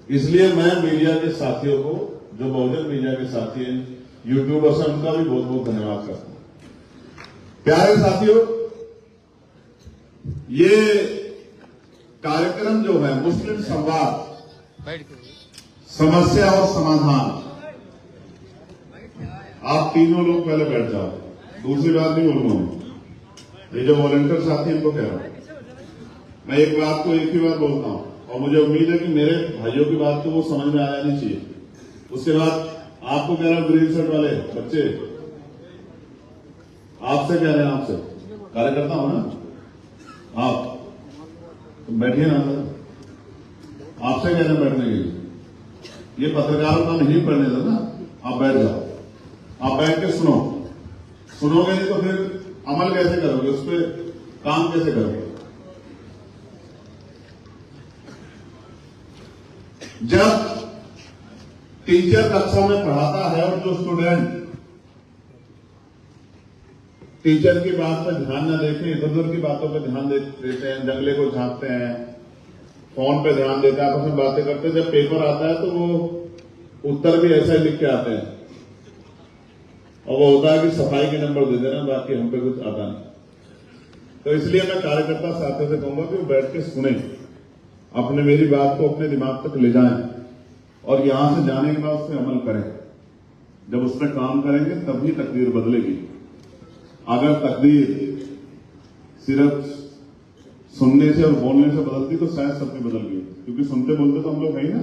A: इसलिए मैं मीडिया के साथियों को, जो बहुजन मीडिया के साथी हैं, यूट्यूबर्स हैं, उनका भी बहुत बहुत धन्यवाद करता हूं। प्यारे साथियों, ये कार्यक्रम जो है मुस्लिम संवाद, समस्या और समाधान, आप तीनों लोग पहले बैठ जाओ, दूसरी बात नहीं बोलूंगा। ये जो वॉलंटियर साथी इनको कह रहा हूं, मैं एक बात को एक ही बार बोलता हूं और मुझे उम्मीद है कि मेरे भाइयों की बात तो वो समझ में आ जानी चाहिए। उसके बाद आपको कह रहा हूं, ग्रीन शर्ट वाले बच्चे, आपसे कह रहे हैं, आपसे कार्यकर्ता हो ना आप, तो बैठिए ना सर, आपसे कह रहे हैं बैठने के लिए। ये पत्रकारों का नहीं पढ़ने देना, आप बैठ जाओ। आप बैठ के सुनोगे नहीं तो फिर अमल कैसे करोगे, उस पर काम कैसे करोगे। जब टीचर कक्षा में पढ़ाता है और जो स्टूडेंट टीचर की बात पर ध्यान न देके इधर उधर की बातों पर ध्यान देते हैं, जंगले को झांकते हैं, फोन पे ध्यान देते हैं, आपस में बातें करते हैं, जब पेपर आता है तो वो उत्तर भी ऐसा ही लिख के आते हैं और वो होता है कि सफाई के नंबर दे देना, बाकी हम पे कुछ आता नहीं। तो इसलिए मैं कार्यकर्ता साथियों से कहूंगा कि वो बैठ के सुने, अपने मेरी बात को अपने दिमाग तक ले जाएं और यहां से जाने के बाद उस पर अमल करें। जब उस पर काम करेंगे तभी तकदीर बदलेगी। अगर तकदीर सिर्फ सुनने से और बोलने से बदलती तो शायद सबकी बदल गई, क्योंकि सुनते बोलते तो हम लोग हैं ना।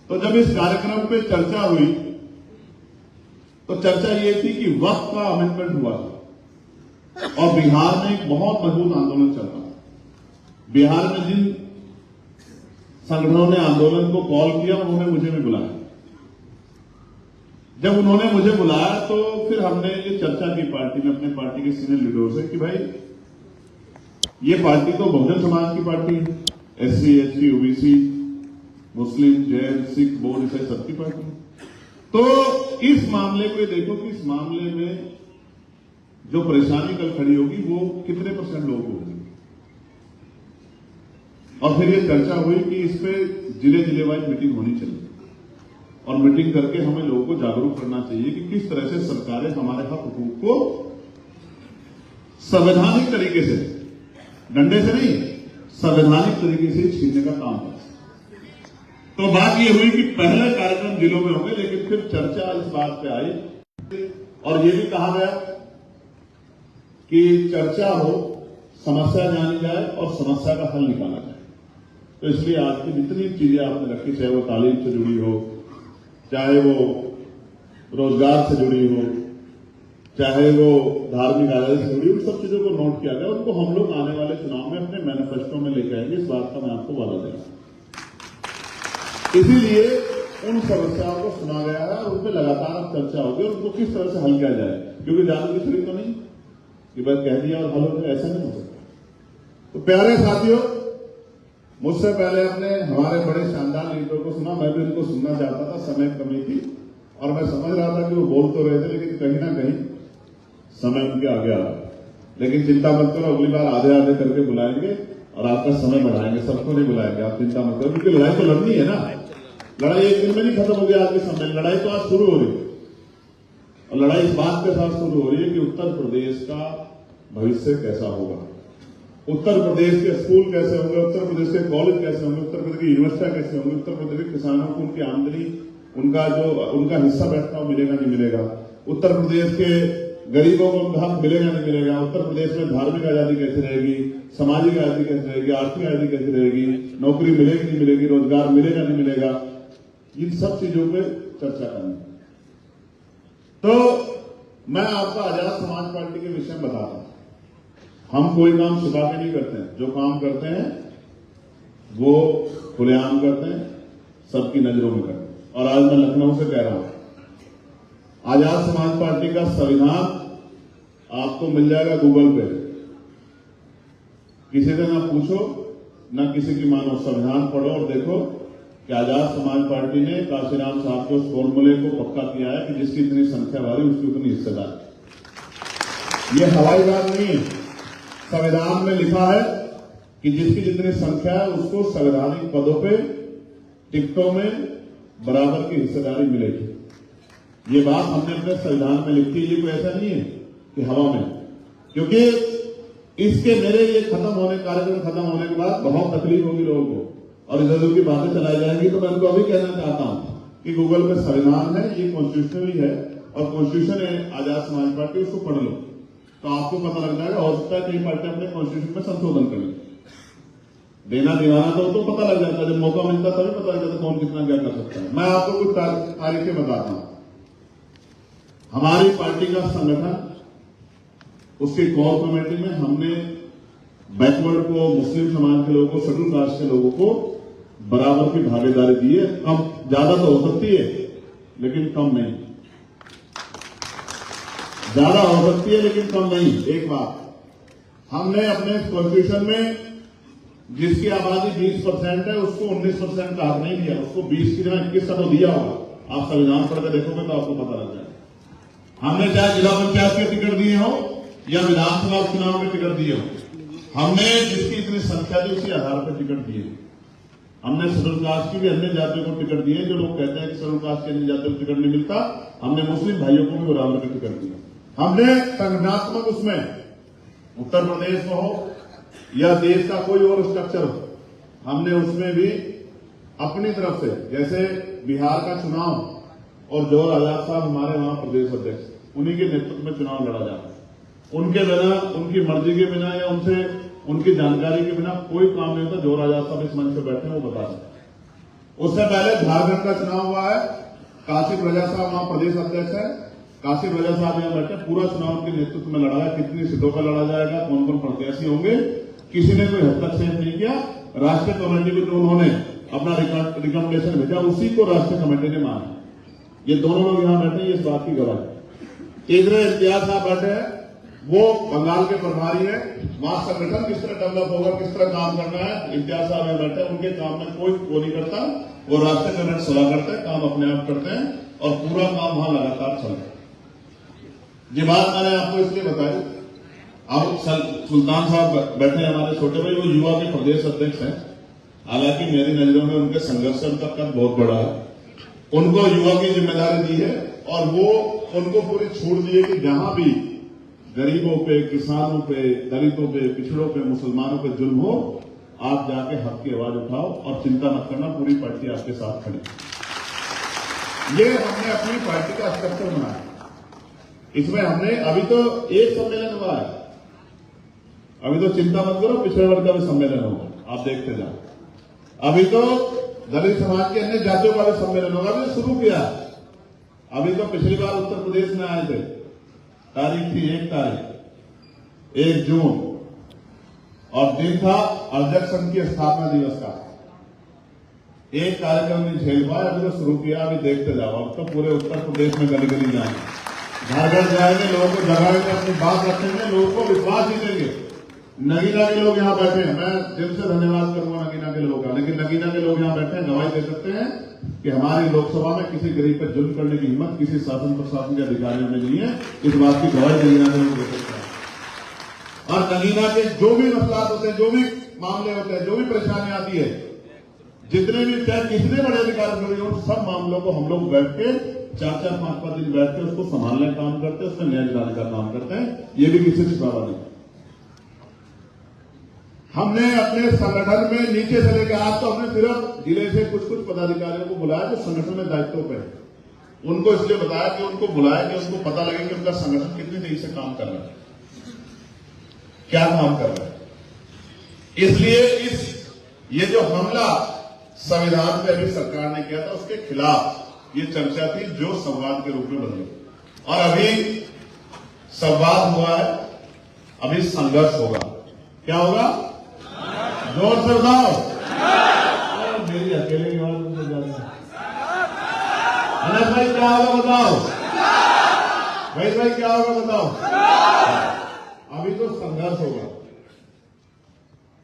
A: तो जब इस कार्यक्रम पे चर्चा हुई तो चर्चा ये थी कि वक्त का अमेंडमेंट हुआ और बिहार में एक बहुत मजबूत आंदोलन चल रहा है। बिहार में जिन संगठनों ने आंदोलन को कॉल किया उन्होंने मुझे भी बुलाया। जब उन्होंने मुझे बुलाया तो फिर हमने ये चर्चा की पार्टी में, अपने पार्टी के सीनियर लीडरों से कि भाई ये पार्टी तो बहुजन समाज की पार्टी है, SC, ST, OBC, मुस्लिम, जैन, सिख, बोर्ड, ईसाई सबकी पार्टी है। तो इस मामले को देखो कि इस मामले में जो परेशानी कल खड़ी होगी वो कितने % लोग होंगे। और फिर ये चर्चा हुई कि इस पे जिले वाइज मीटिंग होनी चाहिए और मीटिंग करके हमें लोगों को जागरूक करना चाहिए कि किस तरह से सरकारें हमारे हक हुकूक को संवैधानिक तरीके से, डंडे से नहीं, संवैधानिक तरीके से छीनने का काम है। तो बात यह हुई कि पहले कार्यक्रम जिलों में होंगे, लेकिन फिर चर्चा इस बात पे आई और यह भी कहा गया कि चर्चा हो, समस्या जानी जाए और समस्या का हल निकाला जाए। तो इसलिए आज की जितनी चीजें आपने रखी, चाहे वो तालीम से जुड़ी हो, चाहे वो रोजगार से जुड़ी हो, चाहे वो धार्मिक आदत से जुड़ी, उन सब चीजों को नोट किया गया। उनको हम लोग आने वाले चुनाव में अपने मैनिफेस्टो में लेकर आएंगे, इस बात का मैं आपको वादा दे रहा हूं। इसीलिए उन समस्याओं को सुना गया है और उन पर लगातार अब चर्चा होगी और उनको किस तरह से हल किया जाए, क्योंकि जानने की तो नहीं कि बस कह दिया और हल हो जाए, ऐसा नहीं हो सकता। तो प्यारे साथियों, मुझसे पहले आपने हमारे बड़े शानदार लीडरों को सुना, मैं भी उनको सुनना चाहता था, समय कमी थी और मैं समझ रहा था कि वो बोल तो रहे थे लेकिन कहीं ना कहीं समय उनके आगे आ रहा। लेकिन चिंता मत करो, अगली बार आधे आधे करके बुलाएंगे और आपका समय बढ़ाएंगे, सबको नहीं बुलाएंगे, आप चिंता मत करो, क्योंकि लड़ाई तो लड़नी है ना। लड़ाई एक दिन में नहीं खत्म हो गया आज के समय, लड़ाई तो आज शुरू हो रही है और लड़ाई इस बात के साथ शुरू हो रही है कि उत्तर प्रदेश का भविष्य कैसा होगा, उत्तर प्रदेश के स्कूल कैसे होंगे, उत्तर प्रदेश के कॉलेज कैसे होंगे, उत्तर प्रदेश की यूनिवर्सिटियां कैसे होंगी, उत्तर प्रदेश के किसानों को उनकी आमदनी, उनका हिस्सा बैठता हो मिलेगा नहीं मिलेगा, उत्तर प्रदेश के गरीबों को उनका हक मिलेगा नहीं मिलेगा, उत्तर प्रदेश में धार्मिक आजादी कैसे रहेगी, सामाजिक आजादी कैसे रहेगी, आर्थिक आजादी कैसे रहेगी, नौकरी मिलेगी नहीं मिलेगी, रोजगार मिलेगा नहीं मिलेगा, इन सब चीजों पे चर्चा करनी। तो मैं आपको आजाद समाज पार्टी के विषय में बताता हूं। हम कोई काम छुपा के नहीं करते हैं, जो काम करते हैं वो खुलेआम करते हैं, सबकी नजरों में करते हैं। और आज मैं लखनऊ से कह रहा हूं, आजाद समाज पार्टी का संविधान आपको मिल जाएगा गूगल पे, किसी से ना पूछो, न किसी की मानो। संविधान पढ़ो और देखो कि आजाद समाज पार्टी ने काशीराम साहब के उस फॉर्मूले को पक्का किया है कि जिसकी इतनी संख्या भारी उसकी उतनी हिस्सेदारी। ये हवाई बात नहीं है, संविधान में लिखा है कि जिसकी जितनी संख्या है उसको संवैधानिक पदों पे टिकटों में बराबर की हिस्सेदारी मिलेगी। ये बात हमने अपने संविधान में लिखी है। ये कोई ऐसा नहीं है कि हवा में, क्योंकि इसके मेरे ये कार्यक्रम खत्म होने के बाद बहुत तकलीफ होगी लोगों को और इधर उधर की बातें चलाई जाएंगी। तो मैं उनको अभी कहना चाहता हूं कि गूगल पे संविधान है, ये कॉन्स्टिट्यूशनली है और कॉन्स्टिट्यूशन है आजाद समाज पार्टी, उसको पढ़ लो तो आपको पता लग जाएगा। हो सकता है कई पार्टी अपने कॉन्स्टिट्यूशन में संशोधन करें, देना दीवाना तो पता लग जाता है। जब मौका मिलता तभी पता लग जाता कौन कितना क्या कर सकता है। मैं आपको कुछ तारीखें बताता हूं। हमारी पार्टी का संगठन, उसकी कोर कमेटी में हमने बैकवर्ड को, मुस्लिम समाज के लोगों को, शेड्यूल कास्ट के लोगों को बराबर की भागीदारी दी है। कम ज्यादा तो हो सकती है लेकिन कम नहीं, ज्यादा हो सकती है लेकिन कम नहीं। एक बात, हमने अपने कॉन्स्टिट्यूशन में जिसकी आबादी 20% है उसको 19% का हक नहीं दिया, उसको 20 की जगह 21 का तो दिया होगा। आप संविधान पढ़ के देखोगे तो आपको पता लग जाएगा। हमने चाहे जिला पंचायत के टिकट दिए हो या विधानसभा चुनाव में टिकट दिए हो, हमने जिसकी इतनी संख्या थी उसी आधार पर टिकट दिए। हमने शेड्यूल कास्ट की भी अन्य जातियों को टिकट दिए। जो लोग कहते हैं कि शेड्यूल कास्ट की अन्य जातियों को टिकट नहीं मिलता, हमने मुस्लिम भाइयों को भी बराबर का टिकट दिया। हमने संगठनात्मक उसमें उत्तर प्रदेश में हो या देश का कोई और स्ट्रक्चर हो, हमने उसमें भी अपनी तरफ से, जैसे बिहार का चुनाव और जोहर आजाद साहब हमारे वहां प्रदेश अध्यक्ष, उन्हीं के नेतृत्व में चुनाव लड़ा जाता है। उनके बिना, उनकी मर्जी के बिना या उनसे उनकी जानकारी के बिना कोई काम नहीं होता। जोहर आजाद साहब इस मंच पर बैठे हैं, वो बता सकते। उससे पहले झारखंड का चुनाव हुआ है, कासिम रजा साहब वहां प्रदेश अध्यक्ष है, कासिम रजा साहब यहां बैठे, पूरा चुनाव के नेतृत्व में लड़ा है। कितनी सीटों पर लड़ा जाएगा, कौन कौन प्रत्याशी होंगे, किसी ने कोई हस्तक्षेप नहीं किया। राष्ट्रीय कमेटी को जो उन्होंने अपना रिकमेंडेशन भेजा उसी को राष्ट्रीय कमेटी ने माना। ये दोनों लोग यहां बैठे, ये इस बात की गवाह है। तीसरे इम्तियाज साहब बैठे हैं, वो बंगाल के प्रभारी है। वहां संगठन किस तरह डेवलप होगा, किस तरह काम करना है, इम्तियाज साहब यहां बैठे, उनके काम में कोई वो नहीं करता। वो राष्ट्रीय कमेटी सलाह करते हैं, काम अपने आप करते हैं और पूरा काम वहां लगातार चल रहा है। ये बात मैंने आपको इसलिए बताई। अब सुल्तान साहब बैठे हमारे छोटे भाई, वो युवा के प्रदेश अध्यक्ष हैं। हालांकि मेरी नजरों में उनके संघर्ष उनका कद बहुत बड़ा है। उनको युवा की जिम्मेदारी दी है और वो उनको पूरी छूट दी है कि जहां भी गरीबों पे, किसानों पे, दलितों पे, पिछड़ों पे, मुसलमानों पे जुल्म हो, आप जाके हक की आवाज उठाओ और चिंता मत करना, पूरी पार्टी आपके साथ खड़ी। ये हमने अपनी पार्टी का स्ट्रक्चर बनाया। इसमें हमने अभी तो एक सम्मेलन हुआ है, अभी तो चिंता मत करो, पिछड़े वर्ग का भी सम्मेलन होगा, आप देखते जाओ। अभी तो दलित समाज के अन्य जातियों का भी सम्मेलन होगा, अभी शुरू किया। अभी तो पिछली बार उत्तर प्रदेश में आए थे, तारीख थी 1 जून और दिन था अध्यक्ष संघ की स्थापना दिवस का। एक कार्यक्रम नहीं झेल पाया, अभी तो शुरू किया, अभी देखते जाओ। अब तो पूरे उत्तर प्रदेश में गली गली जाएंगे, घर घर जाएंगे, लोगों को जगाएंगे, अपनी बात रखेंगे, लोगों को विश्वास ही देंगे। नगीना के लोग यहाँ बैठे हैं, मैं दिल से धन्यवाद करूंगा नगीना के लोगों का, लेकिन नगीना के लोग यहाँ बैठे हैं, गवाही दे सकते हैं कि हमारी लोकसभा में किसी गरीब पर जुल्म करने की हिम्मत किसी शासन प्रशासन के अधिकारियों में नहीं है। इस बात की गवाही नगीना के लोग दे सकते हैं। और नगीना के जो भी मसला होते हैं, जो भी मामले होते हैं, जो भी परेशानी आती है, जितने भी चाहे कितने बड़े अधिकारी जुड़े हो, सब मामलों को हम लोग बैठ के 4-4, 5-5 दिन बैठ के उसको संभालने का काम करते हैं, उसमें न्याय दिलाने का काम करते हैं। ये भी किसी से छुपावा नहीं। हमने अपने संगठन में नीचे से लेकर आज तो हमने सिर्फ जिले से कुछ पदाधिकारियों को बुलाया जो संगठन में दायित्व पे है। उनको इसलिए बताया कि उनको बुलाया कि उनको पता लगे कि उनका संगठन कितनी तेजी से काम कर रहा है, क्या काम कर रहा है। इसलिए ये जो हमला संविधान पे अभी सरकार ने किया था, उसके खिलाफ ये चर्चा थी जो संवाद के रूप में बदली। और अभी संवाद हुआ है, अभी संघर्ष होगा। क्या होगा? जोर से बताओ। मेरी अकेले की आवाज मुझे ज्यादा। अनस भाई क्या होगा बताओ, भाई क्या होगा बताओ। अभी तो संघर्ष होगा।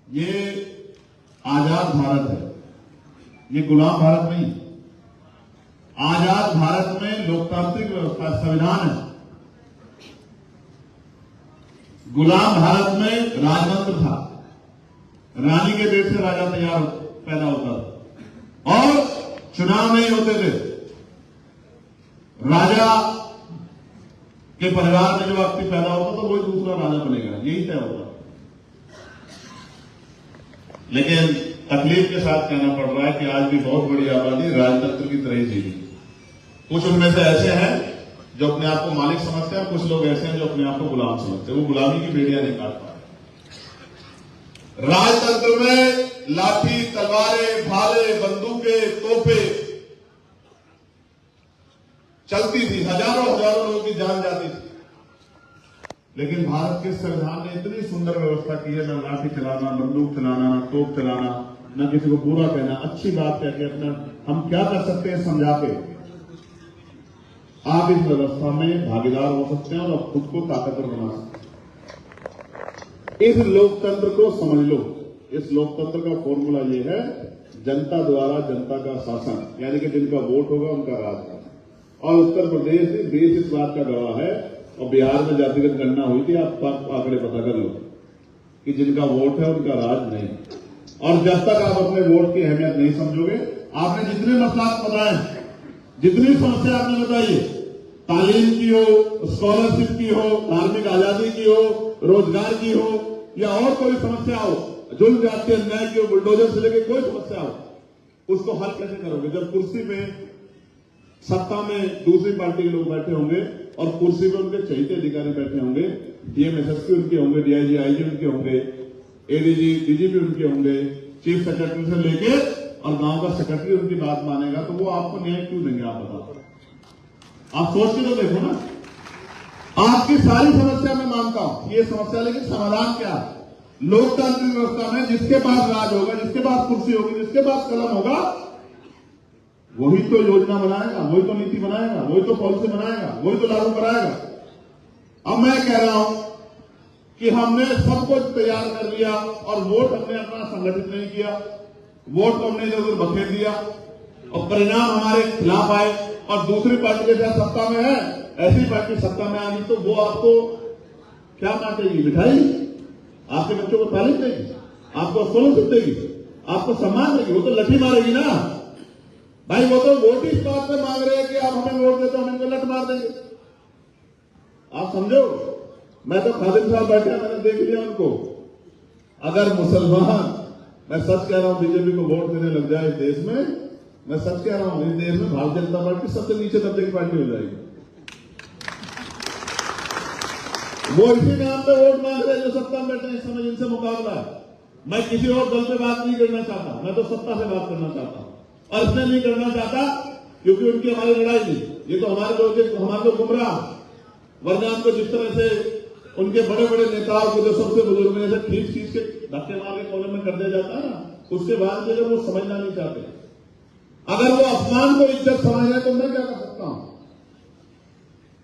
A: ये आजाद भारत है, ये गुलाम भारत नहीं। आजाद भारत में लोकतांत्रिक व्यवस्था संविधान है। गुलाम भारत में राजतंत्र था, रानी के पेट से राजा तैयार पैदा होता था और चुनाव नहीं होते थे। राजा के परिवार में जो व्यक्ति पैदा होता तो वही दूसरा राजा बनेगा, यही तय होता। लेकिन तकलीफ के साथ कहना पड़ रहा है कि आज भी बहुत बड़ी आबादी राजतंत्र की तरह ही जी। कुछ उनमें से ऐसे हैं जो अपने आप को मालिक समझते हैं, कुछ लोग ऐसे हैं जो अपने आप को गुलाम समझते हैं। वो गुलामी की बेड़ियां नहीं काट पा रहे। राजतंत्र में लाठी, तलवारें, भाले, बंदूकें, तोपे चलती थी, हजारों हजारों लोगों की जान जाती थी। लेकिन भारत के संविधान ने इतनी सुंदर व्यवस्था की है, न लाठी चलाना, बंदूक चलाना, न तोप चलाना, न किसी को बुरा कहना, अच्छी बात कह के अपना हम क्या कर सकते हैं समझा के आप इस व्यवस्था में भागीदार हो सकते हैं और खुद को ताकतवर बना सकते हैं। इस लोकतंत्र को समझ लो। इस लोकतंत्र का फॉर्मूला ये है, जनता द्वारा जनता का शासन, यानी कि जिनका वोट होगा उनका राज होगा। और उत्तर प्रदेश देश इस बात का गवाह है, और बिहार में जातिगत गणना हुई थी, आप आंकड़े पता कर लो कि जिनका वोट है उनका राज नहीं। और जब तक आप अपने वोट की अहमियत नहीं समझोगे, आपने जितने मसलात बताए, जितनी समस्या आपने बताई, तालीम की हो, स्कॉलरशिप की हो, धार्मिक आजादी की हो, रोजगार की हो, या और कोई समस्या हो, जुल्म जाति अन्याय की हो, बुलडोजर से लेकर कोई समस्या हो, उसको हल कैसे करोगे जब कुर्सी पे सत्ता में दूसरी पार्टी के लोग बैठे होंगे और कुर्सी पे उनके चहेते अधिकारी बैठे होंगे, डीएमएसएसपी उनके होंगे, डीआईजी आईजी उनके होंगे, एडीजी डीजीपी उनके होंगे, चीफ सेक्रेटरी से लेके और गांव का सेक्रेटरी उनकी बात मानेगा, तो वो आपको न्याय क्यों देंगे? आप बताओ। आप सोच के तो देखो ना। आपकी सारी समस्या मैं मानता हूं ये समस्या, लेकिन समाधान क्या है? लोकतांत्रिक व्यवस्था में जिसके पास राज होगा, जिसके पास कुर्सी होगी, जिसके पास कलम होगा, वही तो योजना बनाएगा, वही तो नीति बनाएगा, वही तो पॉलिसी बनाएगा, वही तो लागू कराएगा। अब मैं कह रहा हूं कि हमने सब कुछ तैयार कर लिया और वोट हमने अपना संगठित नहीं किया, वोट को हमने इधर उधर बखेर दिया और परिणाम हमारे खिलाफ आए, और दूसरी पार्टी के साथ सत्ता में है, ऐसी पार्टी सत्ता में आनी तो वो आपको क्या बांटेगी? मिठाई? आपके बच्चों को तालीम देगी? आपको स्कॉलरशिप देगी? आपको सम्मान देगी? वो तो लठी मारेगी ना भाई। वो तो वोट इस बात में मांग रहे हैं कि आप हमें वोट देते हो, हम इनको लठ मार देंगे। आप समझो, मैं तो खादिम साहब बैठे, मैंने देख लिया उनको। अगर मुसलमान, मैं सच कह रहा हूं, बीजेपी को वोट देने लग जाए इस देश में, मैं सच कह रहा हूं, इस देश में भारतीय जनता पार्टी सबसे नीचे दर्जे की पार्टी हो जाएगी। वो इसी नाम पे वोट मांग रहे हैं जो सत्ता में बैठे हैं इस समय, जिनसे मुकाबला है। मैं किसी और दल पे बात नहीं करना चाहता, मैं तो सत्ता से बात करना चाहता हूं, और इसलिए नहीं करना चाहता क्योंकि उनकी हमारी लड़ाई नहीं। ये तो हमारे लोग गुमराह, वरना हमको जिस तरह से उनके बड़े बड़े नेताओं को जो सबसे बुजुर्ग में से खींच खींच के धक्के मार के कोने में कर दिया जाता है ना, उसके बाद भी अगर वो समझना नहीं चाहते, अगर वो अपमान को इज्जत समझ रहे तो मैं क्या कर सकता हूं?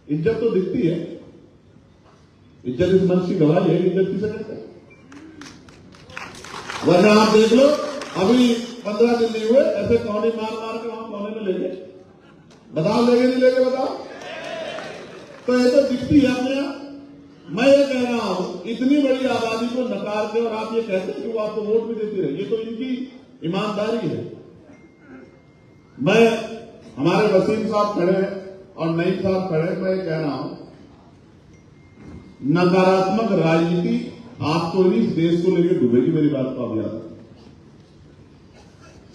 A: इज्जत तो दिखती है, इज्जत इस मंच की गवाही है, इज्जत किसे कहते हैं? वरना आप देख लो, अभी 15 दिन नहीं हुए, ऐसे कौनी मार मार के वहां कोने में ले गए। बताओ लेगे नहीं लेगे? बताओ। तो ये तो दिखती है अपने आप। मैं ये कह रहा हूं, इतनी बड़ी आबादी को नकार के और आप ये कहते हैं कि वो आपको वोट भी देती रहे, ये तो इनकी ईमानदारी है। मैं, हमारे वसीम साहब खड़े हैं और नईम साहब खड़े हैं, मैं कह रहा हूं, नकारात्मक राजनीति आपको इस देश को लेकर डूबेगी। मेरी बात को आप याद,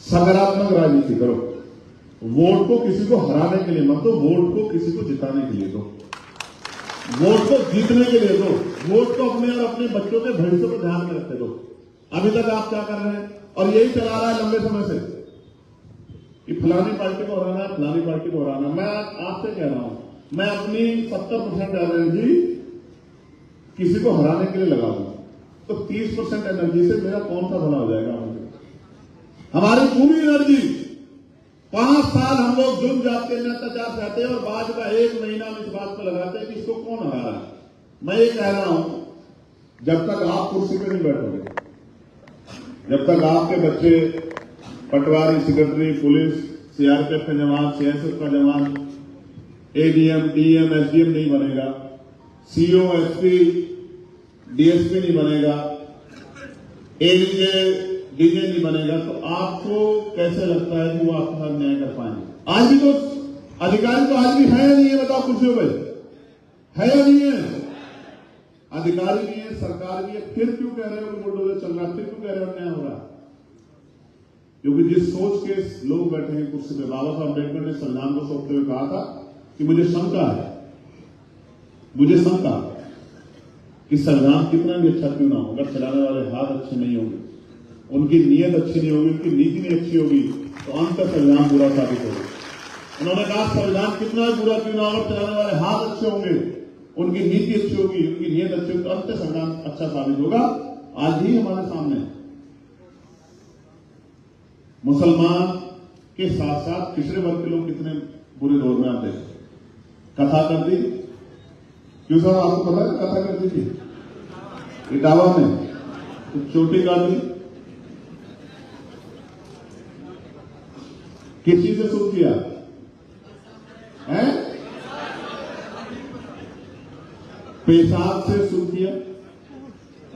A: सकारात्मक राजनीति करो। वोट को किसी को हराने के लिए मत दो, वोट को किसी को जिताने के लिए दो, वोट को जीतने के लिए दो, वोट को अपने और अपने बच्चों के भविष्य को ध्यान में रखते दो। अभी तक आप क्या कर रहे हैं? और यही चला रहा है लंबे समय से कि फलानी पार्टी को हराना है, फलानी पार्टी को हराना। मैं आपसे कह रहा हूं, मैं अपनी 70% एनर्जी किसी को हराने के लिए लगा दूं, तो 30% एनर्जी से मेरा कौन सा भला हो जाएगा? हमारी पूरी एनर्जी 5 साल हम लोग जुर्म जाते हैं, अत्याचार सहते हैं, और बाद का 1 महीना हम इस बात पर लगाते हैं कि इसको कौन हरा रहा है। मैं ये कह रहा हूं, जब तक आप कुर्सी पे नहीं बैठोगे, जब तक आपके बच्चे पटवारी, सेक्रेटरी, पुलिस, सीआरपीएफ के जवान, सीएसएफ का जवान, एडीएम, डीएम, एसडीएम नहीं बनेगा, सीओ, एसपी, डीएसपी नहीं बनेगा, एडीजे, डीजे नहीं बनेगा, तो आपको कैसे लगता है कि वो आपका न्याय कर पाएंगे? आज भी तो अधिकारी तो आज भी है या नहीं है? बताओ कुर्सियों पे है या नहीं है? अधिकारी भी है, सरकार भी है, फिर क्यों कह रहे हो कि बुलडोजर चल रहा है? फिर क्यों कह रहे हो अन्याय हो रहा है? क्योंकि जिस सोच के लोग बैठे हैं कुर्सी पे, बाबा साहब अम्बेडकर ने संविधान को सौंपते हुए कहा था कि मुझे शंका कि संविधान कितना भी अच्छा क्यों ना हो, अगर चलाने वाले हाथ अच्छे नहीं होंगे, उनकी नीयत अच्छी नहीं होगी, उनकी नीति नहीं अच्छी होगी, तो अंत संविधान बुरा साबित होगा। उन्होंने कहा संविधान कितना भी बुरा क्यों ना हो, अगर चलाने वाले हाथ अच्छे होंगे, उनकी नीति अच्छी होगी, उनकी नीयत अच्छी होगी, तो अंत संविधान अच्छा साबित होगा। आज ही हमारे सामने मुसलमान के साथ साथ पिछड़े वर्ग के लोग कितने बुरे दौर में आप देखें। कथा कर दी, क्यों साहब आपको पता है कथा कर दी थी इटावा में, तो चोटी काट दी, किस चीज से शुरू किया है? पेशाब से शुरू किया।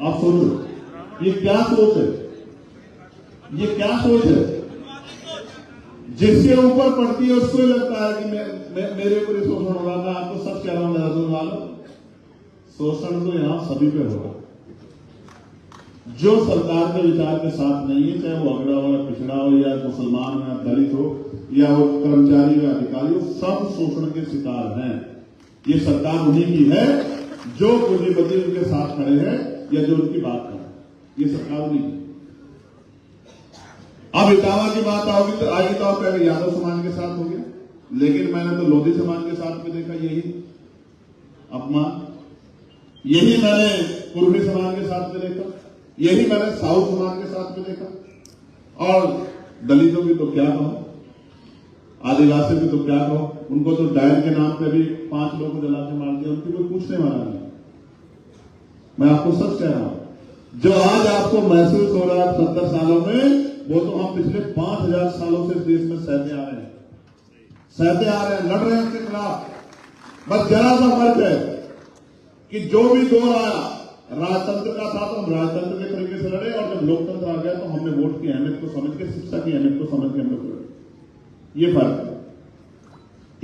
A: आप सोचो ये क्या सोच है, ये क्या सोच है? जिसके ऊपर पड़ती है उसको ही लगता है कि मेरे ऊपर शोषण हो रहा। मैं आपको सच कह रहा हूं देहरादून वालों, शोषण तो यहां सभी पे होगा। जो सरकार के विचार के साथ नहीं है, चाहे वो अगड़ा हो या पिछड़ा हो या मुसलमान हो या दलित हो या वो कर्मचारी हो या अधिकारी हो, सब शोषण के शिकार हैं। ये सरकार उन्हीं की है जो पूंजीपति उनके साथ खड़े हैं या जो उनकी बात करें। ये सरकार उन्हीं की। अब इटावा की बात आएगी तो आप पहले यादव समाज के साथ हो गया, लेकिन मैंने तो लोधी समाज के साथ भी देखा यही अपमान, यही मैंने कुर्मी समाज के साथ भी देखा, यही मैंने साउथ समाज के साथ भी देखा। और दलितों की तो क्या कहो, आदिवासी की तो क्या कहो, उनको तो डायल के नाम पे भी 5 लोगों को जला के मार दिया, उनकी कोई पूछने वाला नहीं। मैं आपको सच कह रहा हूं, जो आज आपको महसूस हो रहा है 70 सालों में, वो तो हम पिछले 5000 सालों से देश में सहते आ रहे हैं, लड़ रहे हैं उनके खिलाफ। बस जरा सा फर्क है कि जो भी दौर आया राजतंत्र का था तो हम राजतंत्र के तरीके से लड़े, और जब लोकतंत्र आ गया तो हमने वोट की अहमियत को समझ के, शिक्षा की अहमियत को समझ के हम लोग लड़े। ये फर्क है।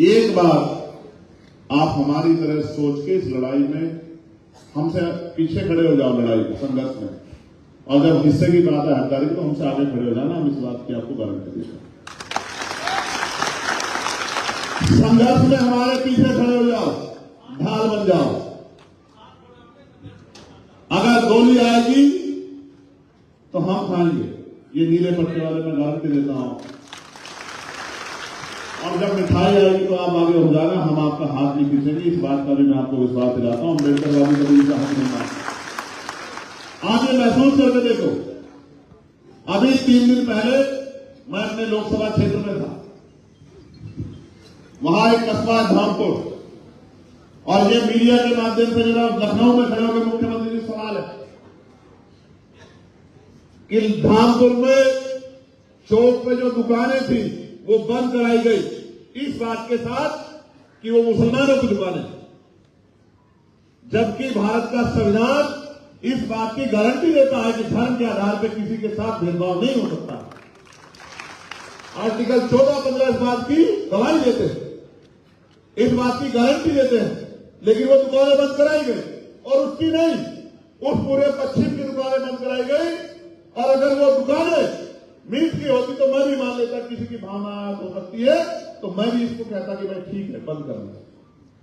A: एक बार आप हमारी तरह सोच के इस लड़ाई में हमसे पीछे खड़े हो जाओ, लड़ाई संघर्ष में, और जब हिस्से की बात है हकदारी की, तो हमसे आगे खड़े हो जाना। हम इस बात की आपको गारंटी देते हैं। संघर्ष में हमारे पीछे खड़े हो जाओ, ढाल बन जाओ। अगर गोली आएगी तो हम खाएंगे, ये नीले पट्टे वाले मैं गारंटी देता हूं। और जब मिठाई आएगी तो आप आगे हो जाना, हम आपका हाथ नहीं पीछेंगे। इस बात का भी मैं आपको विश्वास दिलाता हूं। अम्बेडकरवादी कभी इसे हक नहीं मानते। आज ये महसूस करके देखो, अभी 3 दिन पहले मैं अपने लोकसभा क्षेत्र में था, वहां एक कस्बा धामपुर, और ये मीडिया के माध्यम से जरा लखनऊ में खड़े होकर मुख्यमंत्री जी सवाल है कि धामपुर में चौक पे जो दुकानें थी वो बंद कराई गई, इस बात के साथ कि वो मुसलमानों की दुकानें, जबकि भारत का संविधान इस बात की गारंटी देता है कि धर्म के आधार पर किसी के साथ भेदभाव नहीं हो सकता। आर्टिकल 14-15 इस बात की गवाही देते हैं, इस बात की गारंटी देते हैं, लेकिन वो दुकानें बंद कराई गई, और उसकी नहीं, उस पूरे पश्चिम की दुकानें बंद कराई गई। और अगर वो दुकानें मीट की होती तो मैं भी मान लेता, किसी की भावना हो सकती है, तो मैं भी इसको कहता कि भाई ठीक है बंद करना।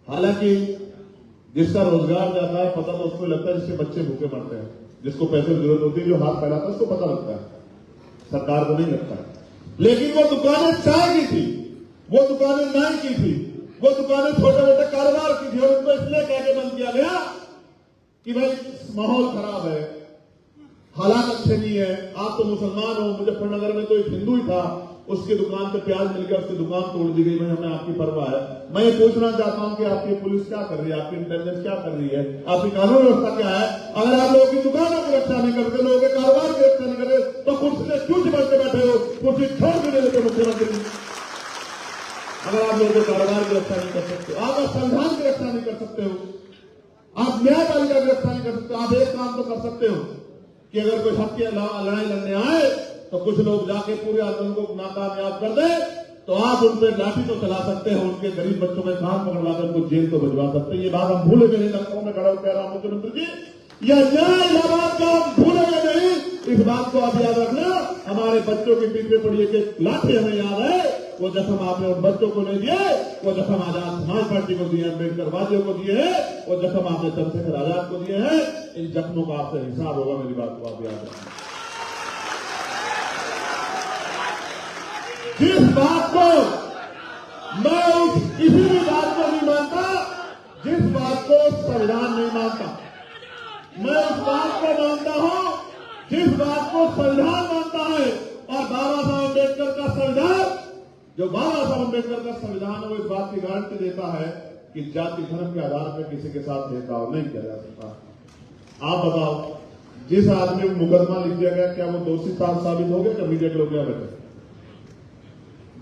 A: हालांकि जिसका रोजगार जाता है पता तो उसको लगता है, जिसके बच्चे भूखे मरते हैं, जिसको पैसे की जरूरत होती है, जो हाथ फैलाता है उसको पता लगता है, सरकार को नहीं लगता है। लेकिन वो दुकानें चाय की थी, वो दुकानें नाई की थी, वो दुकानें छोटे मोटे कारोबार की थी, और उनको इसलिए कह के बंद किया गया कि भाई माहौल खराब है, हालात अच्छे नहीं है। आप तो मुसलमान हो, मुजफ्फरनगर में तो एक हिंदू ही था, उसकी दुकान पे प्याज मिल गया, उसकी दुकान तोड़ दी गई। हमें आपकी परवाह है। मैं ये पूछना चाहता हूं कि आपकी पुलिस क्या कर रही है, आपकी इंटेलिजेंस क्या कर रही है, आपकी कानून व्यवस्था क्या है? अगर आप लोगों की दुकानों की रक्षा नहीं करते, लोगों के कारोबार की रक्षा नहीं करे तो कुर्सी से क्यों चिपक के बैठे हो? कुर्सी छोड़ के दे देते मुख्यमंत्री। अगर आप लोगों को कारोबार की रक्षा नहीं कर सकते, आप संविधान की रक्षा नहीं कर सकते हो, आप न्यायपालिका की रक्षा नहीं कर सकते, आप एक काम तो कर सकते हो कि अगर कोई हक की लड़ाई लड़ने आए तो कुछ लोग जाके पूरे आंदोलन को नाकामयाब कर दे तो आप उन पर लाठी तो चला सकते हैं, उनके गरीब बच्चों में कान पकड़वाकर उनको जेल तो भिजवा सकते हैं। ये बात हम भूलेंगे नहीं। लखनऊ में खड़ा कह रहा हूं मुख्यमंत्री जी, यह न्याय इलाहाबाद का हम भूलेंगे नहीं। इस बात को आप याद रखना। हमारे बच्चों के पीछे पड़ी एक लाठी हमें याद है, वो जख्म आपने उन बच्चों को नहीं दिए, वो जख्म आजाद समाज पार्टी को दिए, अम्बेडकर वादियों को दिए हैं, वो जख्म आपने चंद्रशेखर आजाद को दिए हैं। इन जख्मों का आपसे हिसाब होगा। मेरी बात को आप याद रखना। जिस बात को मैं किसी भी बात को नहीं मानता, जिस बात को संविधान नहीं मानता, मैं उस बात को मानता हूं जिस बात को संविधान मानता है। और बाबा साहब अम्बेडकर का संविधान, जो बाबा साहब अम्बेडकर का संविधान है, वो इस बात की गारंटी देता है कि जाति धर्म के आधार पर किसी के साथ भेदभाव नहीं किया जा सकता। आप बताओ, जिस आदमी को मुकदमा लिख दिया गया, क्या वो दोषी साबित हो गया? क्या मीडिया के लोग क्या बैठे?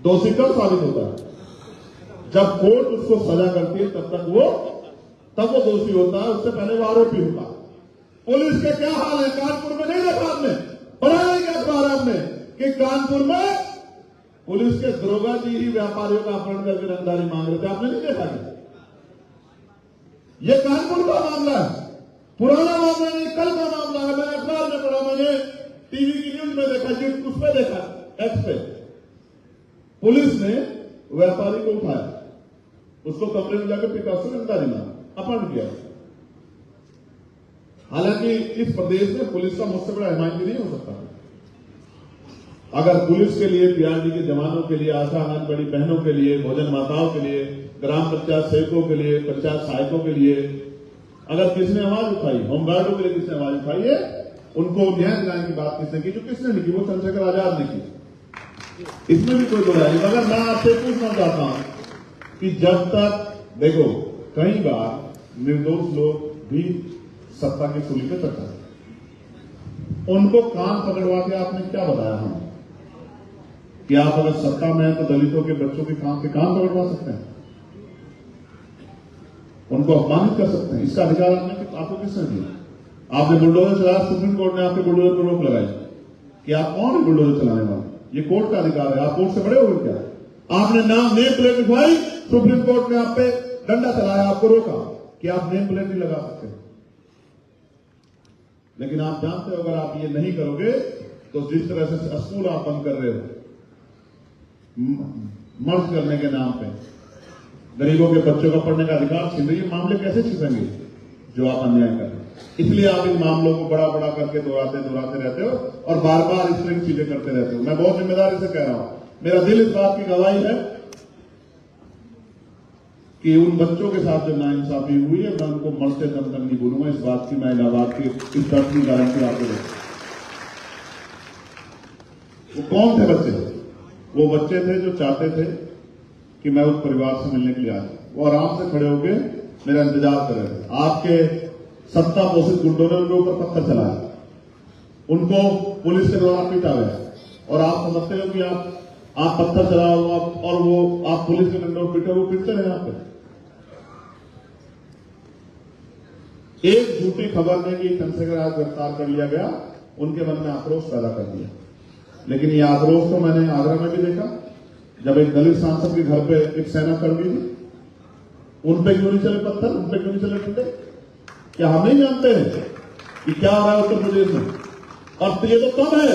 A: दोषी कब साबित होता है? जब कोर्ट उसको सजा करती है, तब वो दोषी होता है, उससे पहले वो आरोपी होता है। पुलिस के क्या हाल है? कानपुर में नहीं देखा आपने? पढ़ा नहीं क्या अखबार आपने कि कानपुर में पुलिस के दरोगा जी ही व्यापारियों का अपहरण करके रंगदारी मांग रहे थे? आपने नहीं देखा क्या? ये कानपुर का मामला है, पुराना मामला नहीं, कल का मामला है। मैंने अखबार में पढ़ा, मैंने टीवी की न्यूज में देखा, उस पर देखा, एक्स पे। पुलिस ने व्यापारी को उठाया, उसको कमरे में जाकर पीटा, उसको रंगदारी मांगा, अपहरण किया। हालांकि इस प्रदेश में पुलिस का मुझसे बड़ा हिमायती नहीं हो सकता। अगर पुलिस के लिए, पीआरडी के जवानों के लिए, आशा आंगनबाड़ी बहनों के लिए, भोजन माताओं के लिए, ग्राम पंचायत सेवकों के लिए, पंचायत सहायकों के लिए अगर किसने आवाज उठाई, होमगार्डों के लिए किसने आवाज उठाई है, उनको न्याय दिलाने की बात किसने की? जो किसने नहीं की, वो चंद्रशेखर आजाद ने की। इसमें भी कोई दो राय नहीं। मगर मैं आपसे पूछना चाहता हूं कि जब तक, देखो, कई बार निर्दोष लोग भी सत्ता की सूली पे चढ़ते हैं, उनको कान पकड़वा के आपने क्या बताया हमें कि आप अगर सत्ता में हैं तो दलितों के बच्चों के कान पकड़वा सकते हैं, उनको अपमानित कर सकते हैं? इसका अधिकार आपको किसने दिया? आपने बुलडोजर चलाया, सुप्रीम कोर्ट ने आपके बुलडोजर पर रोक लगाई कि आप कौन है बुलडोजर चलाने वाले? ये कोर्ट का अधिकार है। आप कोर्ट से बड़े हो गए क्या? आपने नेम प्लेट लिखवाई, सुप्रीम कोर्ट ने आप पे डंडा चलाया, आपको रोका कि आप नेम प्लेट नहीं लगा सकते। लेकिन आप जानते हो, अगर आप ये नहीं करोगे तो जिस तरह से स्कूल आप बंद कर रहे हो मर्ज करने के नाम पे, गरीबों के बच्चों का पढ़ने का अधिकार छीन रही है, मामले कैसे छिपेंगे जो आप अन्याय कर रहे हैं? इसलिए आप इन मामलों को बड़ा बड़ा करके दोहराते रहते हो और बार बार इस तरह की चीजें करते रहते हो। मैं बहुत जिम्मेदारी से कह रहा हूं, मेरा दिल इस बात की गवाही है कि उन बच्चों के साथ जो नाइंसाफी हुई है, मैं उनको मरते दम तक नहीं भूलूंगा। इस बात की मैं इलाहाबाद की इस बात की गारंटी आपको देता हूं। वो कौन थे बच्चे? वो बच्चे थे जो चाहते थे कि मैं उस परिवार से मिलने के लिए आ जाऊं। वो आराम से खड़े होकर मेरा इंतजार कर रहे थे। आपके सत्ता पोषित गुंडों ने उनके ऊपर पत्थर चलाया, उनको पुलिस के द्वारा पीटा गया, और आप समझते हो कि आप पत्थर चलाओ और वो आप पुलिस के डंडों पीटे, वो पीटते रहे आप पे। एक झूठी खबर ने कि चंद्रशेखर आज गिरफ्तार कर लिया गया, उनके मन में आक्रोश पैदा कर दिया। लेकिन ये आक्रोश तो मैंने आगरा में भी देखा, जब एक दलित सांसद के घर पे एक सेना कर्मी थी, उन पे क्यों नहीं चले पत्थर, उन पे क्यों नहीं चले डंडे? क्या हम नहीं जानते हैं कि क्या हो रहा है उत्तर प्रदेश में? और ये तो कम है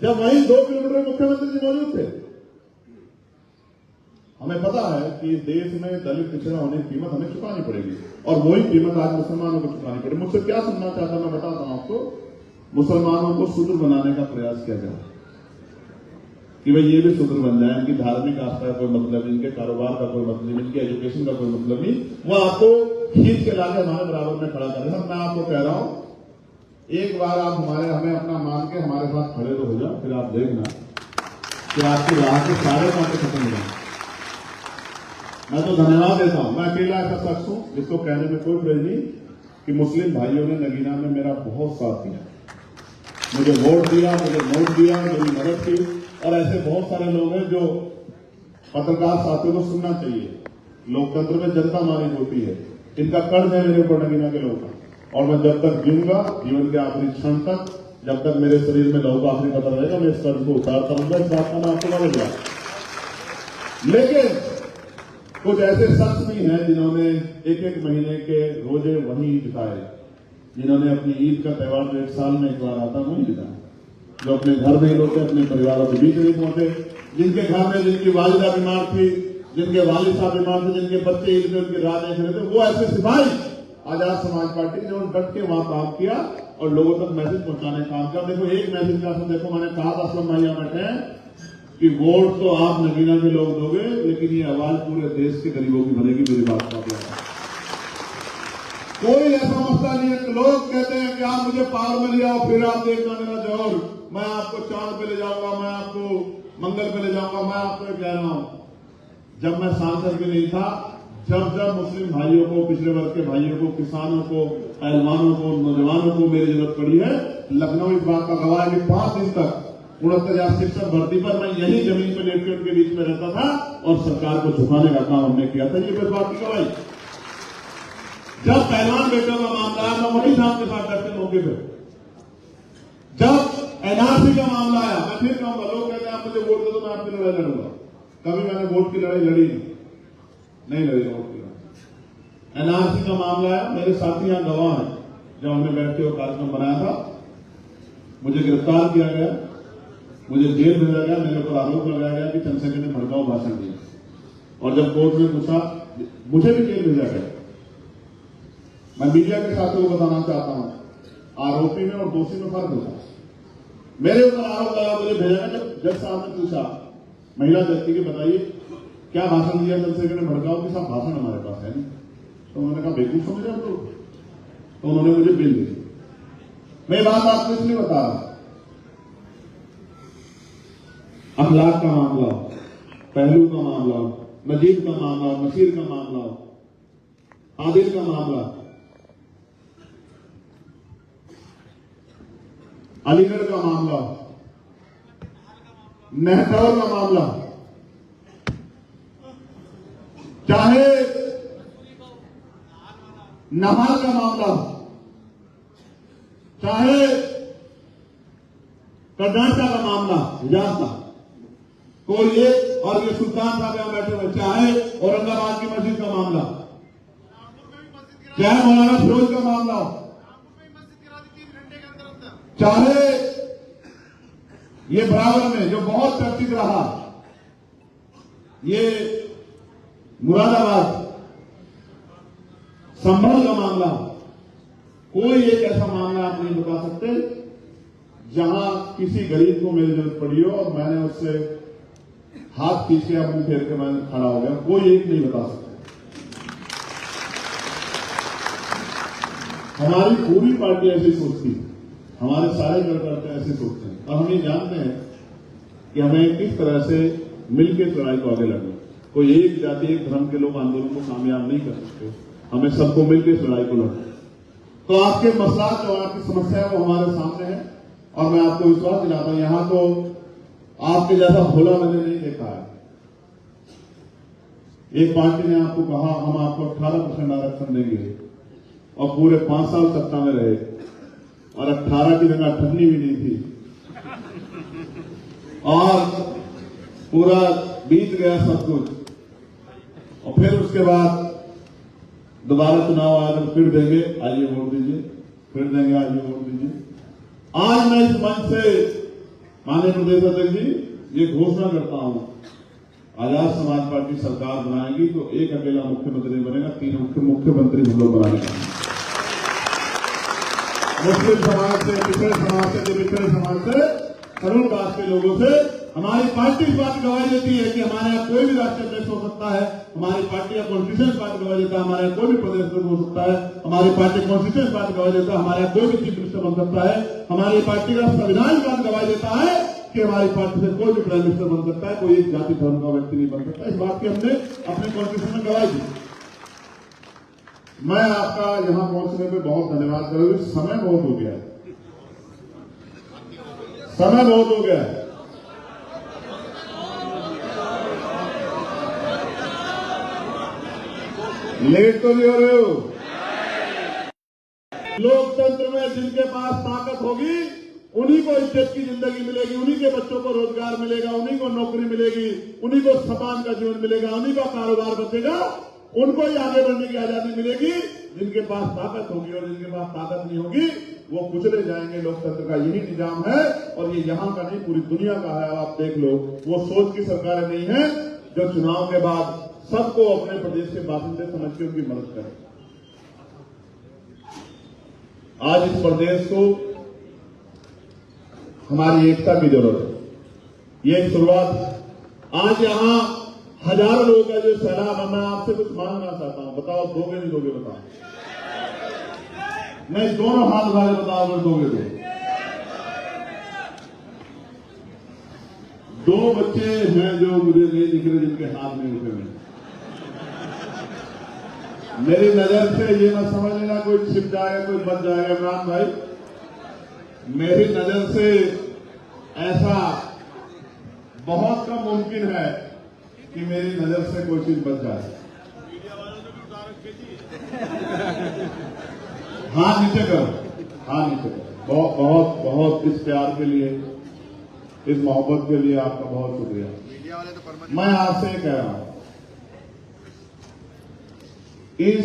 A: जब वहीं 2 किलोमीटर मुख्यमंत्री जी मौजूद थे। हमें पता है कि देश में दलित पिछड़ा होने की कीमत हमें चुकानी पड़ेगी, और वही कीमत आज मुसलमानों को चुकानी पड़ेगी। मुझसे क्या सुनना चाहता, मैं बताता हूं आपको। मुसलमानों को शूद्र बनाने का प्रयास किया जाए कि भाई ये भी शूद्र बन जाए, इनकी धार्मिक आस्था का कोई मतलब नहीं, इनके कारोबार का कोई मतलब नहीं, इनके एजुकेशन का कोई मतलब नहीं, वो आपको खींच के लाके हमारे बराबर में खड़ा कर रहे हैं। मैं आपको कह रहा हूं, एक बार आप हमें अपना मान के हमारे साथ खड़े तो हो जाओ, फिर आप देखना कि आपकी राह के सारे बातें खत्म हो जाए। मैं तो धन्यवाद देता हूं। मैं अकेला ऐसा शख्स हूं जिसको कहने में कोई प्रयोजन नहीं कि मुस्लिम भाइयों ने नगीना में मेरा बहुत साथ दिया। मुझे वोट दिया, मुझे नोट दिया, मेरी मदद की। और ऐसे बहुत सारे लोग हैं जो पत्रकार साथियों को सुनना चाहिए। लोकतंत्र में जनता हमारी होती है, इनका कर्ज है मेरे ऊपर नगीना के लोगों का। और मैं जब तक जीऊंगा, जीवन के आखिरी क्षण तक, जब तक मेरे शरीर में लहू का आखिरी कदर रहेगा, मैं इस कर्ज को उतारता रहूंगा। इस बात का मैं आपको समझ गया। लेकिन कुछ ऐसे शख्स भी हैं जिन्होंने एक एक महीने के रोजे वहीं बिताए, जिन्होंने अपनी ईद का त्यौहार जो एक साल में एक बार आता वहीं बिताया, जो अपने घर में ही होते, अपने परिवारों के बीच नहीं पहुंचे, जिनके घर में जिनकी वालिदा बीमार थी, जिनके वालिद साहब बीमार थे, जिनके बच्चे ईद में उनकी राह नहीं खड़े थे, वो ऐसे सिपाही आजाद समाज पार्टी जिन्होंने डट के वहां काम किया और लोगों तक मैसेज पहुंचाने का काम किया। देखो एक मैसेज का देखो, मैंने कहा था असलम भाई बैठे हैं कि वोट तो आप नगीना के लोग दोगे, लेकिन ये आवाज पूरे देश के गरीबों की बनेगी। मेरी बात का कोई ऐसा मसला नहीं है। लोग कहते हैं कि आप मुझे पार में ले आओ, फिर आप देखना मेरा जोर, मैं आपको चांद पे ले जाऊंगा, मैं आपको मंगल पे ले जाऊंगा। मैं आपको कह रहा हूं, जब मैं सांसद भी नहीं था, जब जब मुस्लिम भाइयों को, पिछड़े वर्ग के भाइयों को, किसानों को, पहलवानों को, नौजवानों को मेरी जरूरत पड़ी है, लखनऊ इस बात का गवाह है कि 5 दिन तक 69,000 शिक्षक भर्ती पर मैं यही जमीन पर लेट के उनके बीच में रहता था और सरकार को झुकाने का काम हमने किया था। ये बात की गवाही। जब पहलवान बेटों का मामला आया, मैं वही साहब के साथ बैठे मौके पर। जब एनआरसी का मामला आया, मैं फिर कहूंगा, लोग कहते हैं आप मुझे वोट दे दो, मैं आपकी लड़ाई लड़ूंगा। कभी मैंने वोट की लड़ाई लड़ी नहीं लड़ी वोट की लड़ाई। एनआरसी का मामला आया, मेरे साथी यहां गवाह हैं, जब हमने बैठ के वो कार्यक्रम बनाया था, मुझे गिरफ्तार किया गया, मुझे जेल भेजा गया, मेरे ऊपर आरोप लगाया गया कि चंद्रशेखर ने भड़काऊ भाषण दिया। और जब कोर्ट ने पूछा, मुझे भी जेल भेजा गया। मैं मीडिया के साथियों को बताना चाहता हूं, आरोपी में और दोषी में फर्क होता है। मेरे ऊपर आरोप लगा, मुझे भेजा गया। जब जज साहब ने पूछा महिला व्यक्ति के, बताइए क्या भाषण दिया चंद्रशेखर ने भड़काऊ के साथ? भाषण हमारे पास है नहीं। तो उन्होंने कहा बेवकूफ समझे हम लोग। तो उन्होंने मुझे बिल दी। मैं बात आपको इसलिए बता रहा, अखलाक का मामला, पहलू का मामला, नजीब का मामला, नसीर का मामला, आदिल का मामला, अलीगढ़ का मामला, नेहटौर का मामला, चाहे नहार का मामला, चाहे कर्नाटक का मामला, हिजाज का कोई एक, और ये सुल्तान साहब यहां बैठे हुए, चाहे औरंगाबाद की मस्जिद का मामला, चाहे मौलाना फिरोज का मामला, चाहे ये बराबर में जो बहुत चर्चित रहा, ये मुरादाबाद संभल का मामला, कोई एक ऐसा मामला आप नहीं बता सकते जहां किसी गरीब को मेरी जरूरत पड़ी हो और मैंने उससे हाथ खींच के अपने फेर के मैंने खड़ा हो गया। कोई एक नहीं बता सकता। हमारी पूरी पार्टी ऐसी सोचती है, हमारे सारे कार्यकर्ता ऐसे सोचते हैं, और हम ये जानते हैं कि हमें किस तरह से मिलकर लड़ाई को आगे लड़ना। कोई एक जाति, एक धर्म के लोग आंदोलन को कामयाब नहीं कर सकते, हमें सबको मिलकर लड़ाई को लड़ना। तो आपके मसला जो आपकी समस्या है वो हमारे सामने है, और मैं आपको विश्वास दिलाता हूं, यहां तो आपके जैसा भोला मैंने नहीं देखा है। एक पार्टी ने आपको कहा हम आपको 18% आरक्षण देंगे, और पूरे 5 साल सत्ता में रहे, और 18 की जगह 18 भी नहीं थी, और पूरा बीत गया सब कुछ। और फिर उसके बाद दोबारा चुनाव आया तो फिर देंगे, आइए वोट दीजिए, फिर देंगे, आइए वोट दीजिए। आज मैं इस मंच से माननीय प्रदेश अध्यक्ष जी ये घोषणा करता हूं, आजाद समाज पार्टी सरकार बनाएगी तो एक अकेला मुख्यमंत्री बनेगा, 3 मुख्यमंत्री हम लोग बनाने का। मुस्लिम समाज से, पिछड़े समाज से, पिछड़े समाज से, तरुण कास्ट के लोगों से हमारी पार्टी इस बात की गवाही देती है कि हमारे यहाँ कोई भी राष्ट्रीय अध्यक्ष हो सकता है। हमारी पार्टी का कॉन्स्टिट्यूशन इस बात की गवाही देता है, हमारे यहाँ कोई भी प्रदेश अध्यक्ष हो सकता है। हमारी पार्टी कॉन्स्टिट्यूशन इस बात की गवाही देता है, हमारे यहाँ कोई भी चीफ मिनिस्टर बन सकता है। हमारी पार्टी का संविधान इस बात की गवाही देता है कि हमारी पार्टी से कोई भी प्राइम मिनिस्टर बन सकता है, कोई एक जाति धर्म का व्यक्ति नहीं बन सकता। इस बात की हमने अपने कॉन्स्टिट्यूशन में गवाही दी। मैं आपका यहां पहुंचने में बहुत धन्यवाद करूंगा, समय बहुत हो गया है। समय बहुत हो गया है। लेट तो नहीं हो रहे हो? लोकतंत्र में जिनके पास ताकत होगी उन्हीं को इज्जत की जिंदगी मिलेगी, उन्हीं के बच्चों को रोजगार मिलेगा, उन्हीं को नौकरी मिलेगी, उन्हीं को सम्मान का जीवन मिलेगा, उन्हीं का कारोबार बचेगा, उनको ही आगे बढ़ने की आजादी मिलेगी। जिनके पास ताकत होगी और जिनके पास ताकत नहीं होगी वो कुचले जाएंगे। लोकतंत्र का यही निजाम है और ये यहां का नहीं पूरी दुनिया का है। आप देख लो, वो सोच की सरकारें नहीं है जो चुनाव के बाद सबको अपने प्रदेश के बासिंदे समझ के उनकी मदद करें। आज इस प्रदेश को हमारी एकता की जरूरत है। ये एक शुरुआत। आज यहां हजारों लोगों का जो सैलाब है, मैं आपसे कुछ मांगना चाहता हूं। बताओ दोगे नहीं दोगे? बताओ। नहीं, दोनों हाथ उठा के बताओ अगर दोगे तो। दो बच्चे हैं जो मुझे नहीं दिख रहे, जिनके हाथ नहीं उठे हुए। मेरी नजर से ये मत समझ लेना कोई छिप जाएगा, कोई बच जाएगा। इमरान भाई, मेरी नजर से ऐसा बहुत कम मुमकिन है कि मेरी नजर से कोई चीज बच जाए। हाथ नीचे करो, हाथ नीचे करो। बहुत बहुत बहुत इस प्यार के लिए, इस मोहब्बत के लिए आपका बहुत शुक्रिया। मैं आपसे कह रहा हूं, इस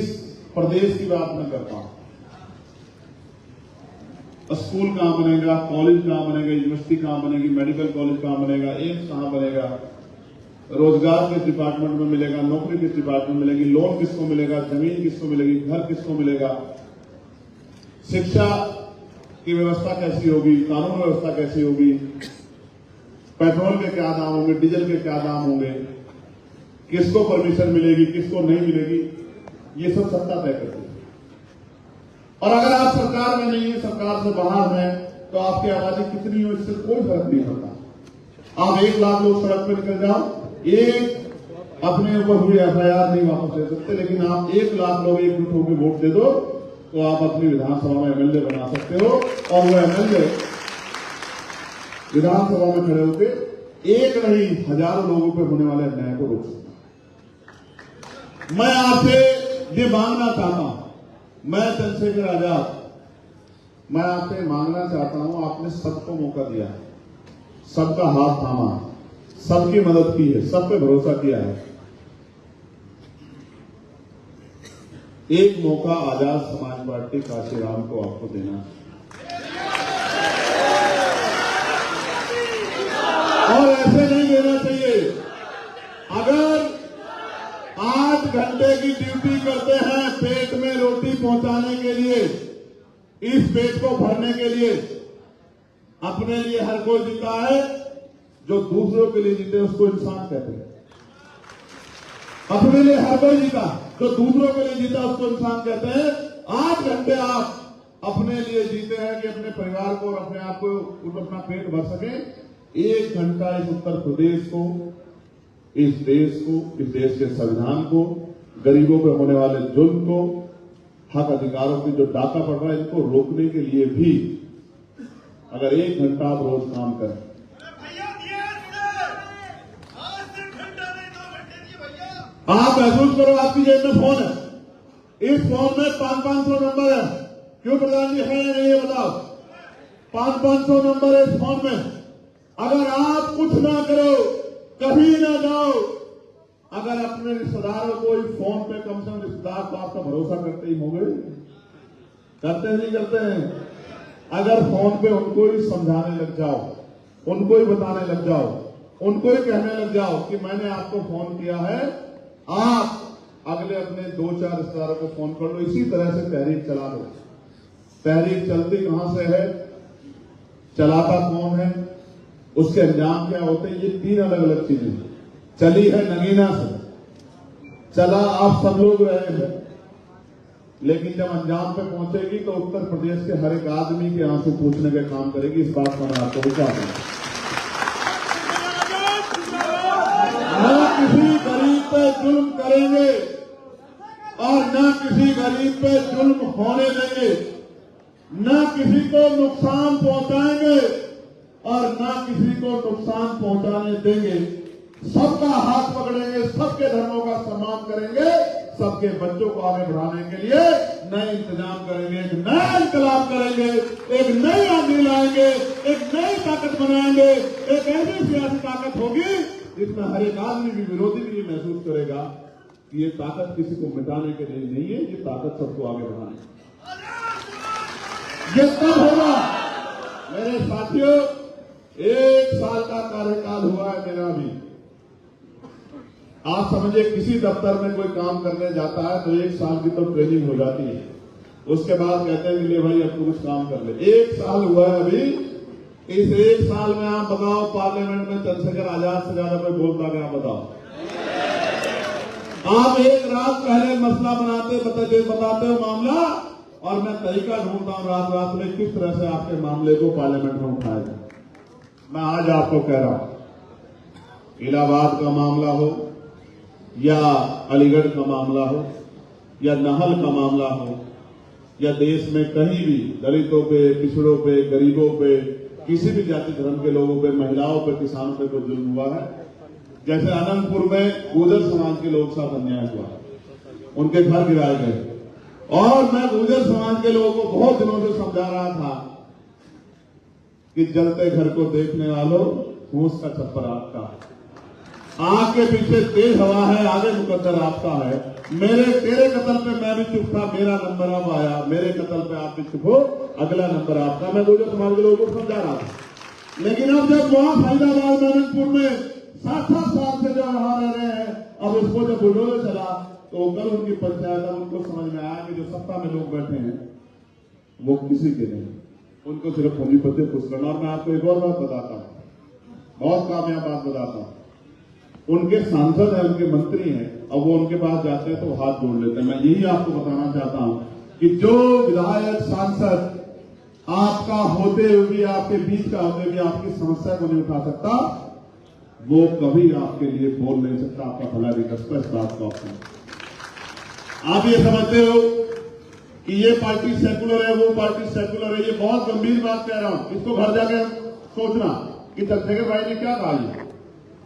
A: प्रदेश की बात मैं करता हूं। स्कूल कहां बनेगा, कॉलेज कहां बनेगा, यूनिवर्सिटी कहां बनेगी, मेडिकल कॉलेज कहां बनेगा, एम्स कहां बनेगा, रोजगार किस डिपार्टमेंट में मिलेगा, नौकरी किस डिपार्टमेंट में मिलेगी, लोन किसको मिलेगा, जमीन किसको मिलेगी, घर किसको मिलेगा, शिक्षा की व्यवस्था कैसी होगी, कानून व्यवस्था कैसी होगी, पेट्रोल के क्या दाम होंगे, डीजल के क्या दाम होंगे, किसको परमिशन मिलेगी, किसको नहीं मिलेगी, ये सब सत्ता तय करती है। और अगर आप सरकार में नहीं है, सरकार से बाहर हैं, तो आपकी आबादी कितनी हो इससे कोई फर्क नहीं पड़ता। आप 1 लाख लोग सड़क पर निकल जाओ, एक अपने ऊपर हुई FIR नहीं वापस ले सकते, लेकिन आप 1 लाख लोग एकजुट होकर वोट दे दो तो आप अपनी विधानसभा में MLA बना सकते हो। और वो MLA विधानसभा में खड़े होकर एक नहीं हजारों लोगों पर होने वाले अन्याय को रोक सकता। मैं आपसे ये मांगना चाहता हूं, मैं चंद्रशेखर आजाद, मैं आपसे मांगना चाहता हूं, आपने सबको मौका दिया है, सबका हाथ थामा, सबकी मदद की है, सब पे भरोसा किया है। एक मौका आजाद समाज पार्टी काशीराम को आपको देना है और ऐसे नहीं देना चाहिए। अगर 8 घंटे की ड्यूटी करते हैं पेट में रोटी पहुंचाने के लिए, इस पेट को भरने के लिए, अपने लिए हर कोई जीता है, जो दूसरों के लिए जीते उसको इंसान कहते हैं। अपने लिए हर कोई जीता, जो दूसरों के लिए जीता उसको इंसान कहते हैं। 8 घंटे आप अपने लिए जीते हैं कि अपने परिवार को और अपने आप को अपना पेट भर सके। 1 घंटा इस उत्तर प्रदेश को, इस देश को, इस देश के संविधान को, गरीबों पर होने वाले जुल्म को, हक अधिकारों की जो डाका पड़ रहा है, इनको रोकने के लिए भी अगर 1 घंटा आप रोज काम करें, आप महसूस करो आपकी जेब में फोन है, इस फोन में 500 नंबर है। क्यों प्रधान जी, है या नहीं ये बताओ? 500 नंबर है इस फोन में। अगर आप कुछ ना करो, कहीं ना जाओ, अगर अपने रिश्तेदारों को इस फोन पे, कम से कम रिश्तेदार तो आपका भरोसा करते ही होंगे, करते नहीं करते हैं? अगर फोन पे उनको ही समझाने लग जाओ, उनको ही बताने लग जाओ, उनको ही कहने लग जाओ कि मैंने आपको फोन किया है, आप अगले अपने 2-4 रिश्तेदारों को फोन कर लो, इसी तरह से तहरीक चला लो। तहरीक चलती कहां से है, चलाता कौन है, उसके अंजाम क्या होते हैं, ये 3 अलग अलग चीजें। चली है नगीना से, चला आप सब लोग रहे हैं, लेकिन जब अंजाम पे पहुंचेगी तो उत्तर प्रदेश के हर एक आदमी के आंसू पूछने का काम करेगी। इस बात पर मैं आपको विश्वास है। न किसी गरीब पे जुल्म करेंगे और न किसी गरीब पे जुल्म होने देंगे, न किसी को नुकसान पहुंचाएंगे और ना किसी को नुकसान पहुंचाने देंगे। सबका हाथ पकड़ेंगे, सबके धर्मों का सम्मान करेंगे, सबके बच्चों को आगे बढ़ाने के लिए नए इंतजाम करेंगे, एक नया इंकलाब करेंगे, एक नई आंधी लाएंगे, एक नई ताकत बनाएंगे। एक ऐसी सियासी ताकत होगी जिसमें हर एक आदमी भी, विरोधी भी महसूस करेगा कि ये ताकत किसी को मिटाने के लिए नहीं है, ये ताकत सबको आगे बढ़ाने। ये तब होगा मेरे साथियों। 1 साल का कार्यकाल हुआ है मेरा भी। आप समझिए किसी दफ्तर में कोई काम करने जाता है तो 1 साल की तो ट्रेनिंग हो जाती है, उसके बाद कहते हैं कि ले भाई अब तू कुछ काम कर ले। 1 साल हुआ है अभी। इस 1 साल में आप बताओ पार्लियामेंट में चंद्रशेखर आजाद से ज्यादा कोई बोलता क्या? बताओ। आप एक रात पहले मसला बताते हो मामला, और मैं तरीका ढूंढता हूं रात में किस तरह से आपके मामले को पार्लियामेंट में उठाया जाए। मैं आज आपको कह रहा हूं, इलाहाबाद का मामला हो या अलीगढ़ का मामला हो या नहल का मामला हो या देश में कहीं भी दलितों पे, पिछड़ों पे, गरीबों पे, किसी भी जाति धर्म के लोगों पे, महिलाओं पे, किसानों पे कोई जुल्म हुआ है। जैसे अनंतपुर में गुर्जर समाज के लोग साथ अन्याय हुआ, उनके घर गिराए गए, और मैं गुर्जर समाज के लोगों को बहुत दिनों से समझा रहा था कि जलते घर को देखने वालों, फूस का छप्पर आपका, आग के पीछे तेज हवा है, आगे मुकद्दर आपका है। तेरे कत्ल पे मैं भी चुप था, मेरा नंबर अब आया, मेरे कत्ल पे आप भी चुप हो, अगला नंबर आपका। मैं गुर्जर समाज के लोगों को समझा रहा था। लेकिन अब जब वहां फरीदाबाद अनंतपुर में 7-7 साल से जो वहां रह रहे हैं, अब उसको जब बुलडोजर चला तो कल उनकी पंचायत, अब उनको समझ में आया कि जो सत्ता में लोग बैठे हैं वो किसी के नहीं, उनको सिर्फ पूंजीपति खुश करना। और मैं आपको एक और बात बताता हूं, बहुत कामयाब बात बताता हूं। उनके सांसद हैं, उनके मंत्री हैं, अब वो उनके पास जाते हैं तो हाथ जोड़ लेते हैं। मैं यही आपको बताना चाहता हूं कि जो विधायक, सांसद आपका होते हुए भी, आपके बीच का होते हुए भी आपकी समस्या को नहीं उठा सकता, वो कभी आपके लिए बोल नहीं सकता, आपका भला भी कर सकता। इस बात को आप ये समझते हो कि ये पार्टी सेकुलर है, वो पार्टी सेकुलर है, ये बहुत गंभीर बात कह रहा हूं। इसको घर जाके सोचना कि चंद्रशेखर भाई ने क्या कहा।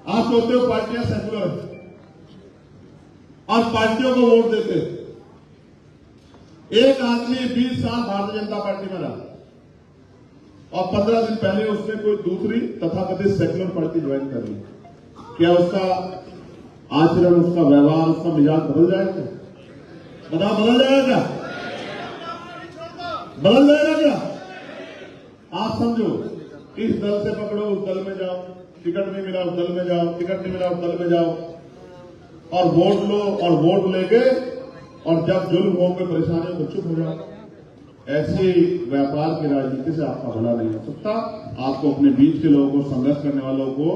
A: आप सोचते हो पार्टियां सेकुलर है और पार्टियों को वोट देते। एक आदमी 20 साल भारतीय जनता पार्टी में रहा और 15 दिन पहले उसने कोई दूसरी तथाकथित सेकुलर पार्टी ज्वाइन कर ली। क्या उसका आचरण, उसका व्यवहार, उसका मिजाज बदल जाएगा? बताओ, बदल जाएगा क्या? बदल जाएगा क्या? आप समझो, इस दल से पकड़ो, उस दल में जाओ, टिकट नहीं मिला उस दल में जाओ, टिकट नहीं मिला उस दल में जाओ, और वोट लो, और वोट लेके और जब जुल्म हो, कोई परेशानी हो तो चुप हो जाओ। ऐसी व्यापार की राजनीति से आपका भला नहीं हो सकता। आपको अपने बीच के लोगों को, संघर्ष करने वालों को,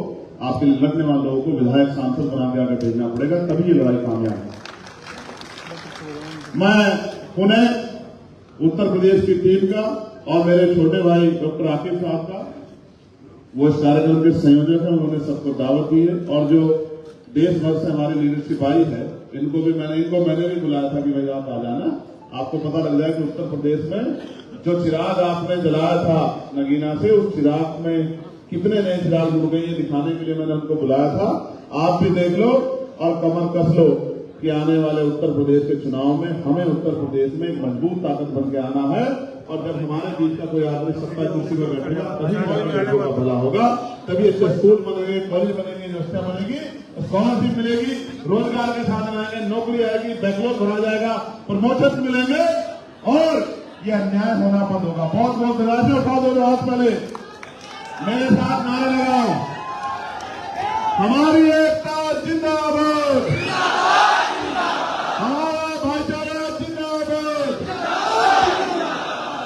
A: आपके लड़ने वाले लोगों को विधायक, सांसद बना के आगे भेजना पड़ेगा, तभी ये लड़ाई कामयाब है। मैं पुनः उत्तर प्रदेश की टीम का और मेरे छोटे भाई डॉक्टर आकिब साहब का, वो इस कार्यक्रम के संयोजक हैं, उन्होंने सबको दावत दी है, और जो देश भर से हमारी लीडरशिप आई है, इनको मैंने भी बुलाया था कि भाई आप आ जाना, आपको पता लग जाए कि उत्तर प्रदेश में जो चिराग आपने जलाया था नगीना से, उस चिराग में कितने नए चिराग जुड़ गए, ये दिखाने के लिए मैंने उनको बुलाया था। आप भी देख लो और कमर कस लो कि आने वाले उत्तर प्रदेश के चुनाव में हमें उत्तर प्रदेश में एक मजबूत ताकत बन के आना है, और जब हमारे बीच का कोई आदमी सत्ता कुर्सी पर बैठेगा तभी लोगों का भला होगा, तभी अच्छे स्कूल बनेंगे, कॉलेज बनेंगे, यूनिवर्सिटियां बनेगी, स्कॉलरशिप मिलेगी, रोजगार के साधन आएंगे, नौकरी आएगी, बैकलॉग भरा जाएगा, प्रमोशन मिलेंगे, और यह अन्याय होना बंद होगा। बहुत बहुत धन्यवाद। उठा दो हाथ, पहले मेरे साथ नारे लगाओ, हमारी एकता जिंदाबाद, हमारा भाईचारा जिंदाबाद,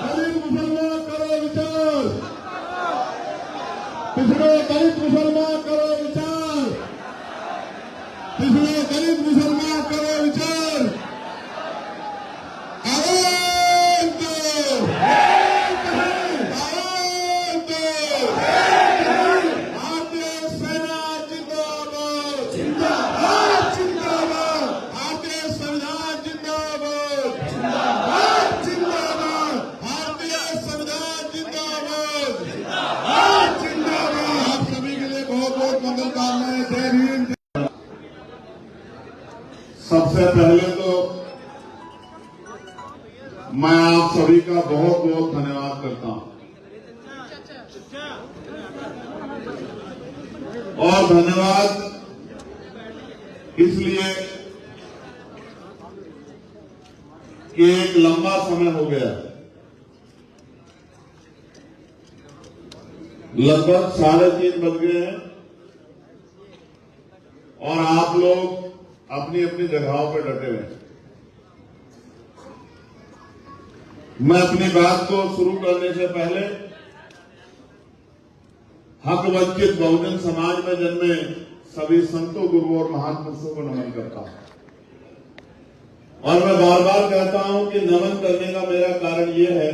A: दलित मुसलमान करो विचार, पिछड़े दलित मुसलमान करो विचार, पिछड़े दलित मुसलमान करो विचार। सबसे पहले तो मैं आप सभी का बहुत बहुत धन्यवाद करता हूं और धन्यवाद इसलिए कि एक लंबा समय हो गया, लगभग 3:30 बज गए हैं और आप लोग अपनी अपनी जगहों पर डटे हुए हैं। मैं अपनी बात को शुरू करने से पहले हक वंचित बहुजन समाज में जन्मे सभी संतों, गुरुओं और महान पुरुषों को नमन करता हूं और मैं बार बार कहता हूं कि नमन करने का मेरा कारण यह है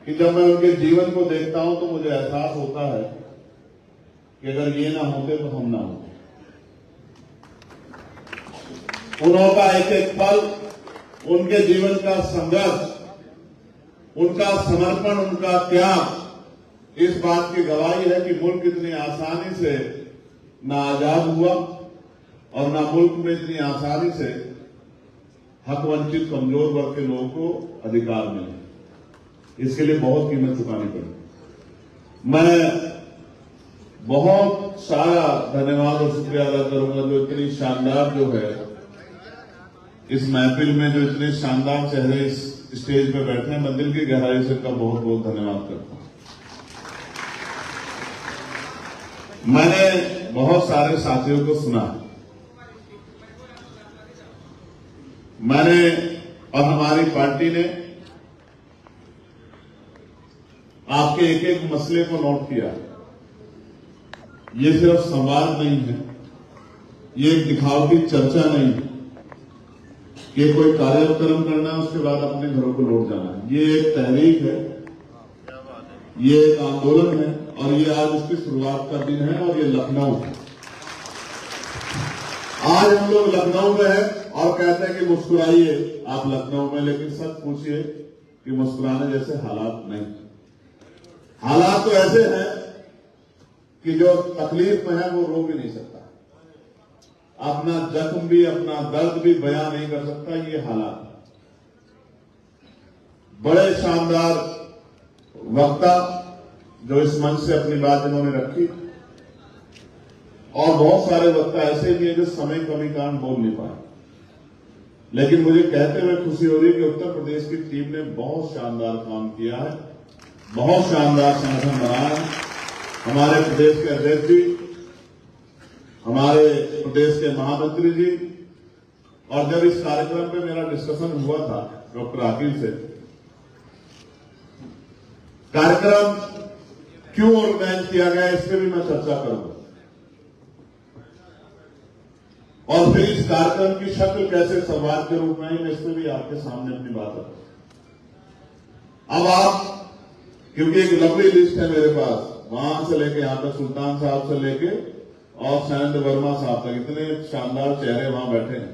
A: कि जब मैं उनके जीवन को देखता हूं तो मुझे एहसास होता है कि अगर ये ना होते तो हम ना होते। उनका एक एक पल, उनके जीवन का संघर्ष, उनका समर्पण, उनका त्याग इस बात की गवाही है कि मुल्क इतनी आसानी से ना आजाद हुआ और ना मुल्क में इतनी आसानी से हक वंचित कमजोर वर्ग के लोगों को अधिकार मिले। इसके लिए बहुत कीमत चुकानी पड़ी। मैं बहुत सारा धन्यवाद और शुक्रिया अदा करूंगा जो इतनी शानदार जो है इस महफिल में जो इतने शानदार चेहरे इस स्टेज पे बैठे हैं, मैं दिल की गहराई से का बहुत बहुत धन्यवाद करता हूं। मैंने बहुत सारे साथियों को सुना, मैंने और हमारी पार्टी ने आपके एक एक मसले को नोट किया। ये सिर्फ संवाद नहीं है, ये एक दिखावटी चर्चा नहीं है कि कोई कार्यक्रम करना है उसके बाद अपने घरों को लौट जाना है। ये एक तहरीक है, ये एक आंदोलन है और ये आज उसकी शुरुआत का दिन है और ये लखनऊ है। आज हम लोग लखनऊ में हैं और कहते हैं कि मुस्कुराइए आप लखनऊ में, लेकिन सच पूछिए कि मुस्कुराने जैसे हालात नहीं। हालात तो ऐसे हैं कि जो तकलीफ में है वो रो भी नहीं सकता, अपना जख्म भी, अपना दर्द भी बयां नहीं कर सकता। ये हालात बड़े शानदार वक्ता जो इस मंच से अपनी बात इन्होंने रखी और बहुत सारे वक्ता ऐसे भी हैं जो समय कमी कारण बोल नहीं पाए, लेकिन मुझे कहते हुए खुशी हो रही है कि उत्तर प्रदेश की टीम ने बहुत शानदार काम किया है, बहुत शानदार संगठन बनाया है। हमारे प्रदेश के अध्यक्ष जी, हमारे प्रदेश के महामंत्री जी, और जब इस कार्यक्रम पे मेरा डिस्कशन हुआ था डॉक्टर आकिल से, कार्यक्रम क्यों ऑर्गेनाइज किया गया इस पर भी मैं चर्चा करूंगा और फिर इस कार्यक्रम की शक्ल कैसे संवाद के रूप में मैं इस पर भी आपके सामने अपनी बात रखूं। अब आप, क्योंकि एक लंबी लिस्ट है मेरे पास, वहां से लेके यहां तक सुल्तान साहब से लेके और शैलेंद्र वर्मा साहब तक, इतने शानदार चेहरे वहां बैठे हैं।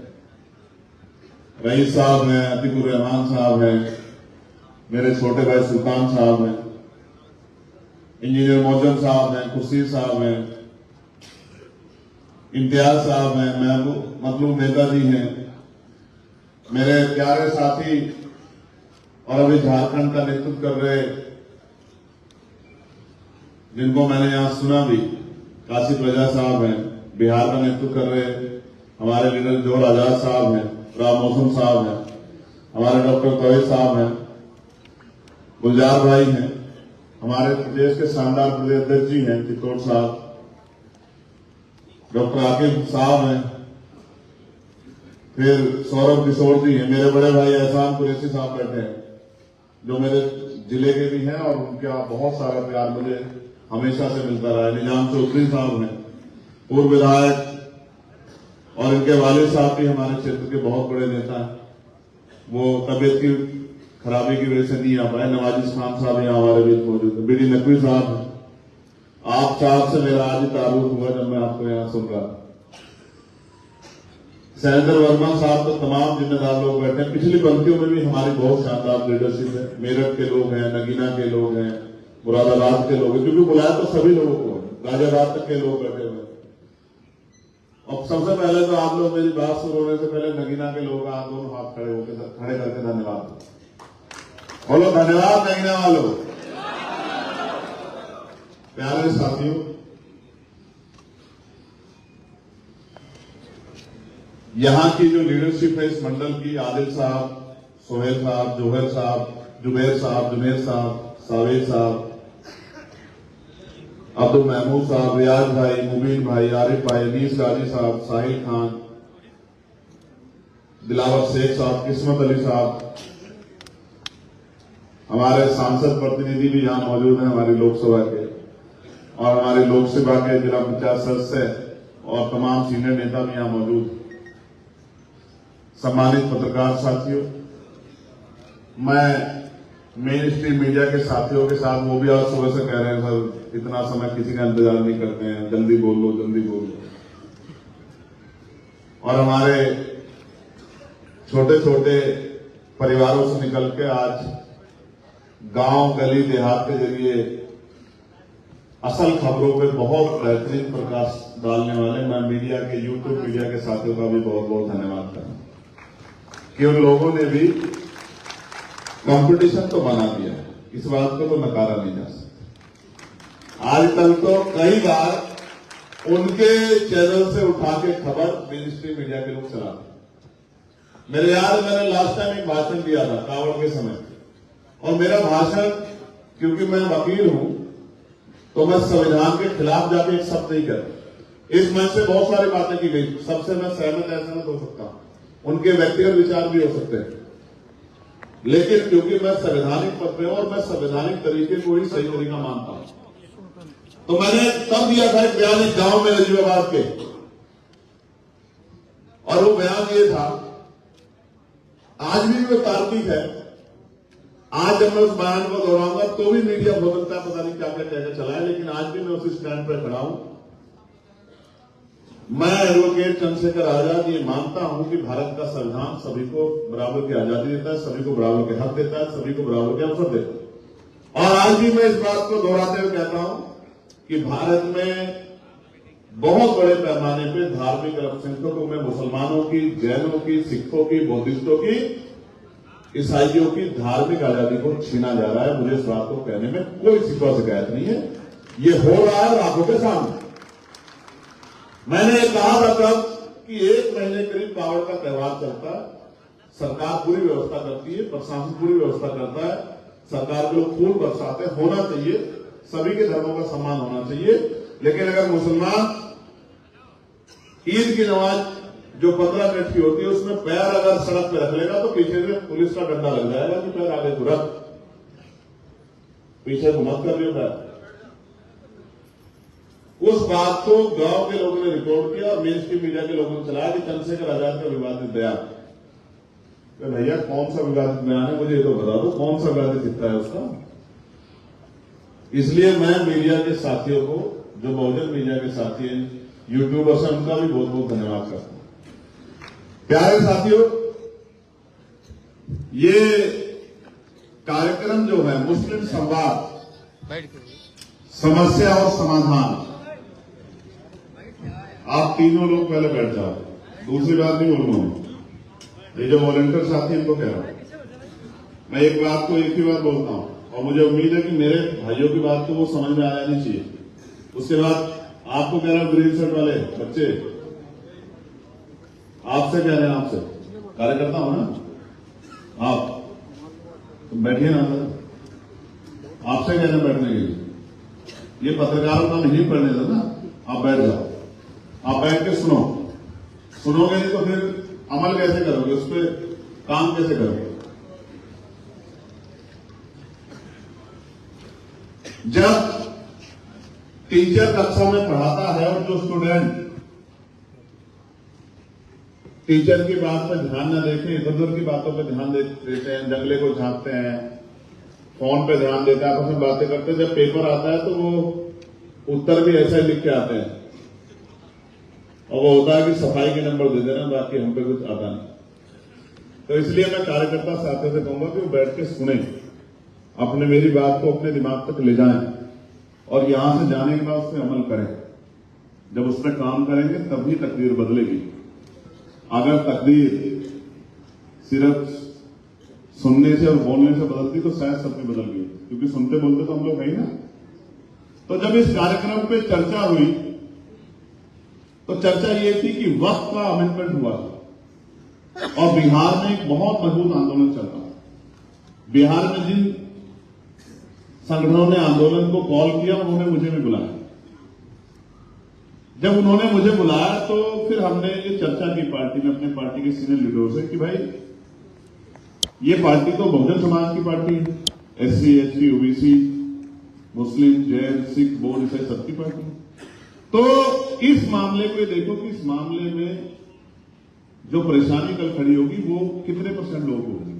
A: रईस साहब हैं, अतीकुर रहमान साहब हैं, मेरे छोटे भाई सुल्तान साहब हैं, इंजीनियर मोहम्मद साहब हैं, खुर्शीद साहब हैं, इम्तियाज साहब हैं, मतलूब नेताजी हैं, मेरे प्यारे साथी और अभी झारखंड का नेतृत्व कर रहे, जिनको मैंने यहां सुना भी, काशी प्रजा साहब हैं, बिहार का नेतृत्व कर रहे हमारे लीडर जोहर आजाद साहब हैं, राम मौसम साहब हैं, हमारे डॉक्टर तोहिद साहब हैं, गुलजार भाई हैं, हमारे प्रदेश के शानदार प्रदेश अध्यक्ष जी हैं चित्तौड़ साहब, डॉक्टर आकिब साहब हैं, फिर सौरभ किशोर जी हैं, मेरे बड़े भाई एहसान कुरैशी साहब बैठे हैं जो मेरे जिले के भी हैं और उनका बहुत सारा प्यार मुझे हमेशा से मिलता रहा है। निजाम चौधरी साहब हैं, पूर्व विधायक, और इनके वालिद साहब भी हमारे क्षेत्र के बहुत बड़े नेता हैं, वो तबियत की खराबी की वजह से नहीं आ पाए। नवाजिश खान साहब यहाँ हमारे बीच मौजूद है, बीडी नकवी साहब हैं। आप साहब से मेरा आज ही तारुफ हुआ जब मैं आपको यहाँ सुन रहा। शैलेंद्र वर्मा साहब तो तमाम जिम्मेदार लोग बैठे हैं, पिछली पंक्तियों में भी हमारी बहुत शानदार लीडरशिप है। मेरठ के लोग हैं, नगीना के लोग हैं, मुरादाबाद के लोग हैं, क्योंकि बुलाया तो सभी लोगों को है, गाजियाबाद तक के लोग बैठे हुए हैं। अब सबसे पहले तो आप लोग मेरी बात शुरू होने से पहले नगीना के लोग आप दोनों हाथ खड़े करके धन्यवाद बोलो। धन्यवाद नगीना वालों। प्यारे साथियों, यहां की जो लीडरशिप है इस मंडल की, आदिल साहब, सोहेल साहब, जोहर साहब, जुबैर साहब, जुनेर साहब, सावेद साहब, अब्दुल महमूद साहब, रियाज भाई, मुबीन भाई, आरिफ भाई, अनीस गाजी साहब, साहिल खान, दिलावर शेख साहब, किस्मत अली साहब, हमारे सांसद प्रतिनिधि भी यहां मौजूद हैं हमारी लोकसभा के, और हमारे लोकसभा के जिला पंचायत सदस्य और तमाम सीनियर नेता भी यहां मौजूद, सम्मानित पत्रकार साथियों, मैं मेन स्ट्रीम मीडिया के साथियों के साथ, वो भी आज सुबह से कह रहे हैं सर इतना समय किसी का इंतजार नहीं करते हैं, जल्दी बोल लो जल्दी बोल लो। और हमारे छोटे छोटे परिवारों से निकल के आज गांव गली देहात के जरिए असल खबरों पे बहुत बेहतरीन प्रकाश डालने वाले मैं मीडिया के, यूट्यूब मीडिया के साथियों का भी बहुत बहुत धन्यवाद करता हूं कि उन लोगों ने भी कंपटीशन तो बना दिया है, इस बात को तो नकारा नहीं जा सकता। आज तक तो कई बार उनके चैनल से उठा के खबर मेन स्ट्रीम मीडिया के लोग चलाते। मेरे याद, मैंने लास्ट टाइम एक भाषण दिया था कावड़ के समय, और मेरा भाषण, क्योंकि मैं वकील हूं तो मैं संविधान के खिलाफ जाके एक शब्द नहीं कर, इस मंच से बहुत सारी बातें की गई, सबसे मैं सहमत असहमत हो सकता हूं, उनके व्यक्तिगत विचार भी हो सकते हैं, लेकिन क्योंकि मैं संवैधानिक पद पे हूं और मैं संवैधानिक तरीके को ही सही तरीका मानता हूं, तो मैंने तब दिया था एक बयान एक गांव में नजीबाबाद के, और वो बयान ये था, आज भी वो तार्किक है। आज जब मैं उस बयान को दोहराऊंगा तो भी मीडिया हो सकता है पता नहीं क्या क्या कहकर चला है, लेकिन आज भी मैं उसी स्टैंड पर खड़ा हूं। मैं एडवोकेट चंद्रशेखर आजाद ये मानता हूं कि भारत का संविधान सभी को बराबर की आजादी देता है, सभी को बराबर के हक देता है, सभी को बराबर के अवसर देता है। और आज भी मैं इस बात को दोहराते हुए कहता हूं कि भारत में बहुत बड़े पैमाने पे धार्मिक अल्पसंख्यकों में मुसलमानों की, जैनों की, सिखों की, बौद्धिस्टों की, ईसाइयों की धार्मिक आजादी को छीना जा रहा है। मुझे इस बात को कहने में कोई शिकवा शिकायत नहीं है, ये हो रहा है आंखों के सामने। मैंने ये कहा था तब कि 1 महीने करीब कावड़ का त्योहार चलता है, सरकार पूरी व्यवस्था करती है, प्रशासन पूरी व्यवस्था करता है, सरकार के लोग फूल बरसाते, होना चाहिए, सभी के धर्मों का सम्मान होना चाहिए। लेकिन अगर मुसलमान ईद की नमाज जो 15 मिनट की होती है उसमें पैर अगर सड़क पे रख लेगा तो पीछे से पुलिस का डंडा लग जाएगा कि पैर आगे को रख, पीछे को मत कर लियो पैर। उस बात को गांव के लोगों ने रिकॉर्ड किया और मेन स्ट्रीम मीडिया के लोगों ने चलाया कि चंद्रशेखर आजाद का विवादित बयान। तो भैया कौन सा विवादित बयान है, मुझे ये तो बता दो, कौन सा विवादित हिस्सा है उसका। इसलिए मैं मीडिया के साथियों को, जो बहुजन मीडिया के साथी हैं, यूट्यूबर्स हैं, उनका भी बहुत बहुत धन्यवाद करता हूं। प्यारे साथियों, ये कार्यक्रम जो है मुस्लिम संवाद, समस्या और समाधान, आप तीनों लोग पहले बैठ जाओ, दूसरी बात नहीं बोलूंगा। ये जो वॉलंटियर साथी इनको कह रहा हूं, मैं एक बात को एक ही बार बोलता हूं और मुझे उम्मीद है कि मेरे भाइयों की बात को वो समझ में आ जानी चाहिए। उसके बाद आपको कह रहा हूं, ग्रीन शर्ट वाले बच्चे, आपसे कह रहे हैं, आपसे कार्यकर्ता हो ना आप, तो बैठिए ना सर, आपसे कह रहे हैं बैठने के लिए। ये पत्रकारों का नहीं पढ़ने देना, आप बैठ जाओ, आप बैठ के सुनोगे नहीं तो फिर अमल कैसे करोगे, उस पर काम कैसे करोगे। जब टीचर कक्षा में पढ़ाता है और जो स्टूडेंट टीचर की बात पर ध्यान न देके इधर उधर की बातों पर ध्यान देते हैं, जंगले को झांकते हैं, फोन पे ध्यान देता है, आपस में बातें करते हैं, जब पेपर आता है तो वो उत्तर भी ऐसा ही लिख के आते हैं और वो होता है कि सफाई के नंबर दे देना, बाकी हम पे कुछ आता नहीं। तो इसलिए मैं कार्यकर्ता साथियों से कहूंगा कि वो बैठ के सुने, अपने मेरी बात को अपने दिमाग तक ले जाएं और यहां से जाने के बाद उससे अमल करें। जब उस पर काम करेंगे तभी तकदीर बदलेगी। अगर तकदीर सिर्फ सुनने से और बोलने से बदलती तो शायद सबकी बदल गई, क्योंकि सुनते बोलते तो हम लोग है ही ना। तो जब इस कार्यक्रम पे चर्चा हुई तो चर्चा ये थी कि वक्त का अमेंडमेंट हुआ और बिहार में एक बहुत मजबूत आंदोलन चल रहा है। बिहार में जिन संगठनों ने आंदोलन को कॉल किया उन्होंने मुझे भी बुलाया। जब उन्होंने मुझे बुलाया तो फिर हमने ये चर्चा की पार्टी में, अपने पार्टी के सीनियर लीडरों से कि भाई ये पार्टी तो बहुजन समाज की पार्टी है, एससी, एसटी, ओबीसी, मुस्लिम, जैन, सिख, बोर्ड, ईसाई सबकी पार्टी है। तो इस मामले को देखो कि इस मामले में जो परेशानी कल खड़ी होगी वो कितने % लोगों को होगी।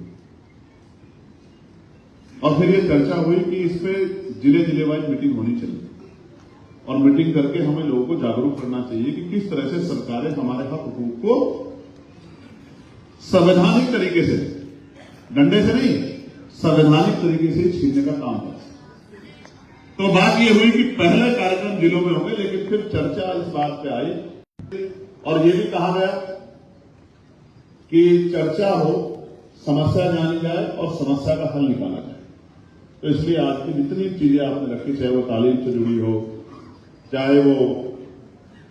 A: और फिर ये चर्चा हुई कि इस पे जिले वाइज मीटिंग होनी चाहिए और मीटिंग करके हमें लोगों को जागरूक करना चाहिए कि किस तरह से सरकारें हमारे हक हुकूक को संवैधानिक तरीके से, डंडे से नहीं, संवैधानिक तरीके से छीनने का काम है। तो बात यह हुई कि पहले कार्यक्रम जिलों में होंगे, लेकिन फिर चर्चा इस बात पे आई और यह भी कहा गया कि चर्चा हो, समस्या जानी जाए और समस्या का हल निकाला जाए। तो इसलिए आज की जितनी चीजें आपने रखी, चाहे वो तालीम से जुड़ी हो, चाहे वो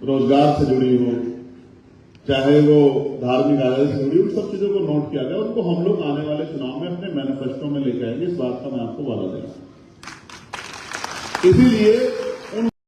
A: रोजगार से जुड़ी हो, चाहे वो धार्मिक आदत से जुड़ी, उन सब चीजों को नोट किया गया। उनको हम लोग आने वाले चुनाव में अपने मैनिफेस्टो में लेकर आएंगे, इस बात का मैं आपको वादा दे रहा हूं। इसीलिए